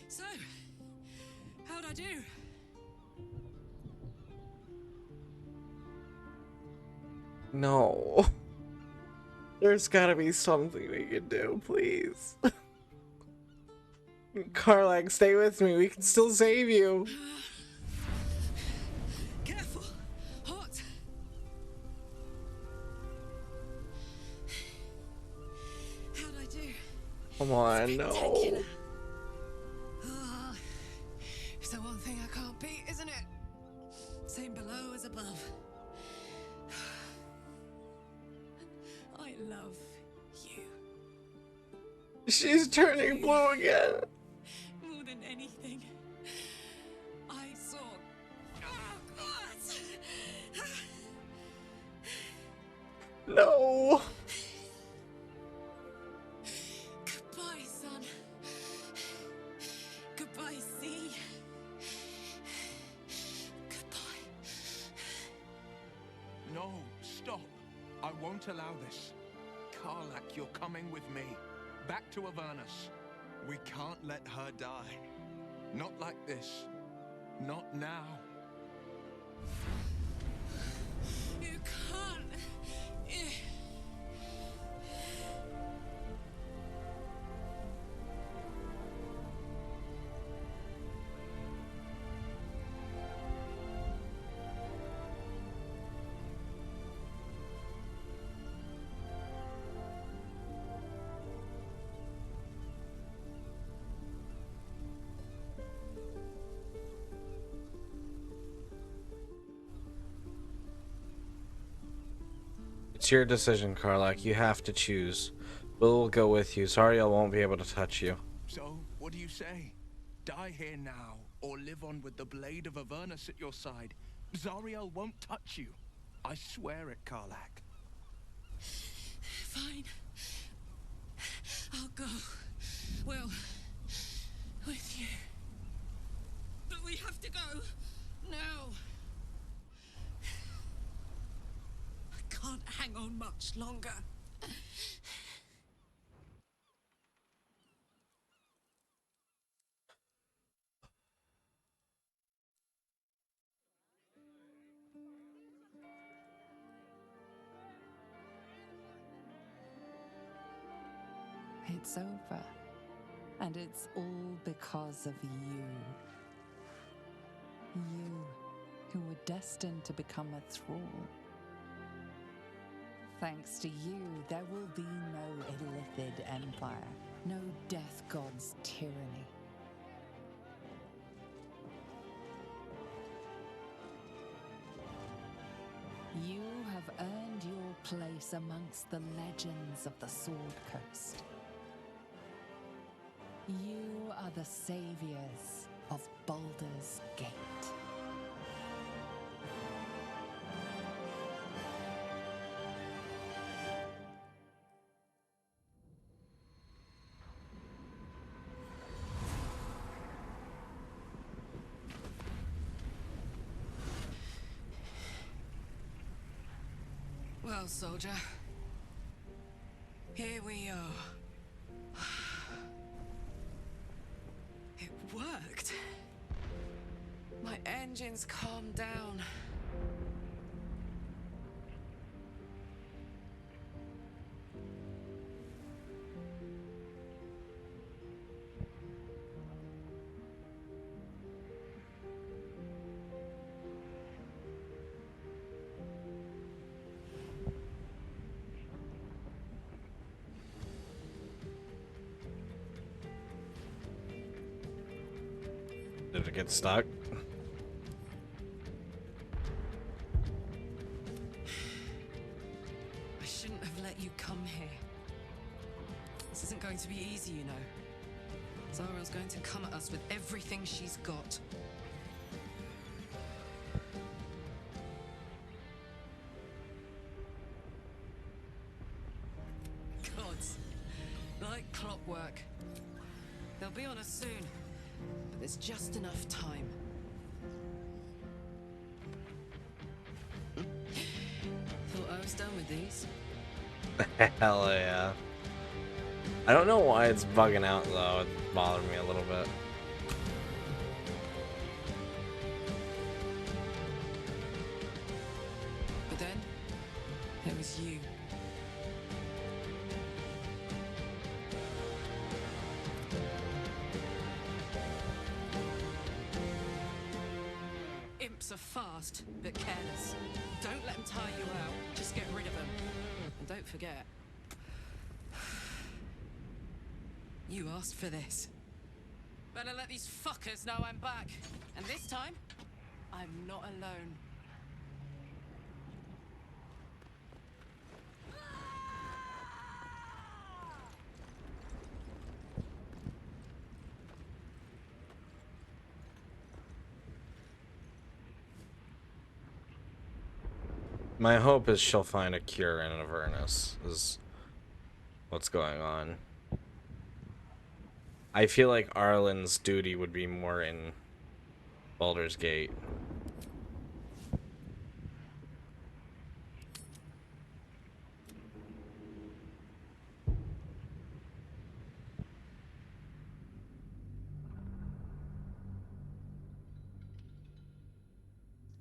So, how'd I do? No. There's gotta be something we can do, please. Karlach, stay with me. We can still save you. Careful! Hot! How'd I do? Come on, no. Oh, it's the one thing I can't beat, isn't it? Same below as above. I love you. She's turning blue again. More than anything. I saw... Oh, God! No. Goodbye, son. Goodbye, sea. Goodbye. No, stop. I won't allow this. Karlach, you're coming with me. Back to Avernus. We can't let her die. Not like this. Not now. You can't. It's your decision, Karlach. You have to choose. Will go with you. Sorry, I won't be able to touch you. So, what do you say? Die here now, or live on with the blade of Avernus at your side. Zariel won't touch you. I swear it, Karlach. Fine. I'll go. Well, with you. But we have to go. Now. I can't hang on much longer. It's over. And it's all because of you. You, who were destined to become a thrall. Thanks to you, there will be no Illithid Empire, no Death God's tyranny. You have earned your place amongst the legends of the Sword Coast. You are the saviors of Baldur's Gate. Well, soldier. Here we are. It worked. My engines calmed down. Did it get stuck? I shouldn't have let you come here. This isn't going to be easy, you know. Zariel's going to come at us with everything she's got. Gods, like clockwork. They'll be on us soon, but there's just enough time. Thought I was done with these. Hell yeah. I don't know why it's bugging out though. It's bothering me a little bit. But then, there was you. Imps are fast, but careless. Don't let them tire you out. Just get rid of them. And don't forget, you asked for this. Better let these fuckers know I'm back. And this time, I'm not alone. My hope is she'll find a cure in Avernus, is what's going on. I feel like Arlen's duty would be more in Baldur's Gate.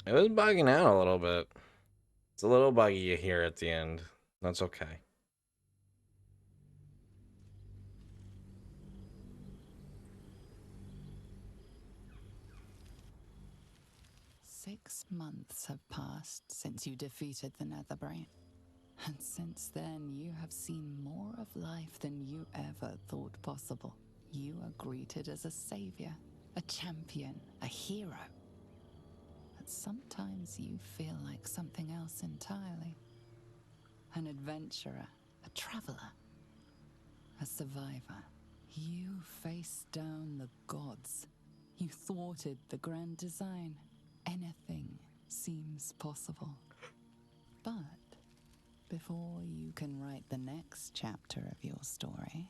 It was bugging out a little bit. It's a little buggy here at the end. That's okay. Six months have passed since you defeated the Netherbrain. And since then, you have seen more of life than you ever thought possible. You are greeted as a savior, a champion, a hero. But sometimes you feel like something else entirely. An adventurer, a traveler, a survivor. You faced down the gods. You thwarted the grand design. Anything seems possible. But before you can write the next chapter of your story,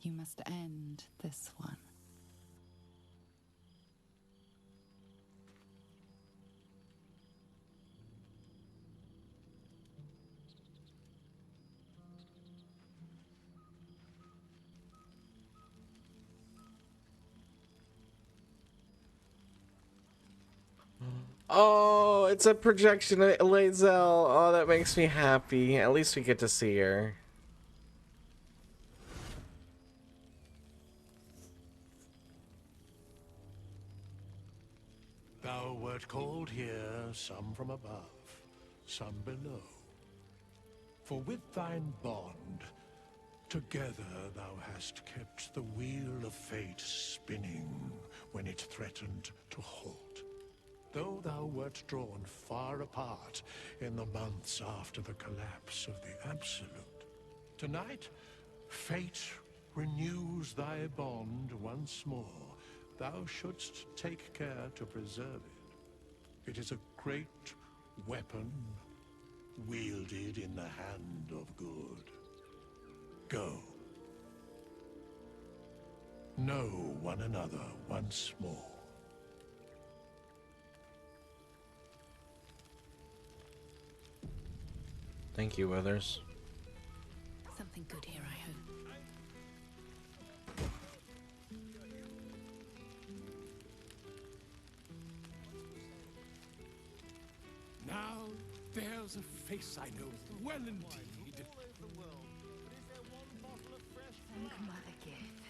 you must end this one. Oh, it's a projection of Lae'zel. Oh, that makes me happy. At least we get to see her. Thou wert called here, some from above, some below. For with thine bond, together thou hast kept the wheel of fate spinning when it threatened to halt. Though thou wert drawn far apart in the months after the collapse of the Absolute, tonight, fate renews thy bond once more. Thou shouldst take care to preserve it. It is a great weapon, wielded in the hand of good. Go. Know one another once more. Thank you, Withers. Something good here, I hope. Now there's a face I know well indeed. Thank Mother Gith.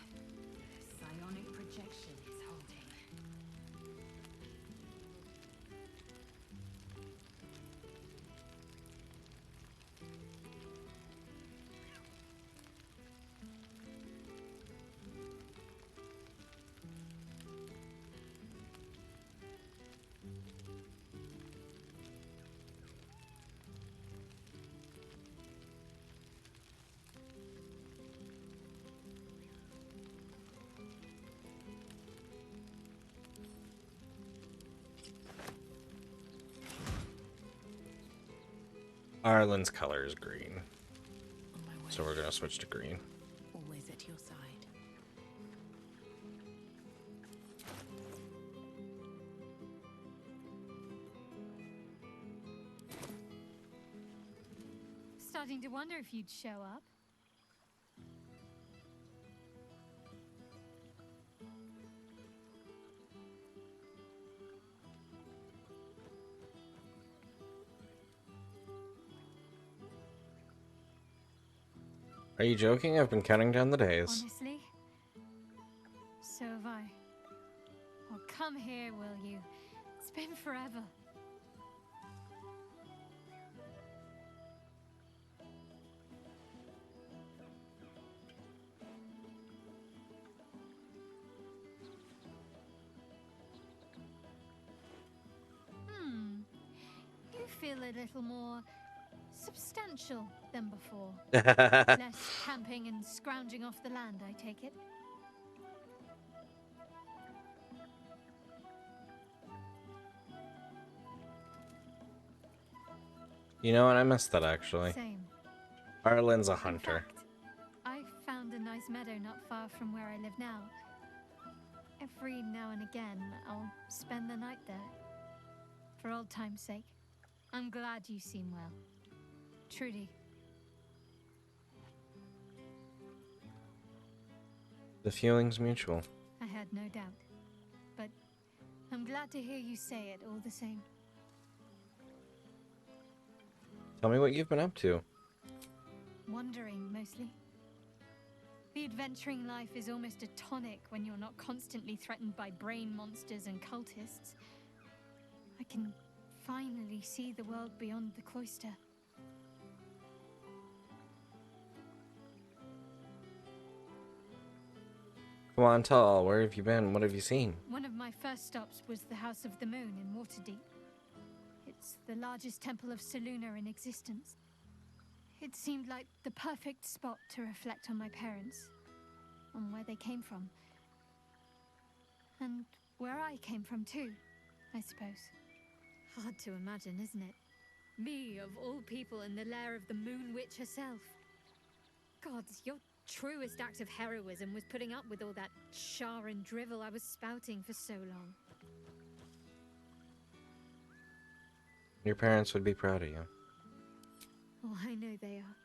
The psionic projection is holding. Ireland's color is green. So we're gonna switch to green. Always at your side. Starting to wonder if you'd show up. Are you joking? I've been counting down the days. Honestly, so have I. Oh, come here, will you? It's been forever. You feel a little more substantial than before. Less camping and scrounging off the land, I take it. You know what? I missed that actually. Same. Ireland's a hunter. I found a nice meadow not far from where I live now. Every now and again, I'll spend the night there. For old time's sake. I'm glad you seem well. Trudy. The feeling's mutual. I had no doubt. But I'm glad to hear you say it all the same. Tell me what you've been up to. Wandering, mostly. The adventuring life is almost a tonic when you're not constantly threatened by brain monsters and cultists. I can finally see the world beyond the cloister. Come on, tell. Where have you been? What have you seen? One of my first stops was the House of the Moon in Waterdeep. It's the largest temple of Selûne in existence. It seemed like the perfect spot to reflect on my parents, on where they came from. And where I came from too, I suppose. Hard to imagine, isn't it? Me, of all people, in the lair of the Moon Witch herself. Gods, your truest act of heroism was putting up with all that char and drivel I was spouting for so long. Your parents would be proud of you. Oh, I know they are.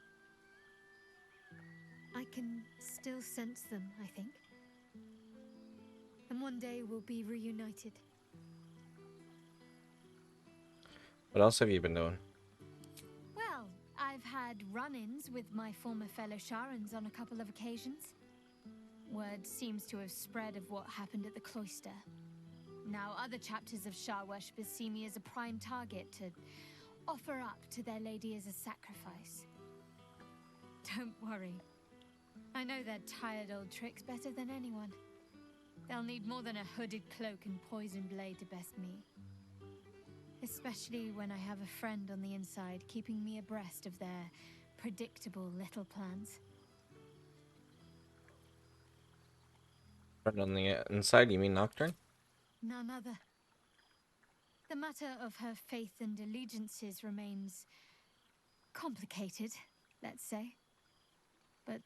I can still sense them, I think. And one day we'll be reunited. What else have you been doing? Well, I've had run-ins with my former fellow Sharans on a couple of occasions. Word seems to have spread of what happened at the cloister. Now other chapters of Shar worshippers see me as a prime target to offer up to their lady as a sacrifice. Don't worry. I know their tired old tricks better than anyone. They'll need more than a hooded cloak and poison blade to best me. Especially when I have a friend on the inside keeping me abreast of their predictable little plans. Friend on the inside, you mean Nocturne? None other. The matter of her faith and allegiances remains complicated, let's say. But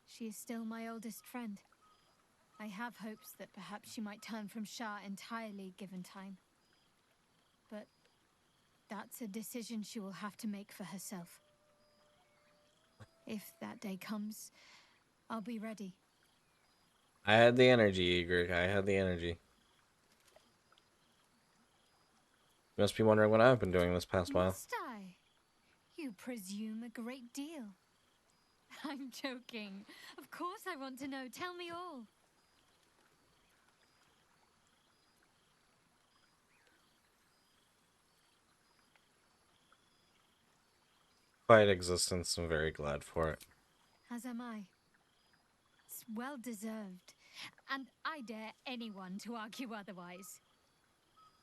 she is still my oldest friend. I have hopes that perhaps she might turn from Shar entirely given time. But that's a decision she will have to make for herself. If that day comes, I'll be ready. I had the energy, Egric. I had the energy. You must be wondering what I've been doing this past while. Must I? You presume a great deal. I'm joking. Of course I want to know. Tell me all. Quiet existence. I'm very glad for it. As am I. It's well deserved. And I dare anyone to argue otherwise.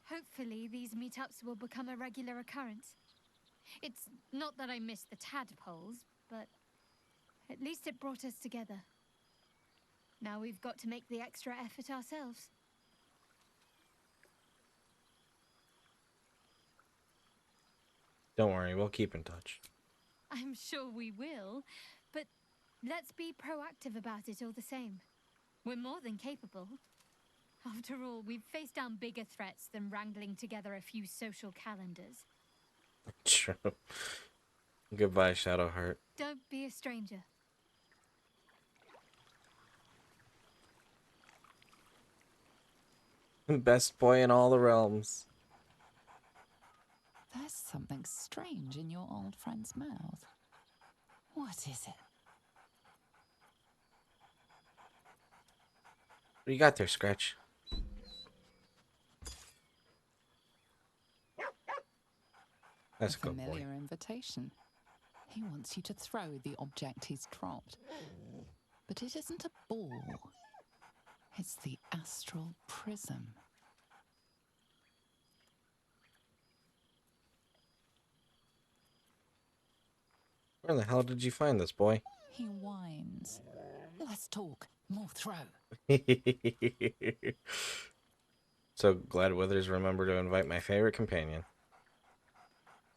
Hopefully these meetups will become a regular occurrence. It's not that I miss the tadpoles, but at least it brought us together. Now we've got to make the extra effort ourselves. Don't worry, we'll keep in touch. I'm sure we will, but let's be proactive about it all the same. We're more than capable. After all, we've faced down bigger threats than wrangling together a few social calendars. True. Goodbye, Shadowheart. Don't be a stranger. Best boy in all the realms. There's something strange in your old friend's mouth. What is it? What do you got there, Scratch? That's a good boy. Familiar invitation. He wants you to throw the object he's dropped. But it isn't a ball. It's the astral prism. Where the hell did you find this, boy? He whines. Let's talk. More throw. So glad Withers remembered to invite my favorite companion.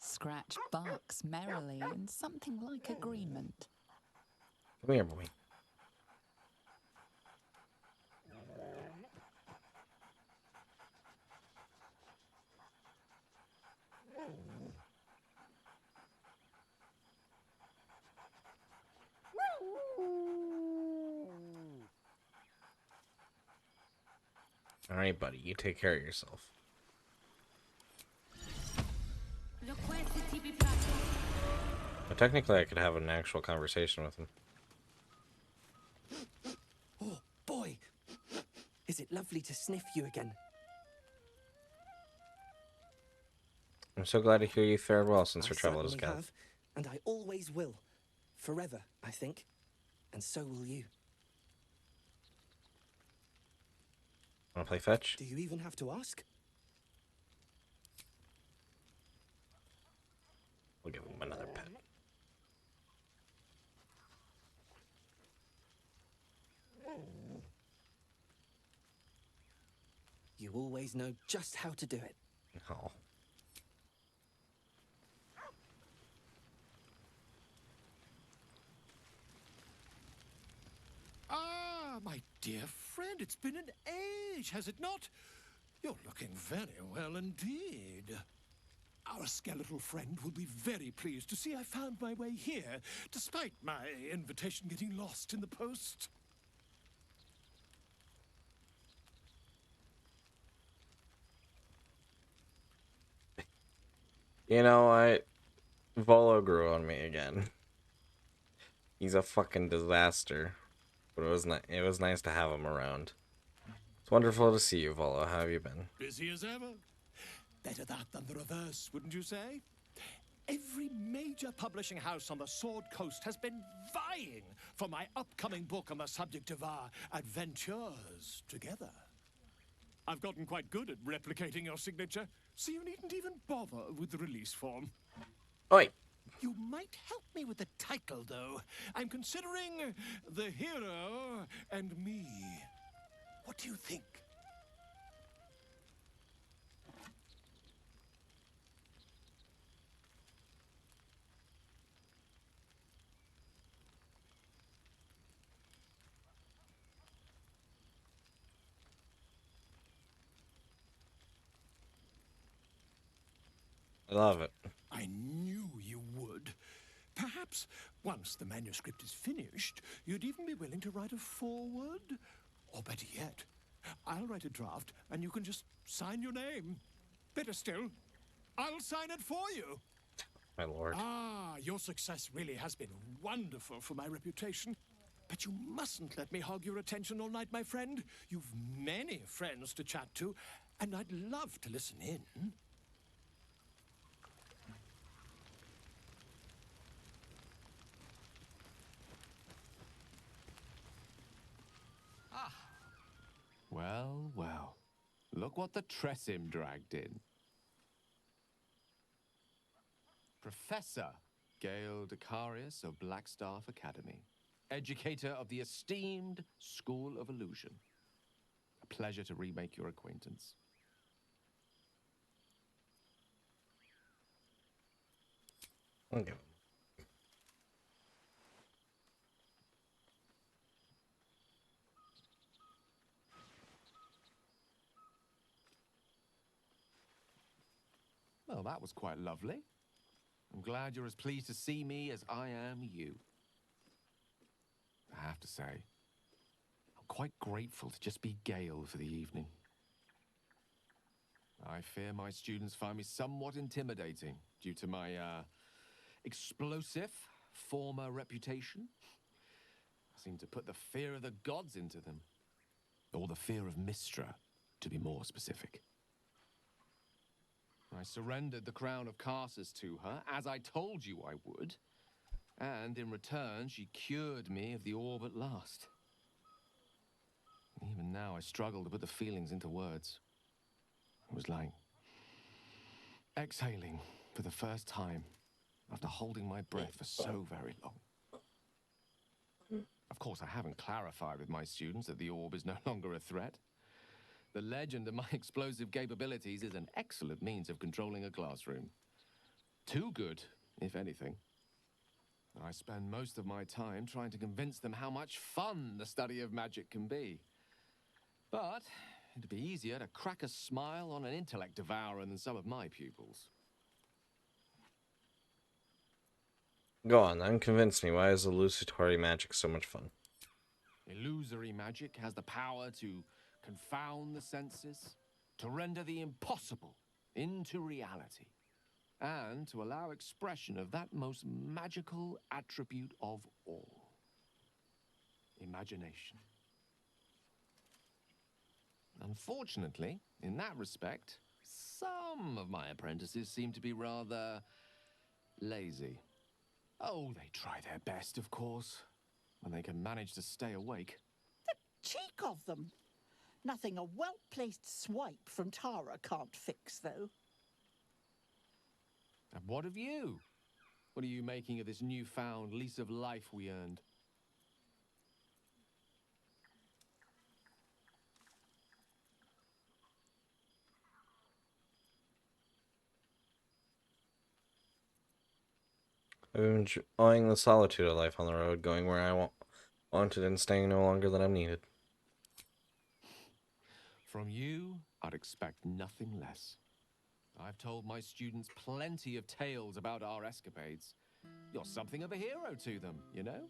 Scratch barks merrily in something like agreement. Come here, boy. All right, buddy, you take care of yourself. Loquacity be practiced. technically I could have an actual conversation with him. Oh, boy! Is it lovely to sniff you again? I'm so glad to hear you fared well since I your travel has certainly got. have, and I always will. Forever, I think. And so will you. Wanna play fetch? Do you even have to ask? We'll give him another pet. You always know just how to do it. Oh. Ah, my dear friend, it's been an age, has it not? You're looking very well indeed. Our skeletal friend will be very pleased to see I found my way here, despite my invitation getting lost in the post. You know, Volo grew on me again. He's a fucking disaster. But it was nice to have him around. It's wonderful to see you, Volo. How have you been? Busy as ever. Better that than the reverse, wouldn't you say? Every major publishing house on the Sword Coast has been vying for my upcoming book on the subject of our adventures together. I've gotten quite good at replicating your signature, so you needn't even bother with the release form. Oi! You might help me with the title, though. I'm considering The Hero and Me. What do you think? I love it. I knew you would. Perhaps once the manuscript is finished, you'd even be willing to write a foreword? Or better yet, I'll write a draft and you can just sign your name. Better still, I'll sign it for you. My lord. Ah, your success really has been wonderful for my reputation. But you mustn't let me hog your attention all night, my friend. You've many friends to chat to, and I'd love to listen in. Well, well. Look what the Tressim dragged in. Professor Gale Decarius of Blackstaff Academy. Educator of the esteemed School of Illusion. A pleasure to remake your acquaintance. Okay. Well, that was quite lovely. I'm glad you're as pleased to see me as I am you. I have to say, I'm quite grateful to just be Gale for the evening. I fear my students find me somewhat intimidating due to my, explosive former reputation. I seem to put the fear of the gods into them. Or the fear of Mystra, to be more specific. I surrendered the crown of Carsus to her, as I told you I would. And in return, she cured me of the orb at last. Even now, I struggle to put the feelings into words. It was like exhaling for the first time after holding my breath for so very long. Of course, I haven't clarified with my students that the orb is no longer a threat. The legend of my explosive capabilities is an excellent means of controlling a classroom. Too good, if anything. I spend most of my time trying to convince them how much fun the study of magic can be. But it'd be easier to crack a smile on an intellect devourer than some of my pupils. Go on, then. Convince me. Why is illusory magic so much fun? Illusory magic has the power to confound the senses, to render the impossible into reality. and to allow expression of that most magical attribute of all, imagination. Unfortunately, in that respect, some of my apprentices seem to be rather lazy. Oh, they try their best, of course, when they can manage to stay awake. Cheek of them! Nothing a well-placed swipe from Tara can't fix, though. And what of you? What are you making of this newfound lease of life we earned? I'm enjoying the solitude of life on the road, going where I wanted and staying no longer than I'm needed. From you, I'd expect nothing less. I've told my students plenty of tales about our escapades. You're something of a hero to them, you know?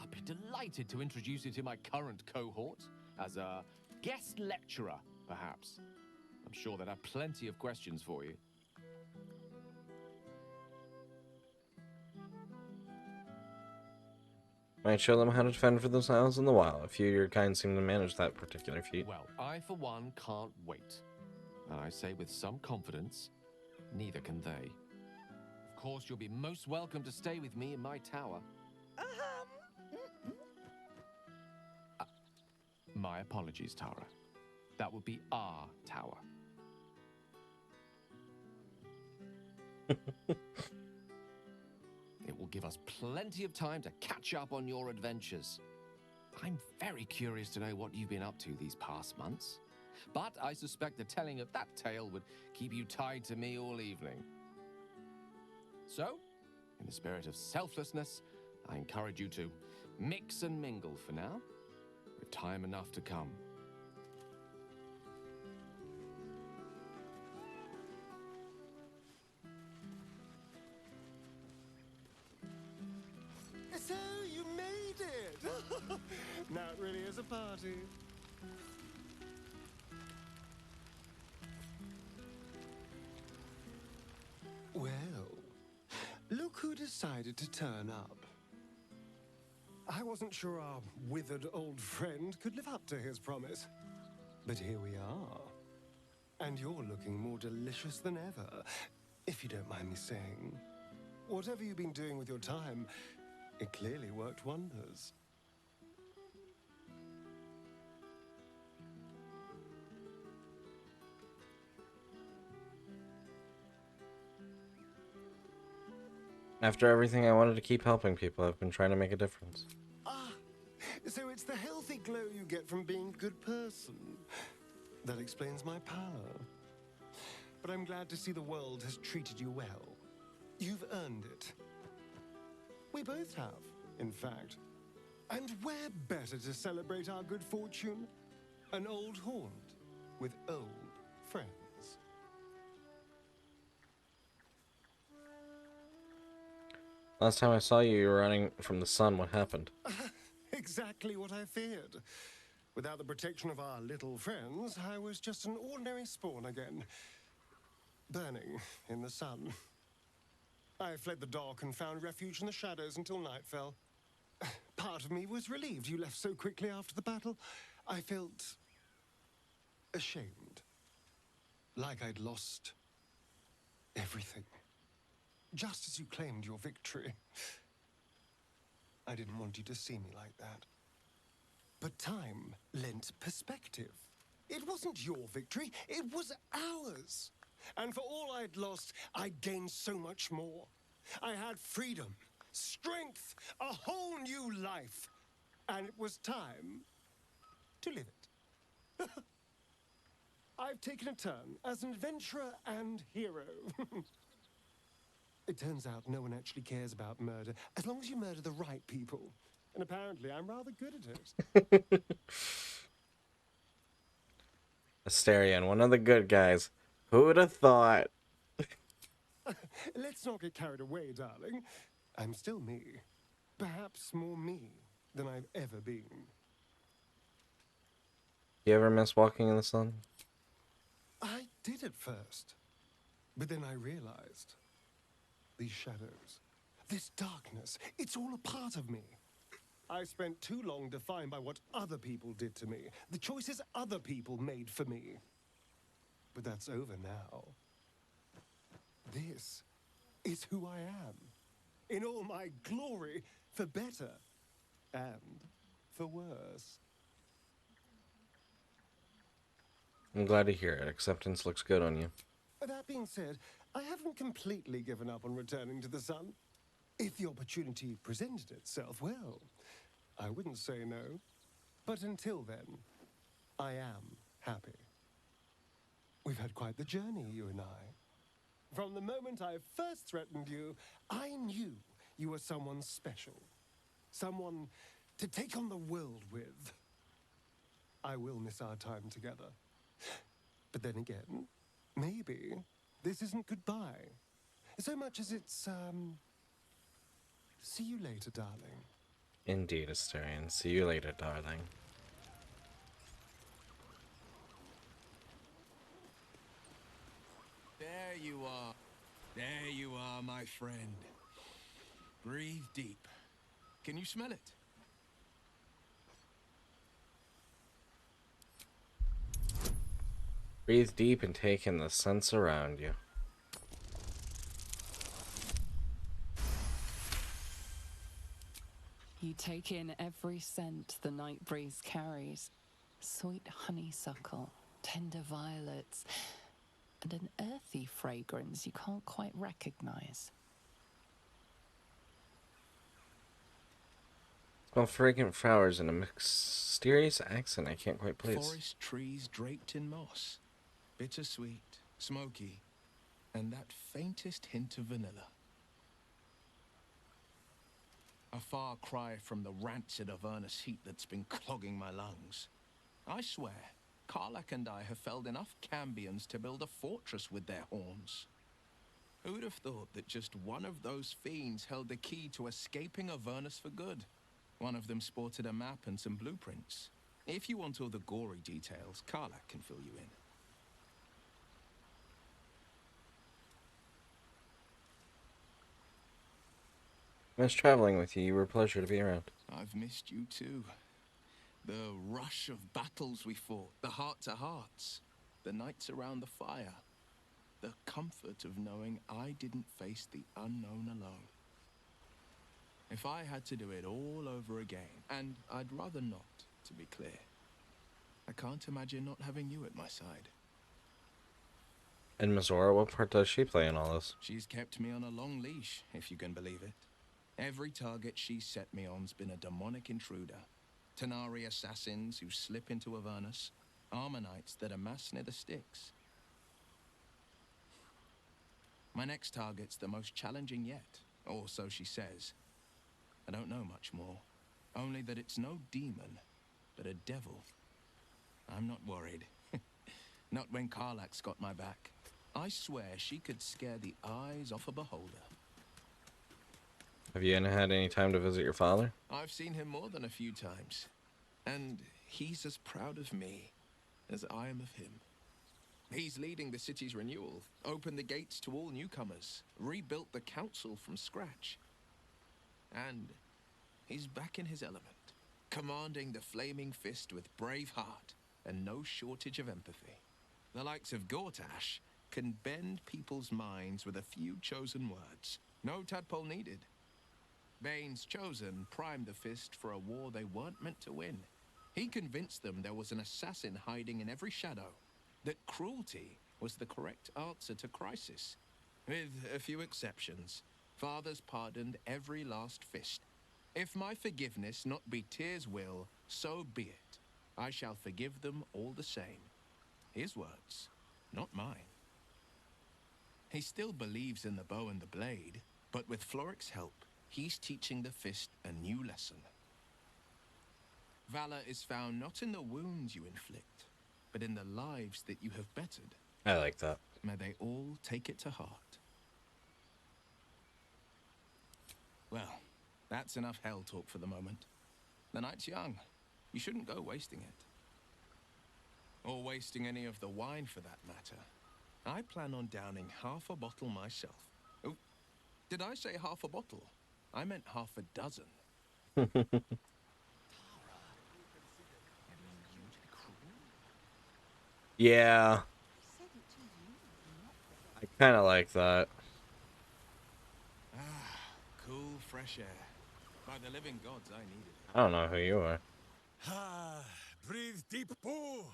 I'd be delighted to introduce you to my current cohort as a guest lecturer, perhaps. I'm sure they'd have plenty of questions for you. Might show them how to fend for themselves in the wild. A few of your kind seem to manage that particular feat. Well, I, for one, can't wait. And I say with some confidence, neither can they. Of course, you'll be most welcome to stay with me in my tower. My apologies, Tara. That would be our tower. It will give us plenty of time to catch up on your adventures. I'm very curious to know what you've been up to these past months. But I suspect the telling of that tale would keep you tied to me all evening. So, in the spirit of selflessness, I encourage you to mix and mingle for now, with time enough to come. So you made it! Now it really is a party. Well, look who decided to turn up. I wasn't sure our withered old friend could live up to his promise. But here we are. And you're looking more delicious than ever, if you don't mind me saying. Whatever you've been doing with your time, it clearly worked wonders. After everything, I wanted to keep helping people. I've been trying to make a difference. Ah, so it's the healthy glow you get from being a good person. That explains my power. But I'm glad to see the world has treated you well. You've earned it. We both have, in fact. And where better to celebrate our good fortune? An old haunt with old friends. Last time I saw you, you were running from the sun. What happened? Exactly what I feared. Without the protection of our little friends, I was just an ordinary spawn again. Burning in the sun. I fled the dock and found refuge in the shadows until night fell. Part of me was relieved you left so quickly after the battle. I felt ashamed. Like I'd lost everything. Just as you claimed your victory. I didn't want you to see me like that. But time lent perspective. It wasn't your victory, it was ours. And for all I'd lost, I'd gained so much more. I had freedom, strength, a whole new life. And it was time to live it. I've taken a turn as an adventurer and hero. It turns out no one actually cares about murder, as long as you murder the right people. And apparently I'm rather good at it. Asterion, one of the good guys. Who would have thought? Let's not get carried away, darling. I'm still me. Perhaps more me than I've ever been. You ever miss walking in the sun? I did at first. But then I realized these shadows, this darkness, it's all a part of me. I spent too long defined by what other people did to me, the choices other people made for me. But that's over now. This is who I am, in all my glory, for better and for worse. I'm glad to hear it. Acceptance looks good on you. That being said, I haven't completely given up on returning to the sun. If the opportunity presented itself, well, I wouldn't say no. But until then, I am happy. We've had quite the journey, you and I. From the moment I first threatened you, I knew you were someone special. Someone to take on the world with. I will miss our time together. But then again, maybe this isn't goodbye. So much as it's, see you later, darling. Indeed, Asterion. See you later, darling. There you are. There you are, my friend. Breathe deep. Can you smell it? Breathe deep and take in the sense around you. You take in every scent the night breeze carries. Sweet honeysuckle, tender violets, and an earthy fragrance you can't quite recognize. Smell fragrant flowers in a mysterious accent I can't quite place. Forest trees draped in moss. Bittersweet, smoky, and that faintest hint of vanilla. A far cry from the rancid Avernus heat that's been clogging my lungs. I swear, Karlach and I have felled enough cambions to build a fortress with their horns. Who'd have thought that just one of those fiends held the key to escaping Avernus for good? One of them sported a map and some blueprints. If you want all the gory details, Karlach can fill you in. Nice traveling with you. You were a pleasure to be around. I've missed you too. The rush of battles we fought, the heart-to-hearts, the nights around the fire, the comfort of knowing I didn't face the unknown alone. If I had to do it all over again, and I'd rather not, to be clear, I can't imagine not having you at my side. And Mizora, what part does she play in all this? She's kept me on a long leash, if you can believe it. Every target she's set me on's been a demonic intruder. Tanari assassins who slip into Avernus. Armor-knights that amass near the sticks. My next target's the most challenging yet, or so she says. I don't know much more. Only that it's no demon, but a devil. I'm not worried. Not when Karlach's got my back. I swear she could scare the eyes off a beholder. Have you had any time to visit your father? I've seen him more than a few times. And he's as proud of me as I am of him. He's leading the city's renewal, opened the gates to all newcomers, rebuilt the council from scratch. And he's back in his element, commanding the Flaming Fist with brave heart and no shortage of empathy. The likes of Gortash can bend people's minds with a few chosen words. No tadpole needed. Bane's Chosen primed the Fist for a war they weren't meant to win. He convinced them there was an assassin hiding in every shadow, that cruelty was the correct answer to crisis. With a few exceptions, fathers pardoned every last Fist. If my forgiveness not be Tyr's will, so be it. I shall forgive them all the same. His words, not mine. He still believes in the bow and the blade, but with Floric's help, he's teaching the Fist a new lesson. Valor is found not in the wounds you inflict, but in the lives that you have bettered. I like that. May they all take it to heart. Well, that's enough hell talk for the moment. The night's young. You shouldn't go wasting it. Or wasting any of the wine for that matter. I plan on downing half a bottle myself. Oh, did I say half a bottle? I meant half a dozen. Yeah. I kind of like that. Cool, fresh air. By the living gods, I need it. I don't know who you are. Ah, breathe deep, Boo.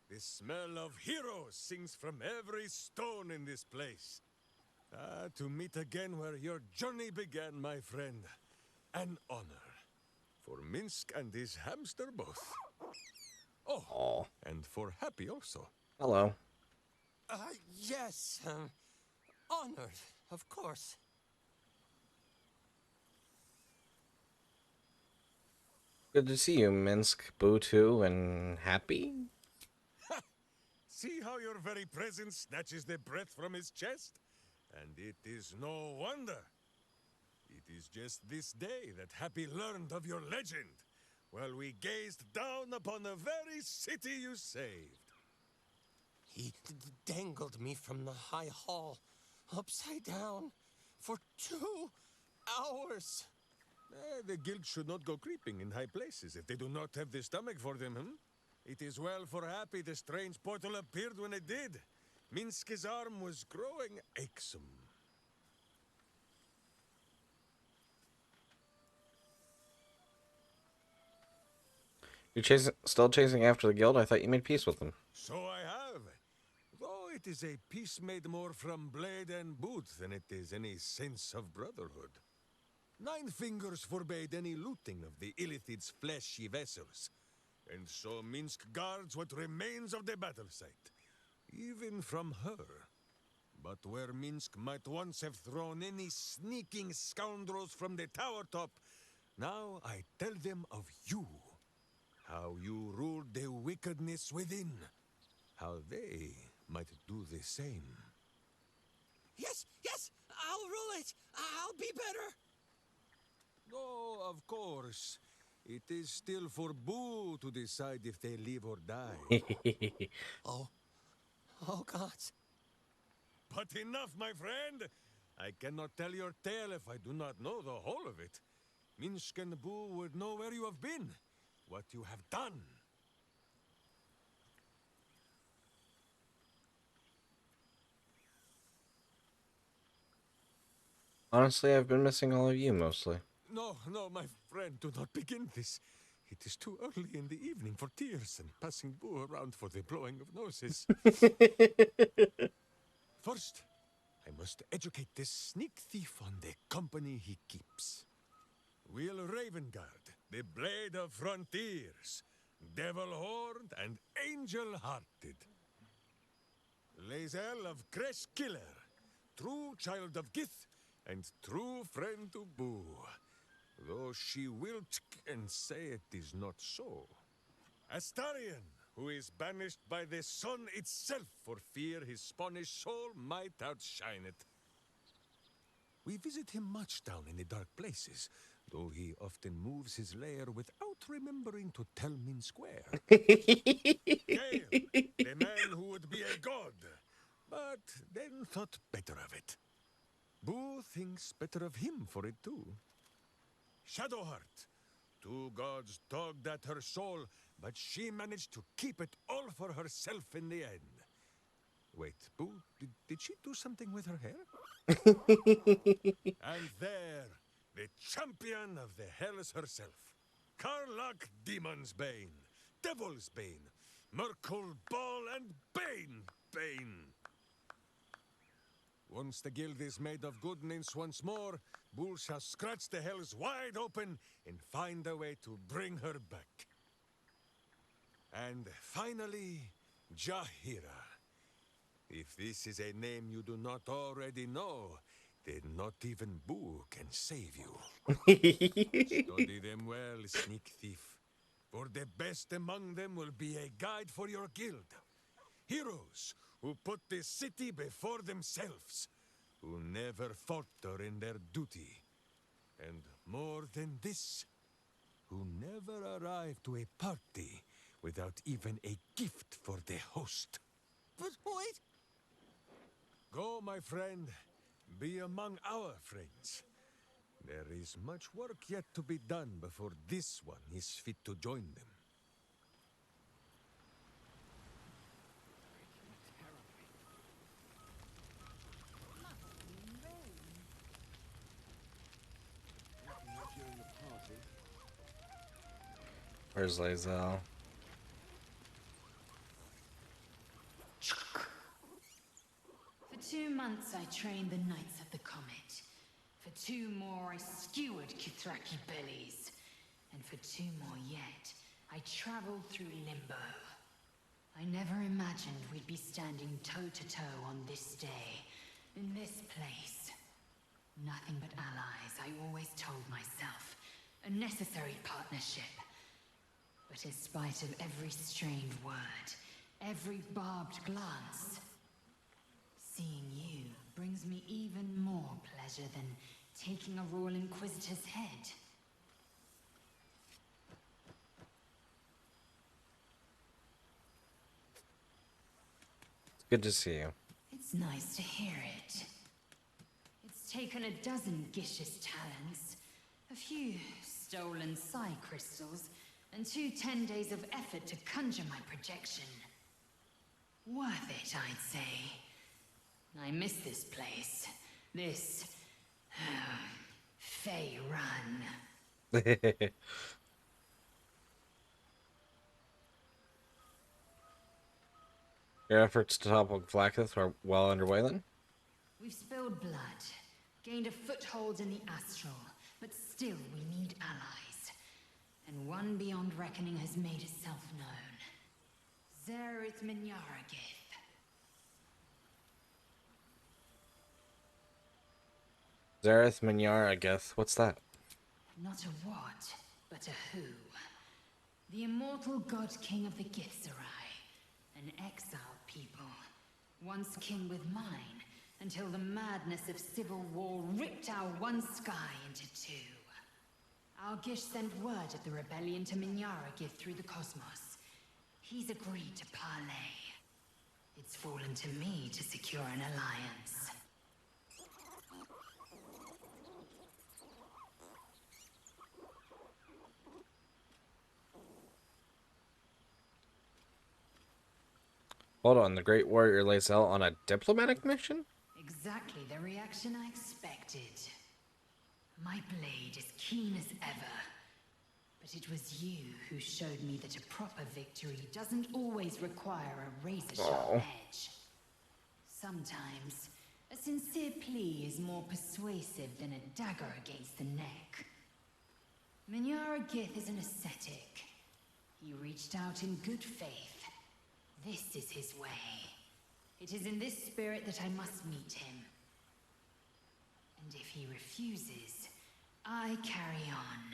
The smell of heroes sings from every stone in this place. Ah, to meet again where your journey began, my friend. An honor. For Minsk and his hamster both. Oh, and for Happy also. Hello. Yes. Honored, of course. Good to see you, Minsk, Boo2, and Happy? See how your very presence snatches the breath from his chest? And it is no wonder. It is just this day that Happy learned of your legend, while we gazed down upon the very city you saved. He dangled me from the high hall, upside down, for 2 hours. The guild should not go creeping in high places if they do not have the stomach for them, It is well for Happy the strange portal appeared when it did. Minsk's arm was growing achsome. You're still chasing after the guild? I thought you made peace with them. So I have. Though it is a peace made more from blade and boot than it is any sense of brotherhood. 9 Fingers forbade any looting of the Illithid's fleshy vessels, and so Minsk guards what remains of the battle site, even from her. But where Minsk might once have thrown any sneaking scoundrels from the tower top, now I tell them of you. How you ruled the wickedness within. How they might do the same. Yes, I'll rule it. I'll be better. Oh, of course. It is still for Boo to decide if they live or die. Oh, gods. But enough, my friend. I cannot tell your tale if I do not know the whole of it. Minsk and Boo would know where you have been, what you have done. Honestly, I've been missing all of you, mostly. No, my friend, do not begin this. It is too early in the evening for tears and passing Boo around for the blowing of noses. First, I must educate this sneak thief on the company he keeps. Will Ravengard, the blade of frontiers, devil-horned and angel-hearted. Lae'zel of Creshkiller, true child of Gith and true friend to Boo. Though she will and say it is not so. Astarion, who is banished by the sun itself for fear his Spanish soul might outshine it. We visit him much down in the dark places, though he often moves his lair without remembering to tell Minsk where. Gale, the man who would be a god, but then thought better of it. Boo thinks better of him for it too. Shadowheart, 2 gods dogged at her soul, but she managed to keep it all for herself in the end. Wait, Boo, did she do something with her hair? And there, the champion of the Hells herself. Karlach Demon's Bane, Devil's Bane, Merkul Ball and Bane. Once the guild is made of goodness once more, Bull shall scratch the hells wide open and find a way to bring her back. And finally, Jahira. If this is a name you do not already know, then not even Boo can save you. Study them well, sneak thief, for the best among them will be a guide for your guild. Heroes who put the city before themselves, who never falter in their duty. And more than this, who never arrive to a party without even a gift for the host. But wait! Go, my friend. Be among our friends. There is much work yet to be done before this one is fit to join them. Where's Lae'zel? For 2 months I trained the Knights of the Comet. For 2 more I skewered Kithraki bellies. And for 2 more yet, I traveled through Limbo. I never imagined we'd be standing toe-to-toe on this day, in this place. Nothing but allies, I always told myself. A necessary partnership. But in spite of every strained word, every barbed glance, seeing you brings me even more pleasure than taking a Royal Inquisitor's head. It's good to see you. It's nice to hear it. It's taken a dozen Gish's talents, a few stolen psi crystals, and 2 10 days of effort to conjure my projection. Worth it, I'd say. I miss this place. This... Fey Run. Your efforts to topple Vlaakith are well underway then? We've spilled blood, gained a foothold in the astral, but still we need allies. And one beyond reckoning has made itself known. Zerith Minyaragith. Zerith Minyaragith, what's that? Not a what, but a who. The immortal god king of the Githzerai. An exiled people. Once kin with mine, until the madness of civil war ripped our one sky into 2. Our Gish sent word of the rebellion to Minyaragith through the cosmos. He's agreed to parley. It's fallen to me to secure an alliance. Hold on, the Great Warrior Lae'zel on a diplomatic mission? Exactly the reaction I expected. My blade is keen as ever. But it was you who showed me that a proper victory doesn't always require a razor-sharp edge. Sometimes, a sincere plea is more persuasive than a dagger against the neck. Minyaragith is an ascetic. He reached out in good faith. This is his way. It is in this spirit that I must meet him. And if he refuses, I carry on.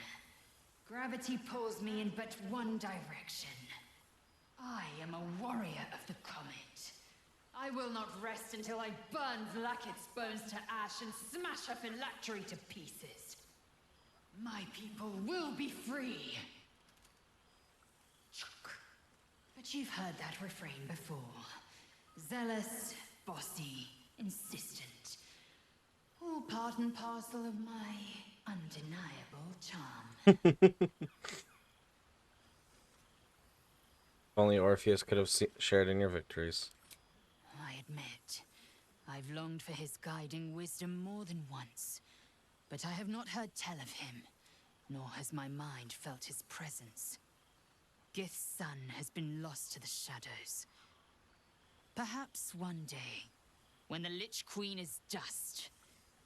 Gravity pulls me in but one direction. I am a warrior of the comet. I will not rest until I burn Vlaakith's bones to ash and smash her phylactery to pieces. My people will be free. But you've heard that refrain before. Zealous, bossy, insistent. All part and parcel of my undeniable charm. Only Orpheus could have shared in your victories. I admit, I've longed for his guiding wisdom more than once. But I have not heard tell of him, nor has my mind felt his presence. Gith's son has been lost to the shadows. Perhaps one day, when the Lich Queen is dust,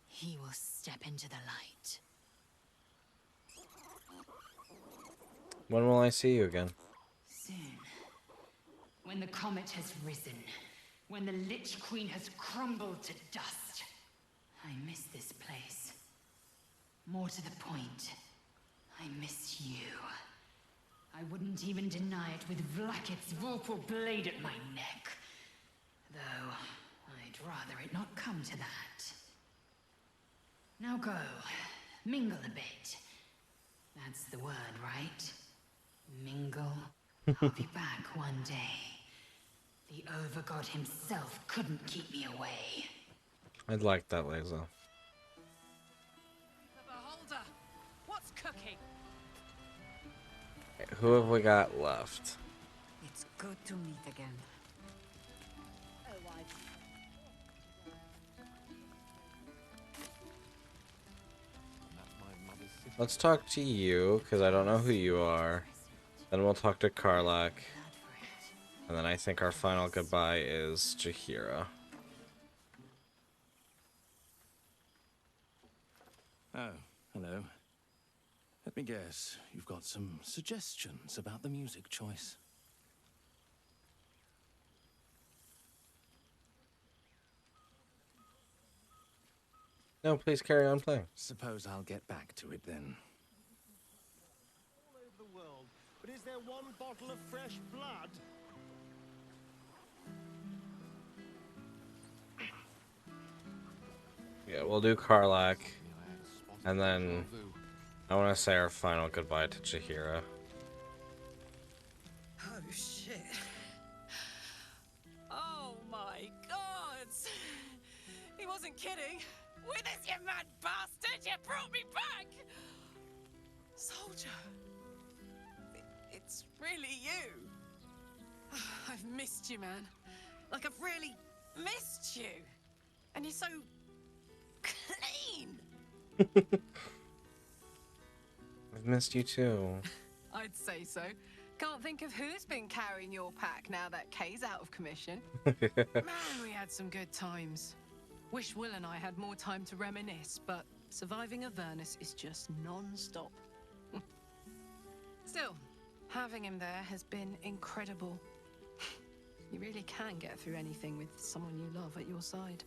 he will step into the light. When will I see you again? Soon. When the comet has risen. When the Lich Queen has crumbled to dust. I miss this place. More to the point, I miss you. I wouldn't even deny it with Vlaakith's vorpal blade at my neck. Though, I'd rather it not come to that. Now go. Mingle a bit. That's the word, right? Mingle. I'll be back one day. The Overgod himself couldn't keep me away. I'd like that laser. The beholder, what's cooking? Okay, who have we got left? It's good to meet again. Let's talk to you, because I don't know who you are. Then we'll talk to Karlak. And then I think our final goodbye is Jaheira. Oh, hello. Let me guess, you've got some suggestions about the music choice. No, please carry on playing. Suppose I'll get back to it then. All over the world, but is there one bottle of fresh blood? Yeah, we'll do Karlak. And then I want to say our final goodbye to Jaheira. Oh shit. Oh my god! He wasn't kidding. With us, you mad bastard! You brought me back! Soldier! It's really you. I've missed you, man. Like, I've really missed you. And you're so clean. I've missed you too. I'd say so. Can't think of who's been carrying your pack now that Kay's out of commission. Man, we had some good times. Wish Will and I had more time to reminisce, but surviving Avernus is just non-stop. Still, having him there has been incredible. You really can get through anything with someone you love at your side.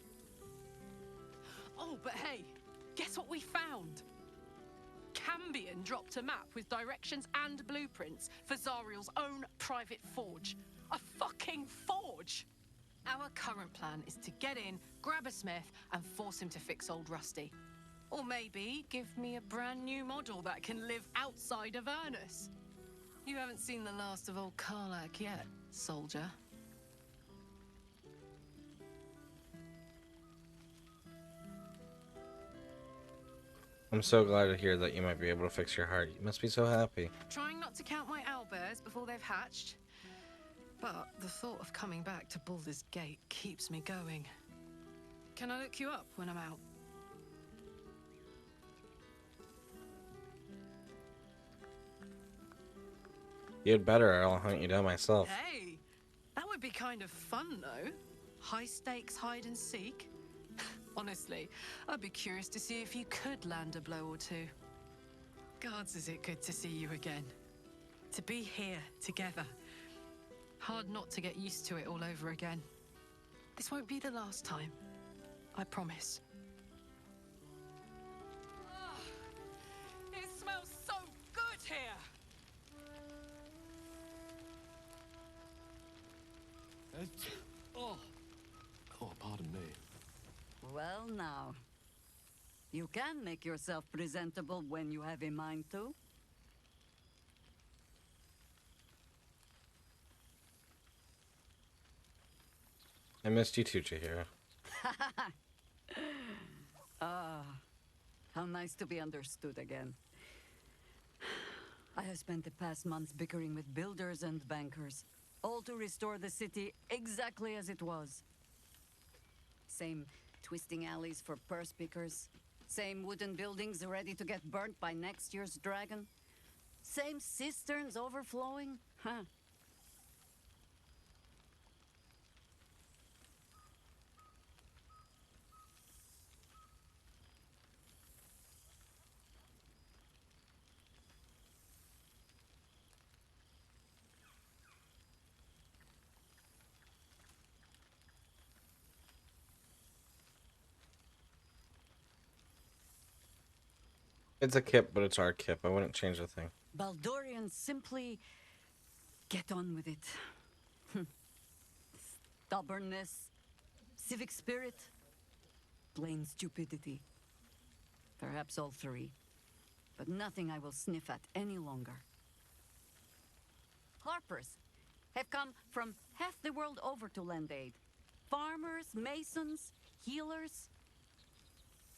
Oh, but hey, guess what we found? Cambion dropped a map with directions and blueprints for Zariel's own private forge. A fucking forge! Our current plan is to get in, grab a smith, and force him to fix old Rusty. Or maybe give me a brand new model that can live outside of Avernus. You haven't seen the last of old Karlak yet, soldier. I'm so glad to hear that you might be able to fix your heart. You must be so happy. Trying not to count my owlbears before they've hatched. But the thought of coming back to Baldur's Gate keeps me going. Can I look you up when I'm out? You'd better, or I'll hunt you down myself. Hey, that would be kind of fun, though. High stakes hide and seek. Honestly, I'd be curious to see if you could land a blow or two. Gods, is it good to see you again. To be here together. Hard not to get used to it all over again. This won't be the last time. I promise. Oh, it smells so good here! Oh, pardon me. Well, now. You can make yourself presentable when you have a mind to. I missed you too, Jaheira. Ah, how nice to be understood again. I have spent the past months bickering with builders and bankers, all to restore the city exactly as it was. Same twisting alleys for purse pickers, same wooden buildings ready to get burnt by next year's dragon, same cisterns overflowing, huh? It's a kip, but it's our kip. I wouldn't change a thing. Baldurians simply get on with it. Stubbornness, civic spirit, plain stupidity. Perhaps all three, but nothing I will sniff at any longer. Harpers have come from half the world over to lend aid. Farmers, masons, healers,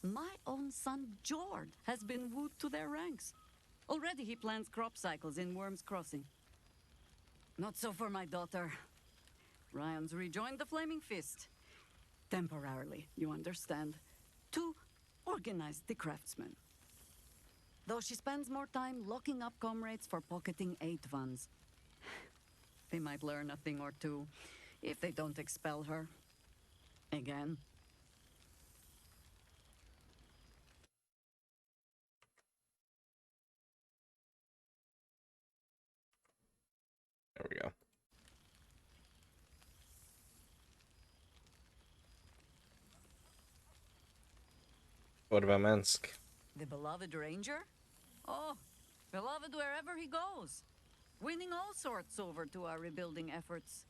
My own son, Jord, has been wooed to their ranks. Already he plans crop cycles in Worm's Crossing. Not so for my daughter. Ryan's rejoined the Flaming Fist. Temporarily, you understand. To organize the craftsmen. Though she spends more time locking up comrades for pocketing aid funds. They might learn a thing or two, if they don't expel her. Again. There we go. What about Minsk? The beloved ranger? Oh, beloved wherever he goes. Winning all sorts over to our rebuilding efforts.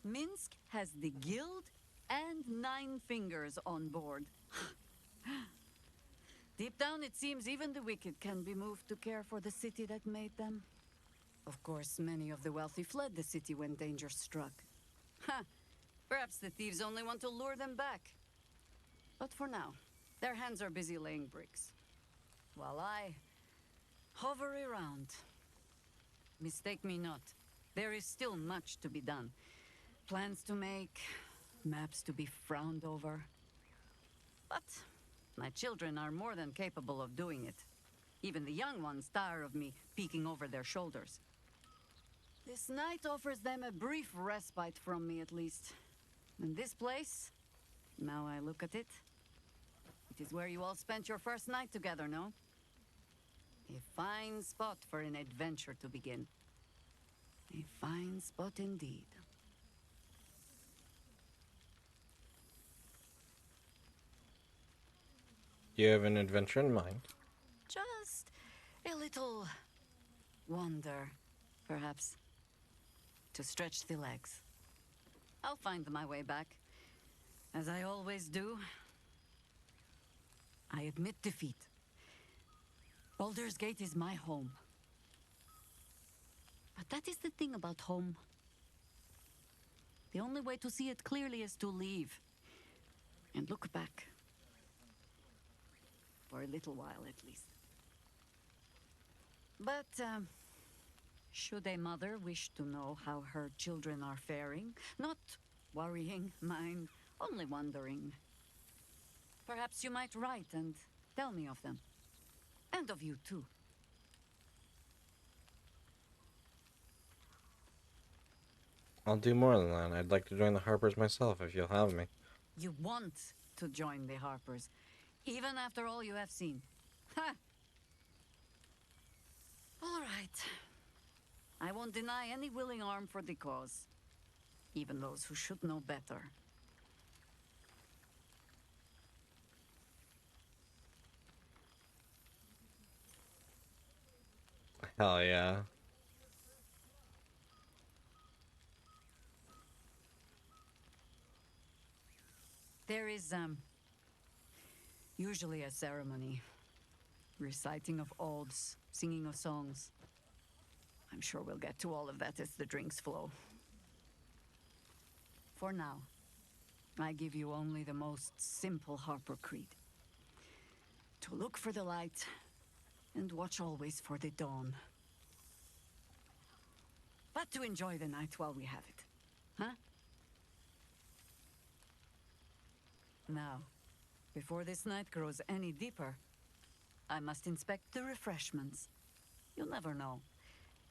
Minsk has the guild and 9 fingers on board. Deep down, it seems even the wicked can be moved to care for the city that made them. Of course, many of the wealthy fled the city when danger struck. Ha! Perhaps the thieves only want to lure them back. But for now, their hands are busy laying bricks. While I hover around. Mistake me not. There is still much to be done. Plans to make, maps to be frowned over. But my children are more than capable of doing it. Even the young ones tire of me peeking over their shoulders. This night offers them a brief respite from me, at least. And this place, now I look at it, it is where you all spent your first night together, no? A fine spot for an adventure to begin. A fine spot indeed. Do you have an adventure in mind? Just a little wander, perhaps, to stretch the legs. I'll find my way back, as I always do. I admit defeat. Baldur's Gate is my home. But that is the thing about home. The only way to see it clearly is to leave and look back. For a little while, at least. But, should a mother wish to know how her children are faring, not worrying, mind, only wondering, perhaps you might write and tell me of them. And of you, too. I'll do more than that. I'd like to join the Harpers myself, if you'll have me. You want to join the Harpers, even after all you have seen. Ha! All right. I won't deny any willing arm for the cause. Even those who should know better. Hell yeah. There is, usually a ceremony. Reciting of oaths, singing of songs. I'm sure we'll get to all of that as the drinks flow. For now, I give you only the most simple Harper creed. To look for the light, and watch always for the dawn. But to enjoy the night while we have it, huh? Now, before this night grows any deeper, I must inspect the refreshments. You'll never know.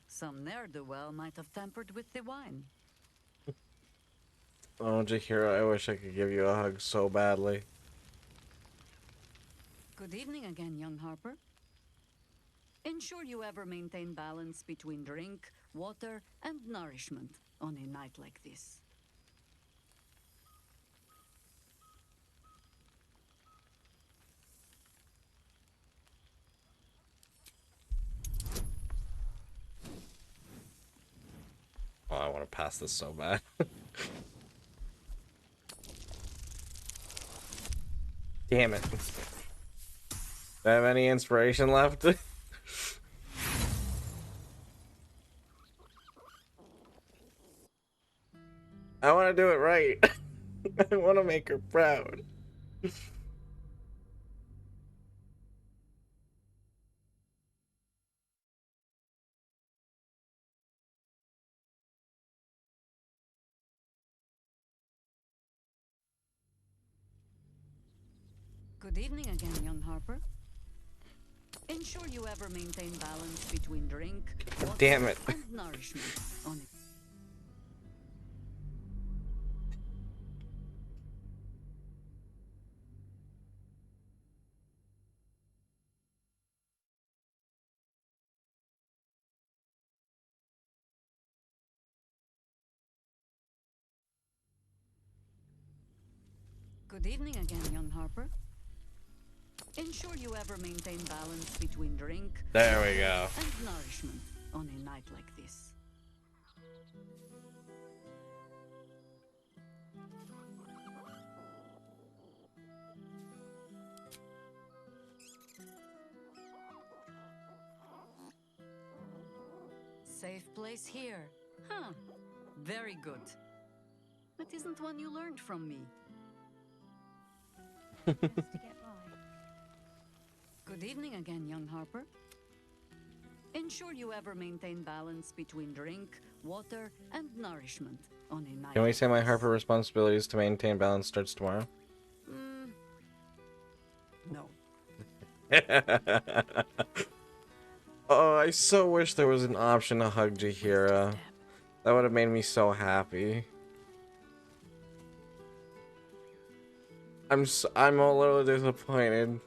Some ne'er-do-well might have tampered with the wine. Oh, Jahira, I wish I could give you a hug so badly. Good evening again, young Harper. Ensure you ever maintain balance between drink, water, and nourishment on a night like this. Oh, I want to pass this so bad. Damn it. Do I have any inspiration left? I want to do it right. I want to make her proud. Good evening again, young Harper. Ensure you ever maintain balance between drink, water, Damn it. and nourishment on it. Good evening again, young Harper. Ensure you ever maintain balance between drink, There we go. and nourishment on a night like this. Safe place here. Huh. Very good. That isn't one you learned from me. Good evening again, young Harper. Ensure you ever maintain balance between drink, water, and nourishment on a night. Can we say my Harper responsibilities to maintain balance starts tomorrow? No. Oh, I so wish there was an option to hug Jahira. That would have made me so happy. I'm a little disappointed.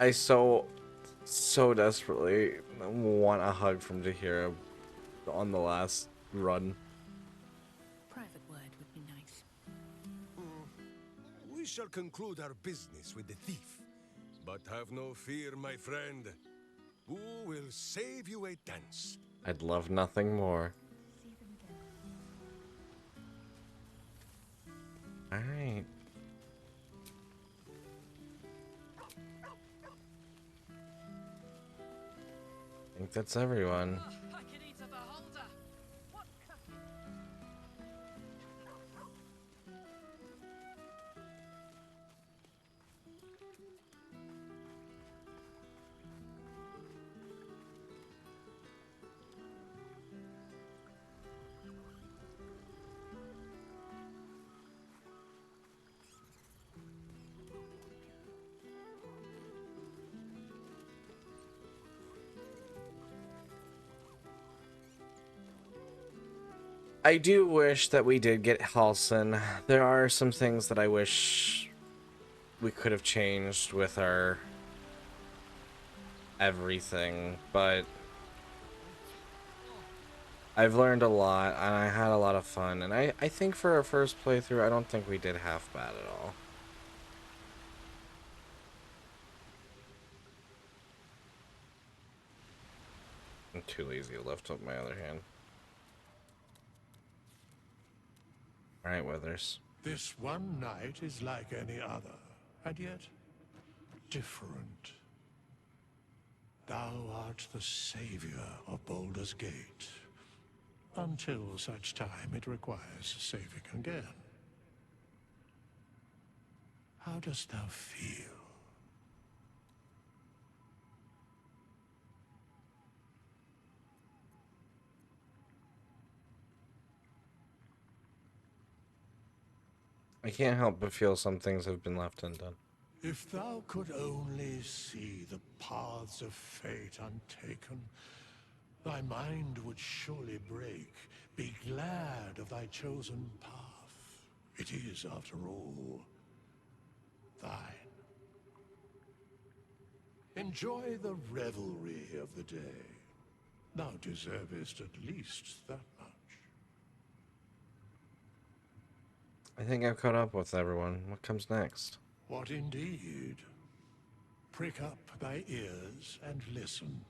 I so desperately want a hug from Jahira on the last run. Private word would be nice. We shall conclude our business with the thief. But have no fear, my friend. Who will save you a dance? I'd love nothing more. Alright. I think that's everyone. I can eat a beholder. What I do wish that we did get Halson. There are some things that I wish we could have changed with our everything, but I've learned a lot and I had a lot of fun, and I think for our first playthrough I don't think we did half bad at all. I'm too lazy to lift up my other hand. Alright, Withers. This one night is like any other, and yet different. Thou art the savior of Baldur's Gate, until such time it requires saving again. How dost thou feel? I can't help but feel some things have been left undone. If thou could only see the paths of fate untaken, thy mind would surely break. Be glad of thy chosen path. It is, after all, thine. Enjoy the revelry of the day. Thou deservest at least that much. I think I've caught up with everyone. What comes next? What indeed? Prick up thy ears and listen.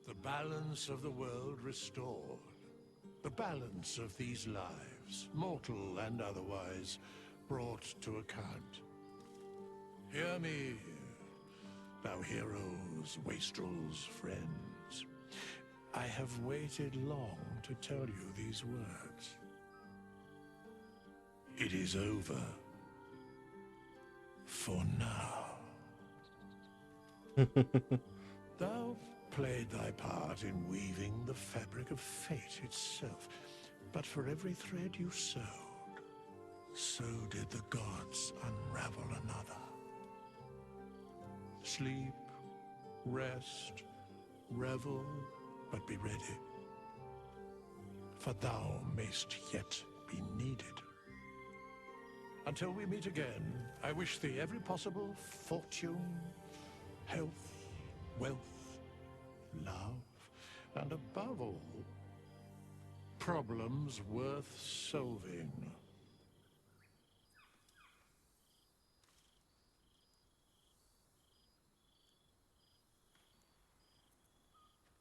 The balance of the world restored. The balance of these lives, mortal and otherwise, brought to account. Hear me, thou heroes, wastrels, friends. I have waited long to tell you these words. It is over. For now. Thou played thy part in weaving the fabric of fate itself. But for every thread you sewed, so did the gods unravel another. Sleep, rest, revel, but be ready. For thou mayst yet be needed. Until we meet again, I wish thee every possible fortune, health, wealth, love, and above all, problems worth solving.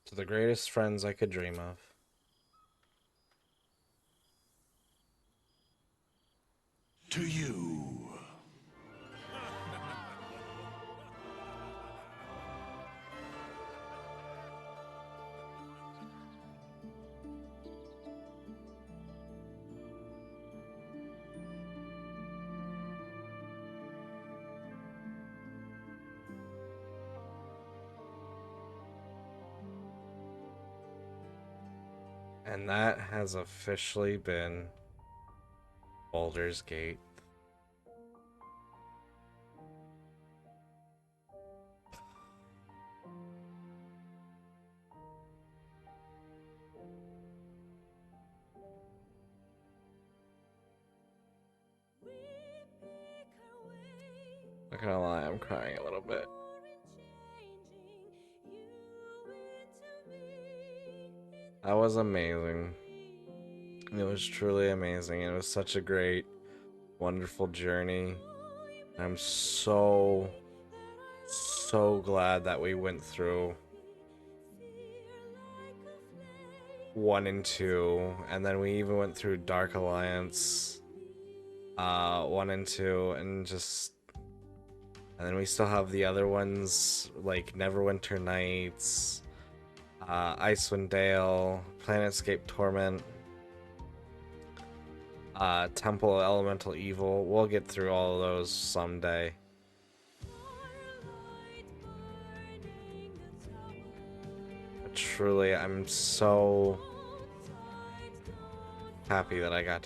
To the greatest friends I could dream of. To you. And that has officially been Baldur's Gate. Not gonna lie, I'm crying a little bit. That was amazing. It was truly amazing. It was such a great, wonderful journey. I'm so glad that we went through 1 and 2, and then we even went through Dark Alliance 1 and 2, and then we still have the other ones like Neverwinter Nights, Icewind Dale, Planetscape Torment, Temple of Elemental Evil. We'll get through all of those someday. But truly, I'm so happy that I got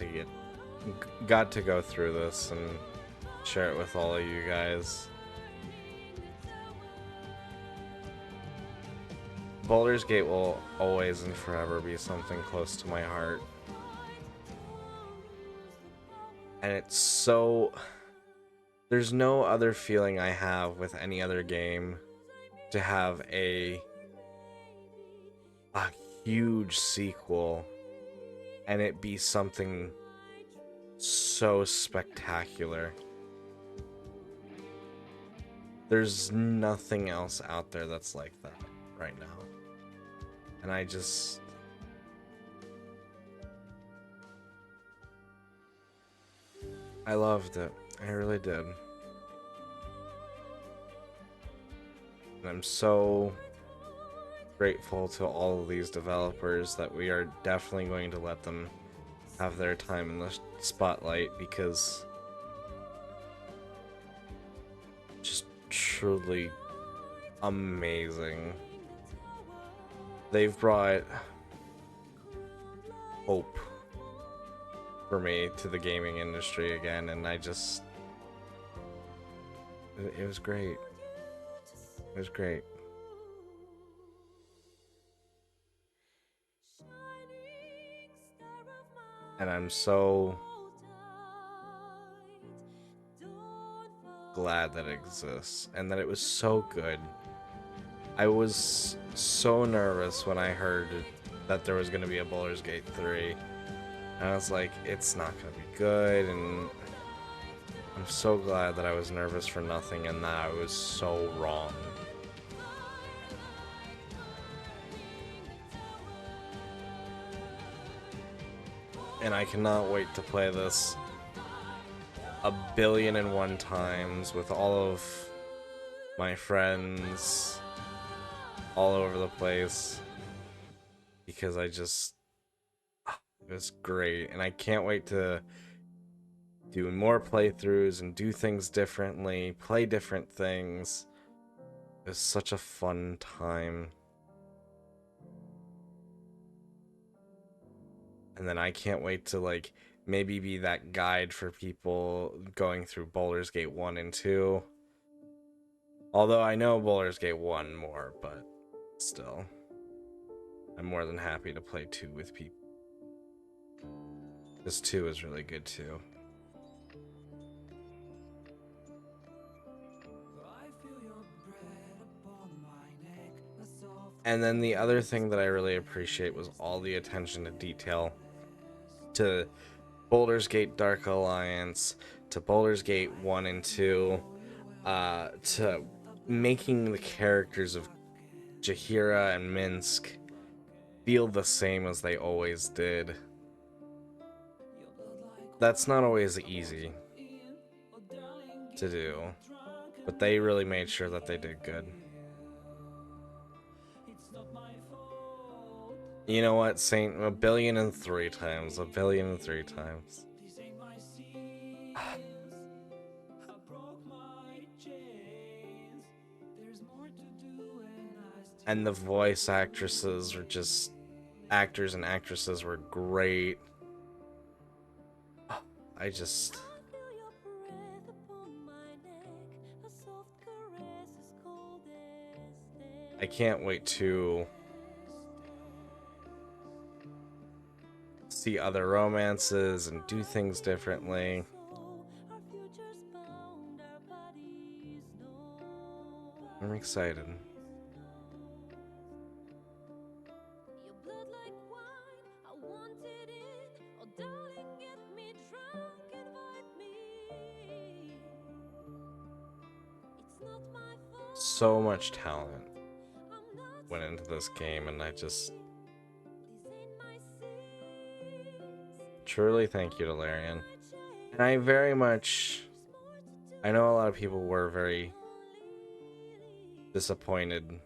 to go through this and share it with all of you guys. Baldur's Gate will always and forever be something close to my heart. And it's so... There's no other feeling I have with any other game to have a huge sequel and it be something so spectacular. There's nothing else out there that's like that right now. And I loved it. I really did. And I'm so grateful to all of these developers that we are definitely going to let them have their time in the spotlight, because just truly amazing. They've brought hope for me to the gaming industry again, and it was great. It was great. And I'm so glad that it exists and that it was so good. I was so nervous when I heard that there was going to be a Baldur's Gate 3. And I was like, it's not going to be good, and I'm so glad that I was nervous for nothing and that I was so wrong. And I cannot wait to play this 1,000,000,001 times with all of my friends all over the place, because it was great, and I can't wait to do more playthroughs and do things differently, play different things. It was such a fun time. And then I can't wait to like maybe be that guide for people going through Baldur's Gate 1 and 2. Although I know Baldur's Gate 1 more, but still. I'm more than happy to play 2 with people. This 2 is really good too. And then the other thing that I really appreciate was all the attention to detail to Baldur's Gate Dark Alliance, to Baldur's Gate 1 and 2, to making the characters of Jaheira and Minsk feel the same as they always did. That's not always easy to do, but they really made sure that they did good. You know what, Saint? 1,000,003,000 times. 1,000,003,000 times. And the voice actresses were just... Actors and actresses were great. I just... I can't wait to see other romances and do things differently. I'm excited. So much talent went into this game, and I just truly thank you to Larian. And I very much, I know a lot of people were very disappointed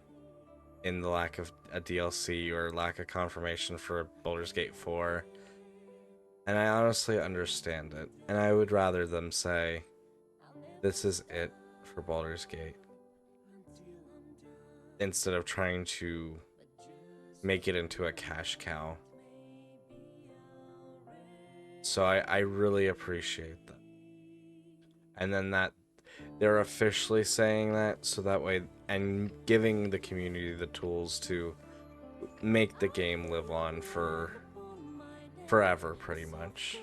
in the lack of a DLC or lack of confirmation for Baldur's Gate 4, and I honestly understand it, and I would rather them say this is it for Baldur's Gate instead of trying to make it into a cash cow. So I really appreciate that. And then that they're officially saying that, so that way, and giving the community the tools to make the game live on for forever, pretty much.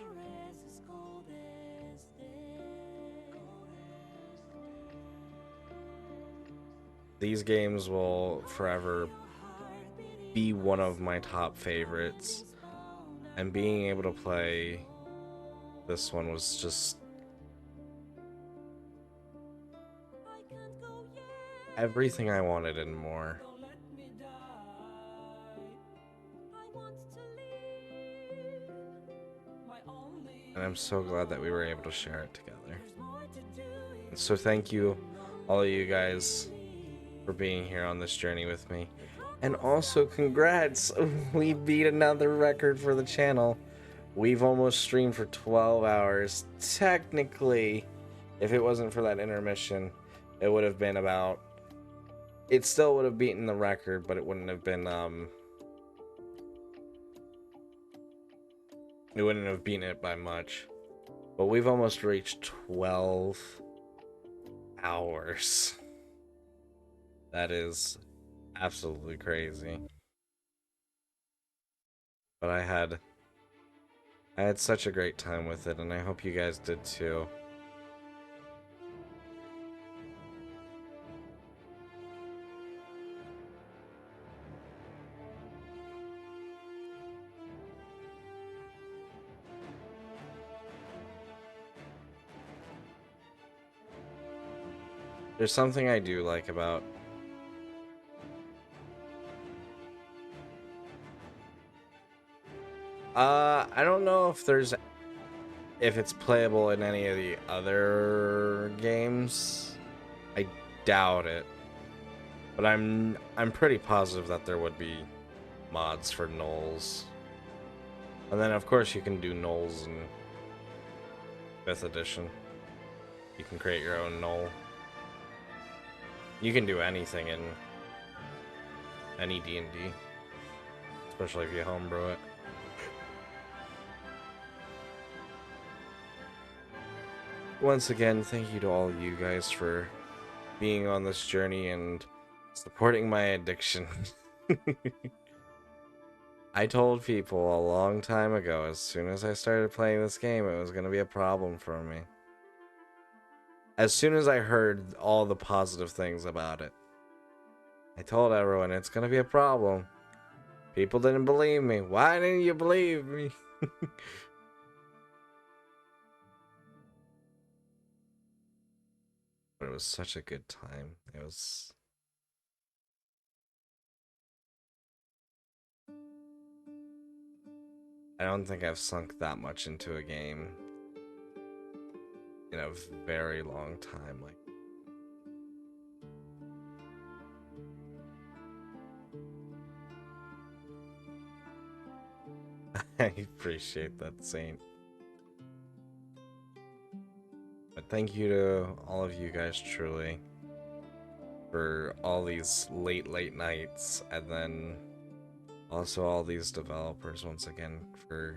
These games will forever be one of my top favorites, and being able to play this one was just everything I wanted and more. And I'm so glad that we were able to share it together. And so thank you, all of you guys, for being here on this journey with me. And also congrats, we beat another record for the channel. We've almost streamed for 12 hours. Technically, if it wasn't for that intermission, it would have been about... It still would have beaten the record, but it wouldn't have been, it wouldn't have beaten it by much. But we've almost reached 12 hours. That is absolutely crazy. But I had such a great time with it, and I hope you guys did too. There's something I do like about I don't know if it's playable in any of the other games. I doubt it. But I'm pretty positive that there would be mods for gnolls. And then of course you can do gnolls in 5th edition. You can create your own gnoll. You can do anything in any D&D, especially if you homebrew it. once again, thank you to all of you guys for being on this journey and supporting my addiction. I told people a long time ago, as soon as I started playing this game, it was going to be a problem for me. As soon as I heard all the positive things about it, I told everyone it's going to be a problem. People didn't believe me. Why didn't you believe me? But it was such a good time. It was... I don't think I've sunk that much into a game in a very long time. Like, I appreciate that, Saint. But thank you to all of you guys, truly, for all these late nights, and then also all these developers, once again, for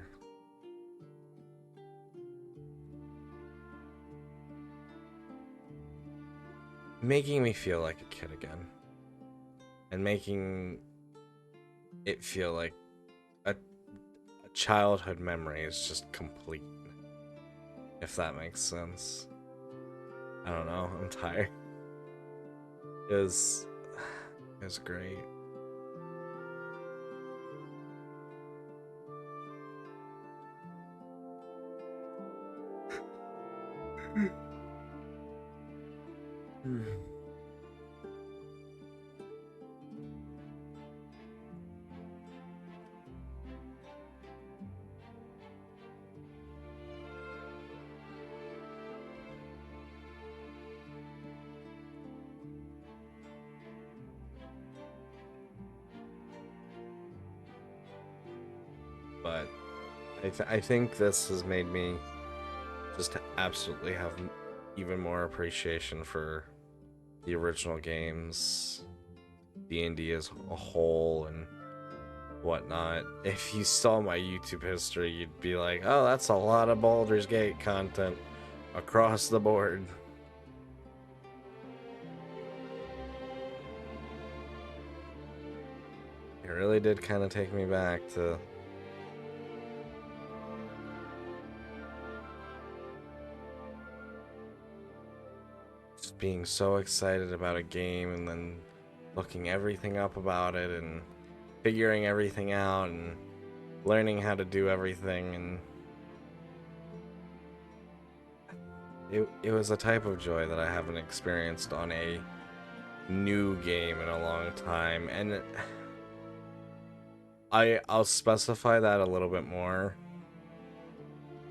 making me feel like a kid again. And making it feel like a childhood memory is just complete. If that makes sense. I don't know, I'm tired. It was great. But I think this has made me just absolutely have even more appreciation for the original games, D&D as a whole, and whatnot. If you saw my YouTube history, you'd be like, oh, that's a lot of Baldur's Gate content across the board. It really did kind of take me back to just being so excited about a game and then looking everything up about it and figuring everything out and learning how to do everything, and it was a type of joy that I haven't experienced on a new game in a long time. And I'll specify that a little bit more.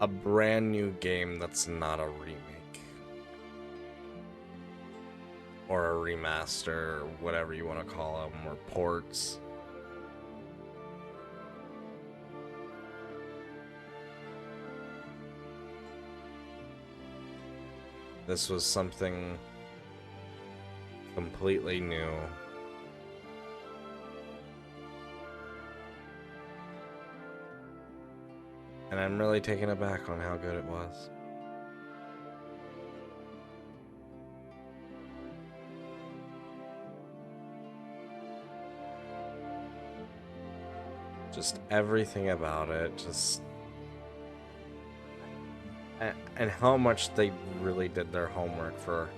A brand new game that's not a remake or a remaster or whatever you want to call them, or ports. This was something completely new. And I'm really taken aback on how good it was. Just everything about it, just... And how much they really did their homework for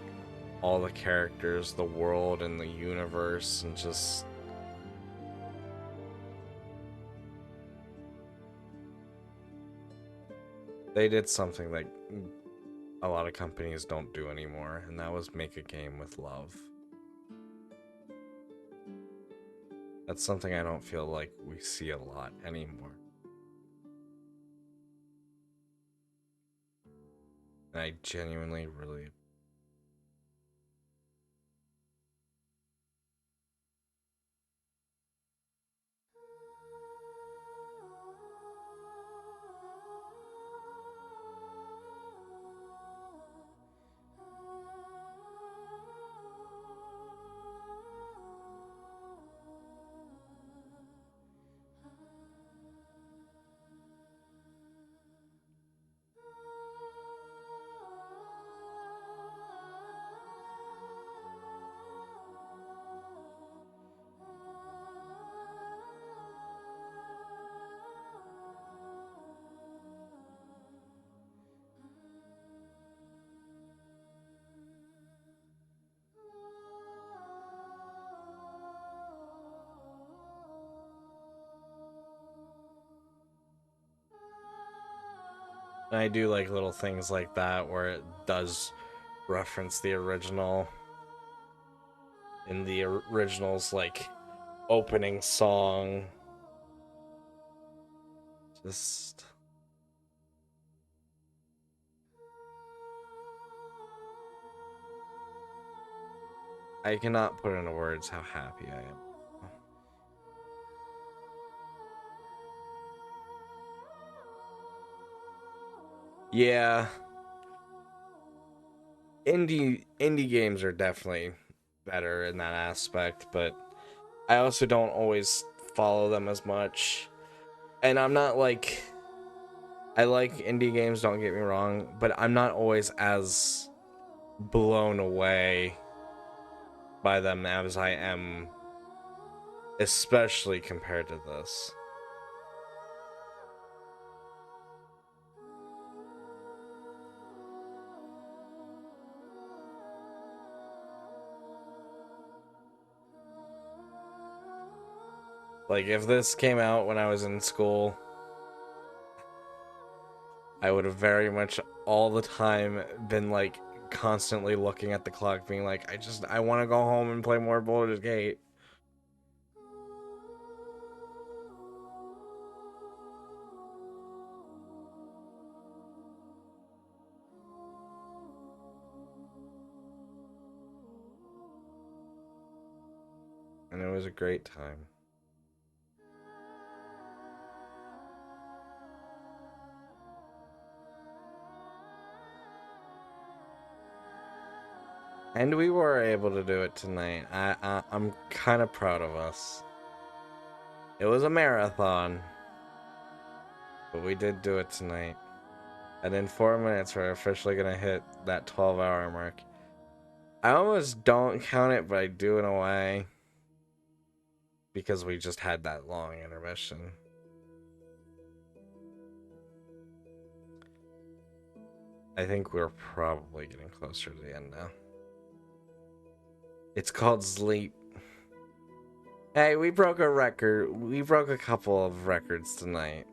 all the characters, the world, and the universe, and just... They did something that a lot of companies don't do anymore, and that was make a game with love. That's something I don't feel like we see a lot anymore. And I genuinely really... And I do like little things like that where it does reference the original in the original's like opening song. Just I cannot put into words how happy I am. Yeah. Indie games are definitely better in that aspect, but I also don't always follow them as much. And I'm not like I like indie games, don't get me wrong, but I'm not always as blown away by them as I am, especially compared to this. Like, if this came out when I was in school, I would have very much all the time been like constantly looking at the clock being like, I want to go home and play more Baldur's Gate. And it was a great time. And we were able to do it tonight. I'm kind of proud of us. It was a marathon, but we did do it tonight. And in 4 minutes, we're officially going to hit that 12-hour mark. I almost don't count it, but I do in a way. Because we just had that long intermission. I think we're probably getting closer to the end now. It's called Sleep. Hey, we broke a record. We broke a couple of records tonight.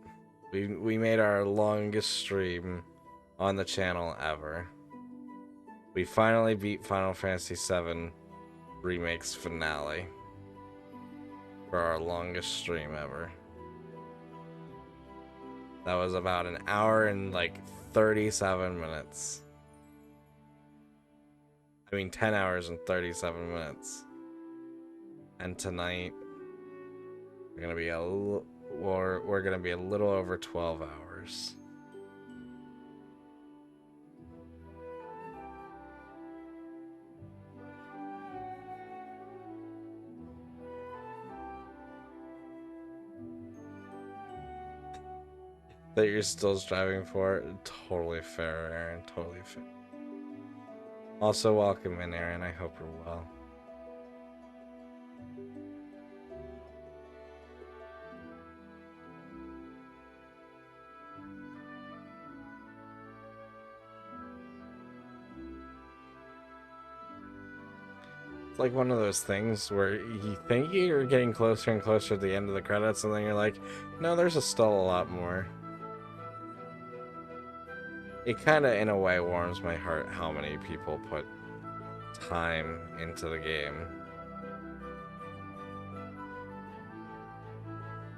We made our longest stream on the channel ever. We finally beat Final Fantasy VII Remake's finale for our longest stream ever. That was about an hour and like 37 minutes. I mean 10 hours and 37 minutes. And tonight we're gonna be we're gonna be a little over 12 hours. That you're still striving for. Totally fair, Aaron. Totally fair. Also, welcome in, Aaron. I hope you're well. It's like one of those things where you think you're getting closer and closer to the end of the credits, and then you're like, no, there's still a lot more. It kind of, in a way, warms my heart how many people put time into the game.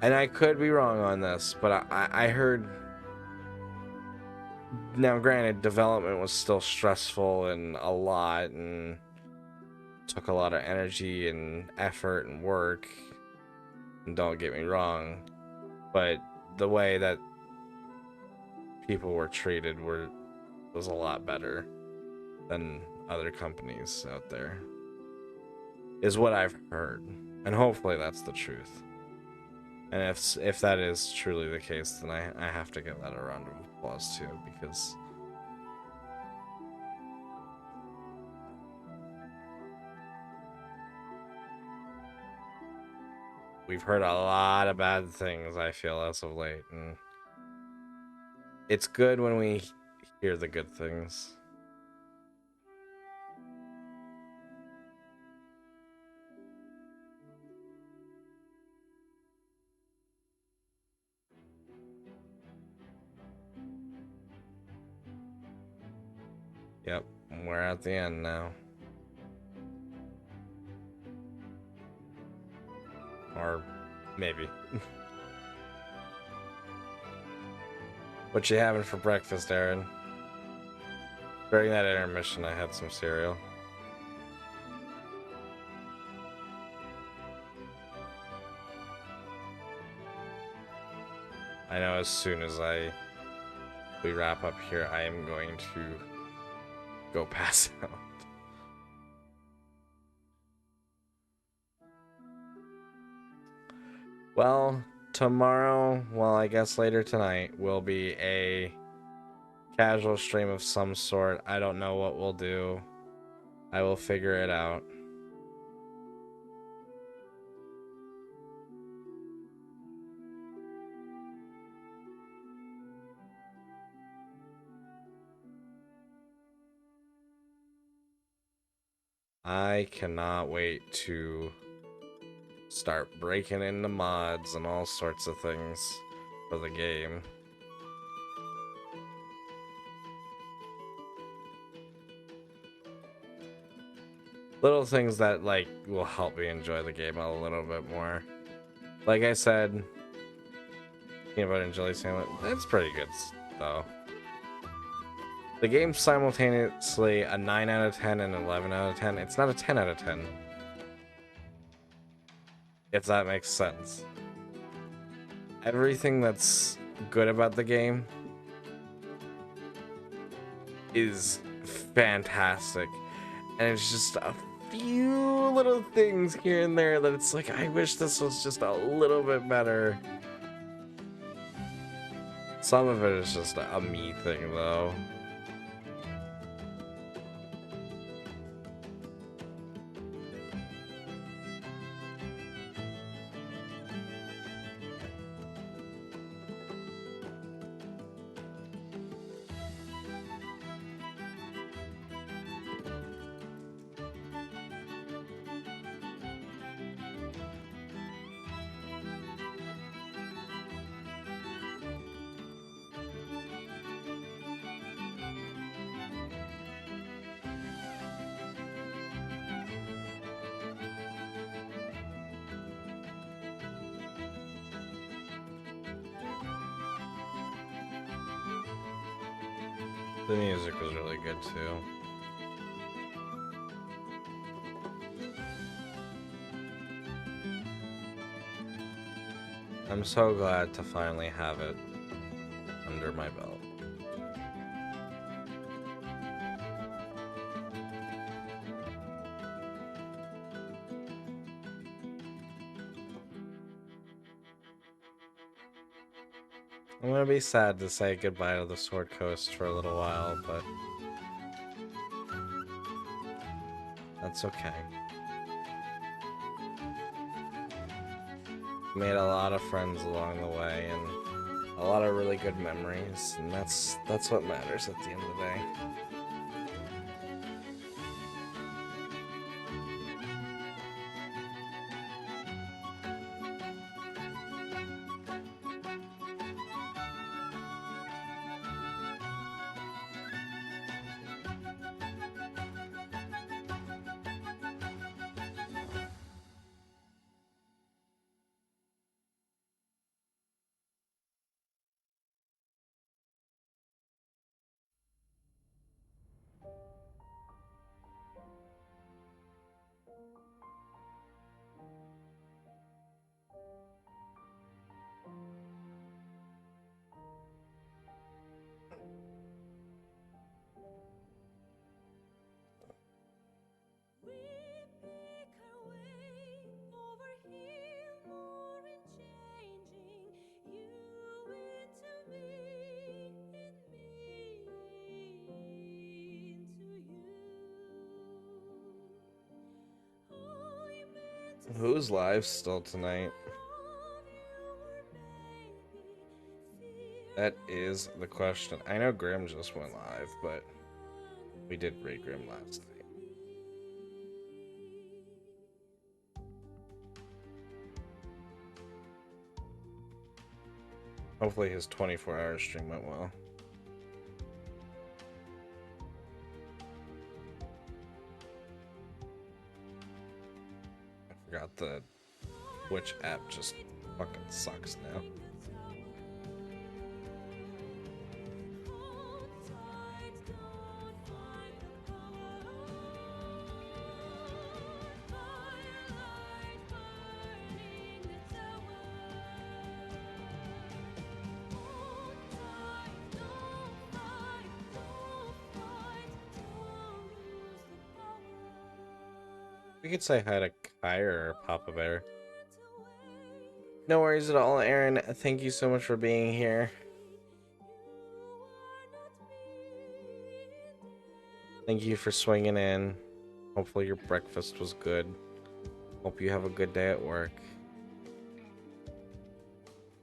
And I could be wrong on this, but I heard... Now, granted, development was still stressful and a lot, and took a lot of energy and effort and work. And don't get me wrong, but the way that people were treated was a lot better than other companies out there, is what I've heard, and hopefully that's the truth. And if that is truly the case, then I have to give that a round of applause too, because we've heard a lot of bad things, I feel, as of late, and it's good when we hear the good things. Yep, we're at the end now. Or maybe. What you having for breakfast, Aaron? During that intermission, I had some cereal. I know as soon as we wrap up here, I am going to go pass out. Well, tomorrow, well, I guess later tonight, will be a casual stream of some sort. I don't know what we'll do. I will figure it out. I cannot wait to start breaking into mods and all sorts of things for the game. Little things that, like, will help me enjoy the game a little bit more. Like I said, peanut butter and jelly sandwich, that's pretty good, though. The game's simultaneously a 9 out of 10 and 11 out of 10. It's not a 10 out of 10. If that makes sense. Everything that's good about the game is fantastic. And it's just a few little things here and there that it's like, I wish this was just a little bit better. Some of it is just a me thing, though. The music was really good too. I'm so glad to finally have it under my belt. I'm gonna be sad to say goodbye to the Sword Coast for a little while, but that's okay. Made a lot of friends along the way and a lot of really good memories, and that's what matters at the end of the day. Who's live still tonight? That is the question. I know Grim just went live, but we did rate Grim last night. Hopefully his 24-hour stream went well. forgot the Twitch app just fucking sucks now. We could say hi to Kai or Papa Bear. No worries at all, Aaron. Thank you so much for being here. Thank you for swinging in. Hopefully your breakfast was good. Hope you have a good day at work.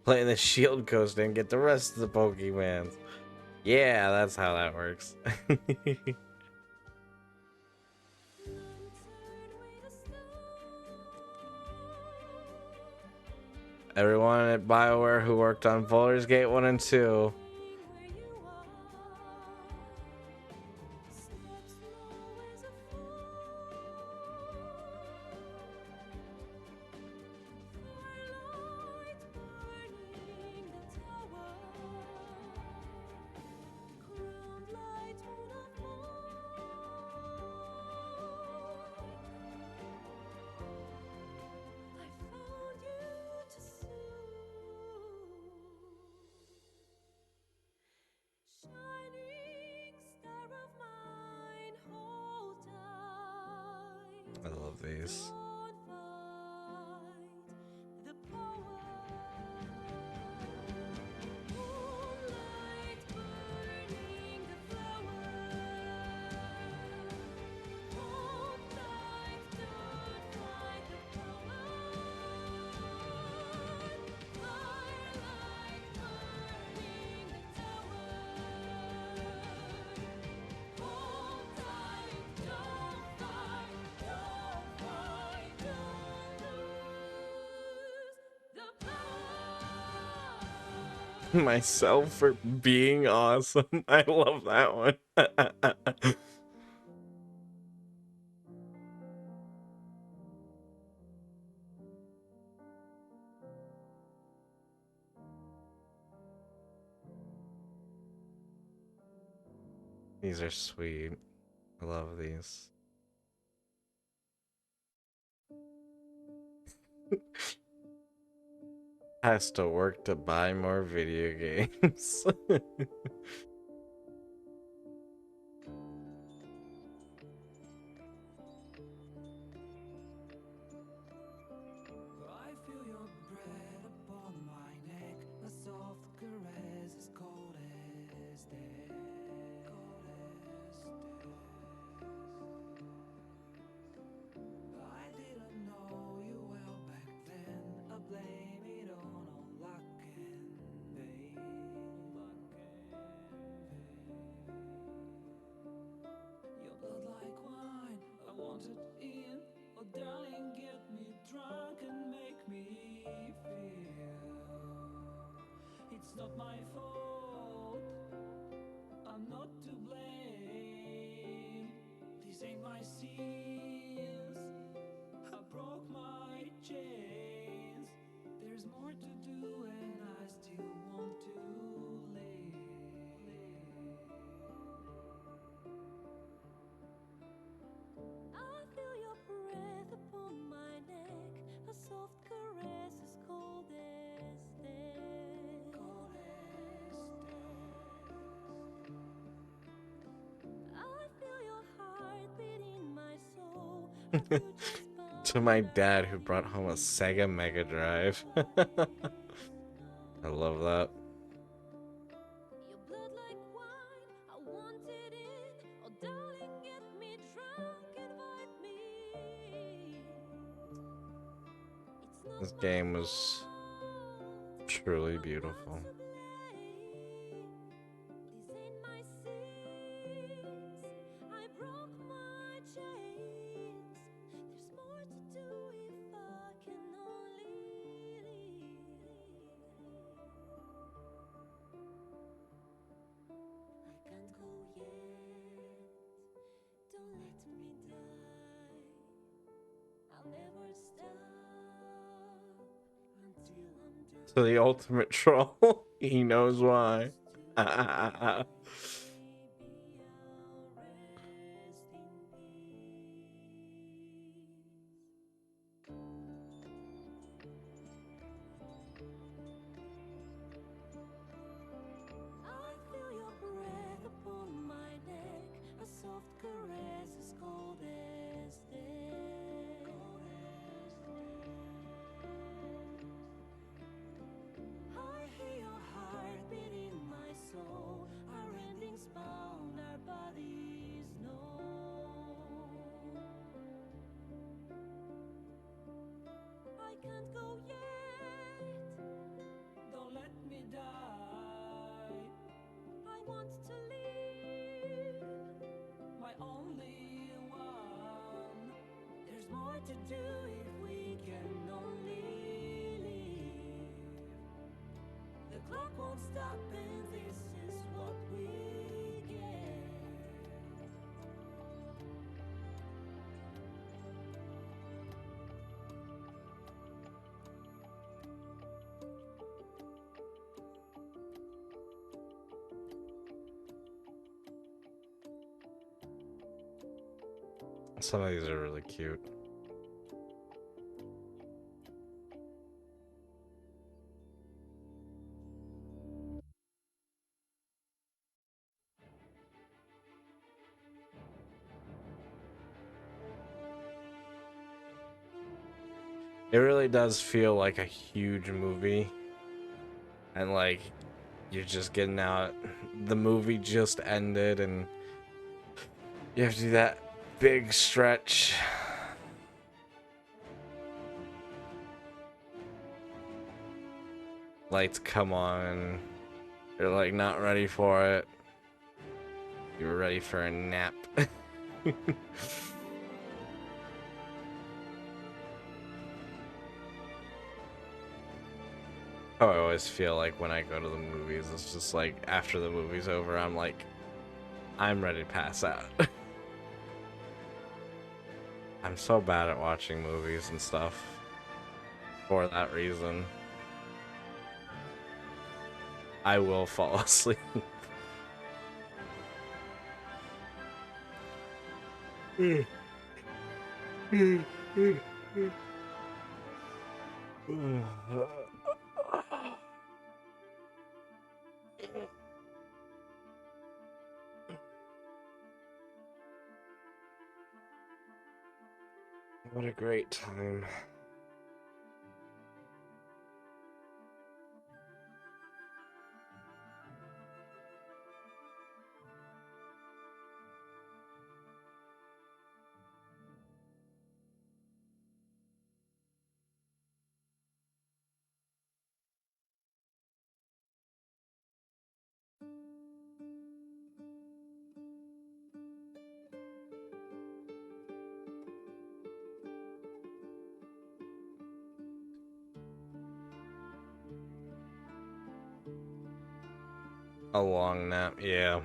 Playing the Shield Coast and get the rest of the Pokemons. Yeah, that's how that works. Everyone at BioWare who worked on Baldur's Gate 1 and 2. I love these. Myself for being awesome. I love that one. These are sweet. I love these. Has to work to buy more video games. To my dad who brought home a Sega Mega Drive. I love that. This game was truly beautiful. Don't let me die. I'll never stop. To the ultimate troll. He knows why. I feel your breath upon my neck, a soft caress as cold as death. I hear your heart beat in my soul, our endings bound, our bodies know. I can't go yet, don't let me die. I want to leave, my only one. There's more to do if we can only leave. The clock won't stop and this is what we get. Some of these are really cute. It really does feel like a huge movie. And like you're just getting out. The movie just ended and you have to do that big stretch. Lights come on. You're like not ready for it. You were ready for a nap. Oh, I always feel like when I go to the movies, it's just like after the movie's over, I'm like, I'm ready to pass out. I'm so bad at watching movies and stuff for that reason. I will fall asleep. What a great time. A long nap, yeah.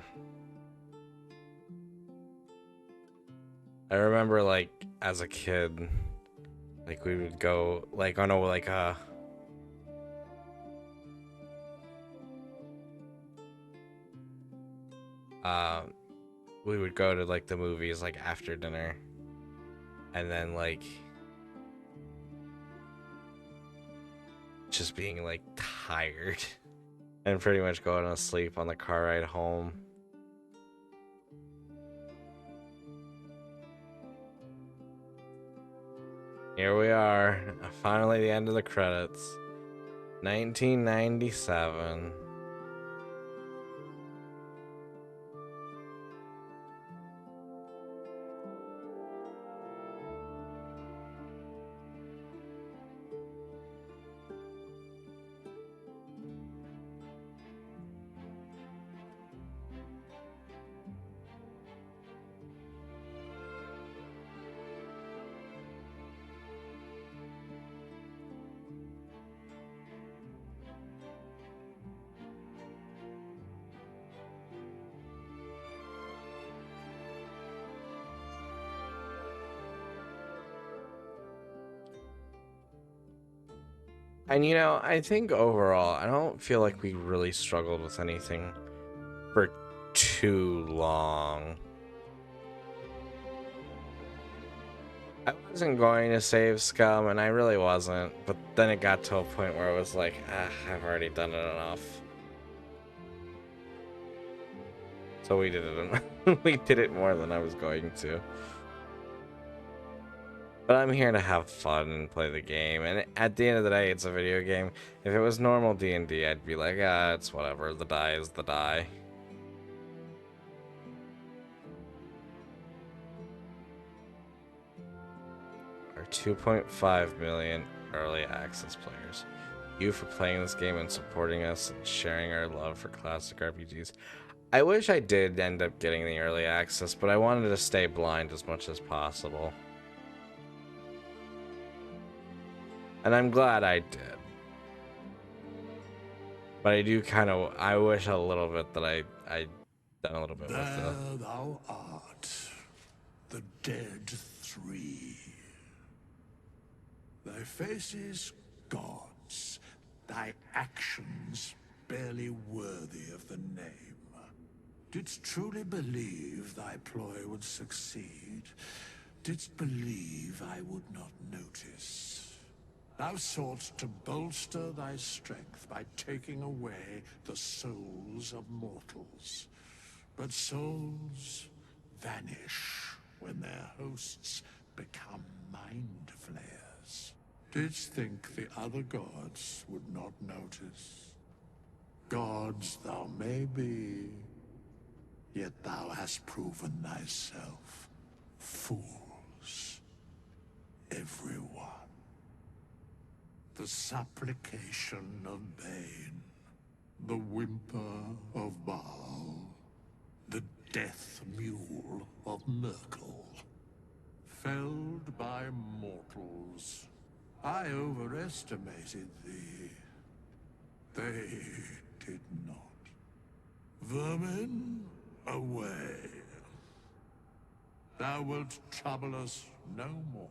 I remember like as a kid, like we would go like on a we would go to like the movies like after dinner and then like just being like tired and pretty much going to sleep on the car ride home. Here we are, finally the end of the credits. 1997. And you know, I think overall, I don't feel like we really struggled with anything for too long. I wasn't going to save Scum, and I really wasn't, but then it got to a point where I was like, I've already done it enough. So we did it. We did it more than I was going to. But I'm here to have fun and play the game, and at the end of the day, it's a video game. If it was normal D&D, I'd be like, it's whatever. The die is the die. Our 2.5 million early access players. You for playing this game and supporting us and sharing our love for classic RPGs. I wish I did end up getting the early access, but I wanted to stay blind as much as possible. And I'm glad I did. But I do kind of, I wish a little bit that I'd done a little bit with There the... thou art, the dead three. Thy faces gods, thy actions barely worthy of the name. Didst truly believe thy ploy would succeed? Didst believe I would not notice? Thou soughtst to bolster thy strength by taking away the souls of mortals. But souls vanish when their hosts become mind flayers. Didst think the other gods would not notice? Gods thou may be, yet thou hast proven thyself fools. Everyone. The supplication of Bane, the whimper of Baal, the death mule of Merkel. Felled by mortals, I overestimated thee. They did not. Vermin, away. Thou wilt trouble us no more.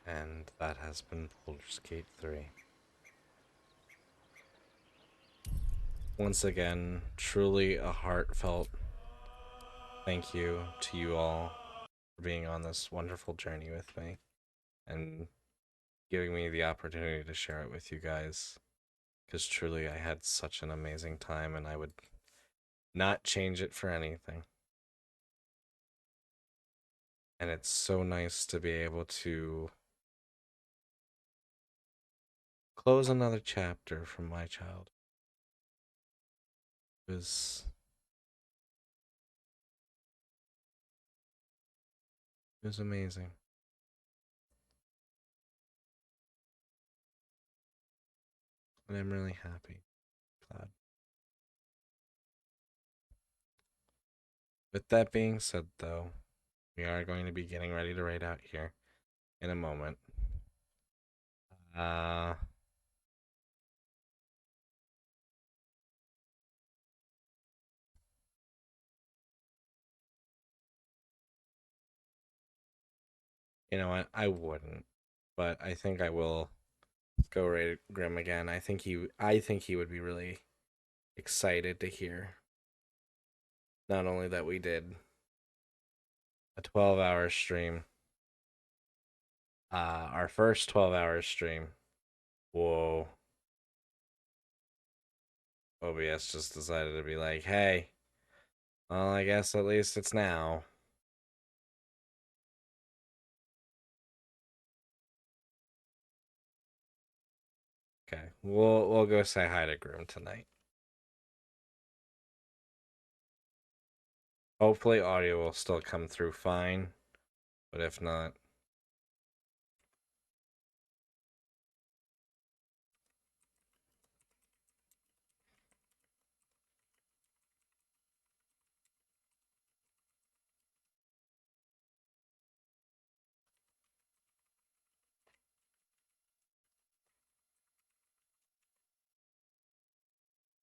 And that has been Baldur's Gate 3. Once again, truly a heartfelt thank you to you all for being on this wonderful journey with me and giving me the opportunity to share it with you guys. Because truly I had such an amazing time and I would not change it for anything. And it's so nice to be able to close another chapter from my childhood. It was amazing. And I'm really happy, glad. With that being said, though, we are going to be getting ready to raid out here in a moment. You know what? I wouldn't, but I think I will go raid Grim again. I think he would be really excited to hear. Not only that we did a 12-hour stream, our first 12-hour stream. Whoa. OBS just decided to be like, hey, well, I guess at least it's now. Okay, we'll go say hi to Grim tonight. Hopefully audio will still come through fine, but if not,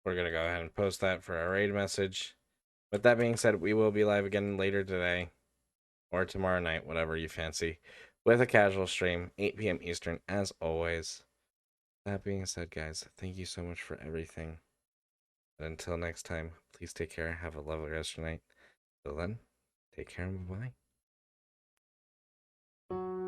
we're gonna go ahead and post that for our raid message. With that being said, we will be live again later today or tomorrow night, whatever you fancy, with a casual stream, 8 p.m. Eastern, as always. That being said, guys, thank you so much for everything. And until next time, please take care. Have a lovely rest of your night. Till then, take care and bye-bye.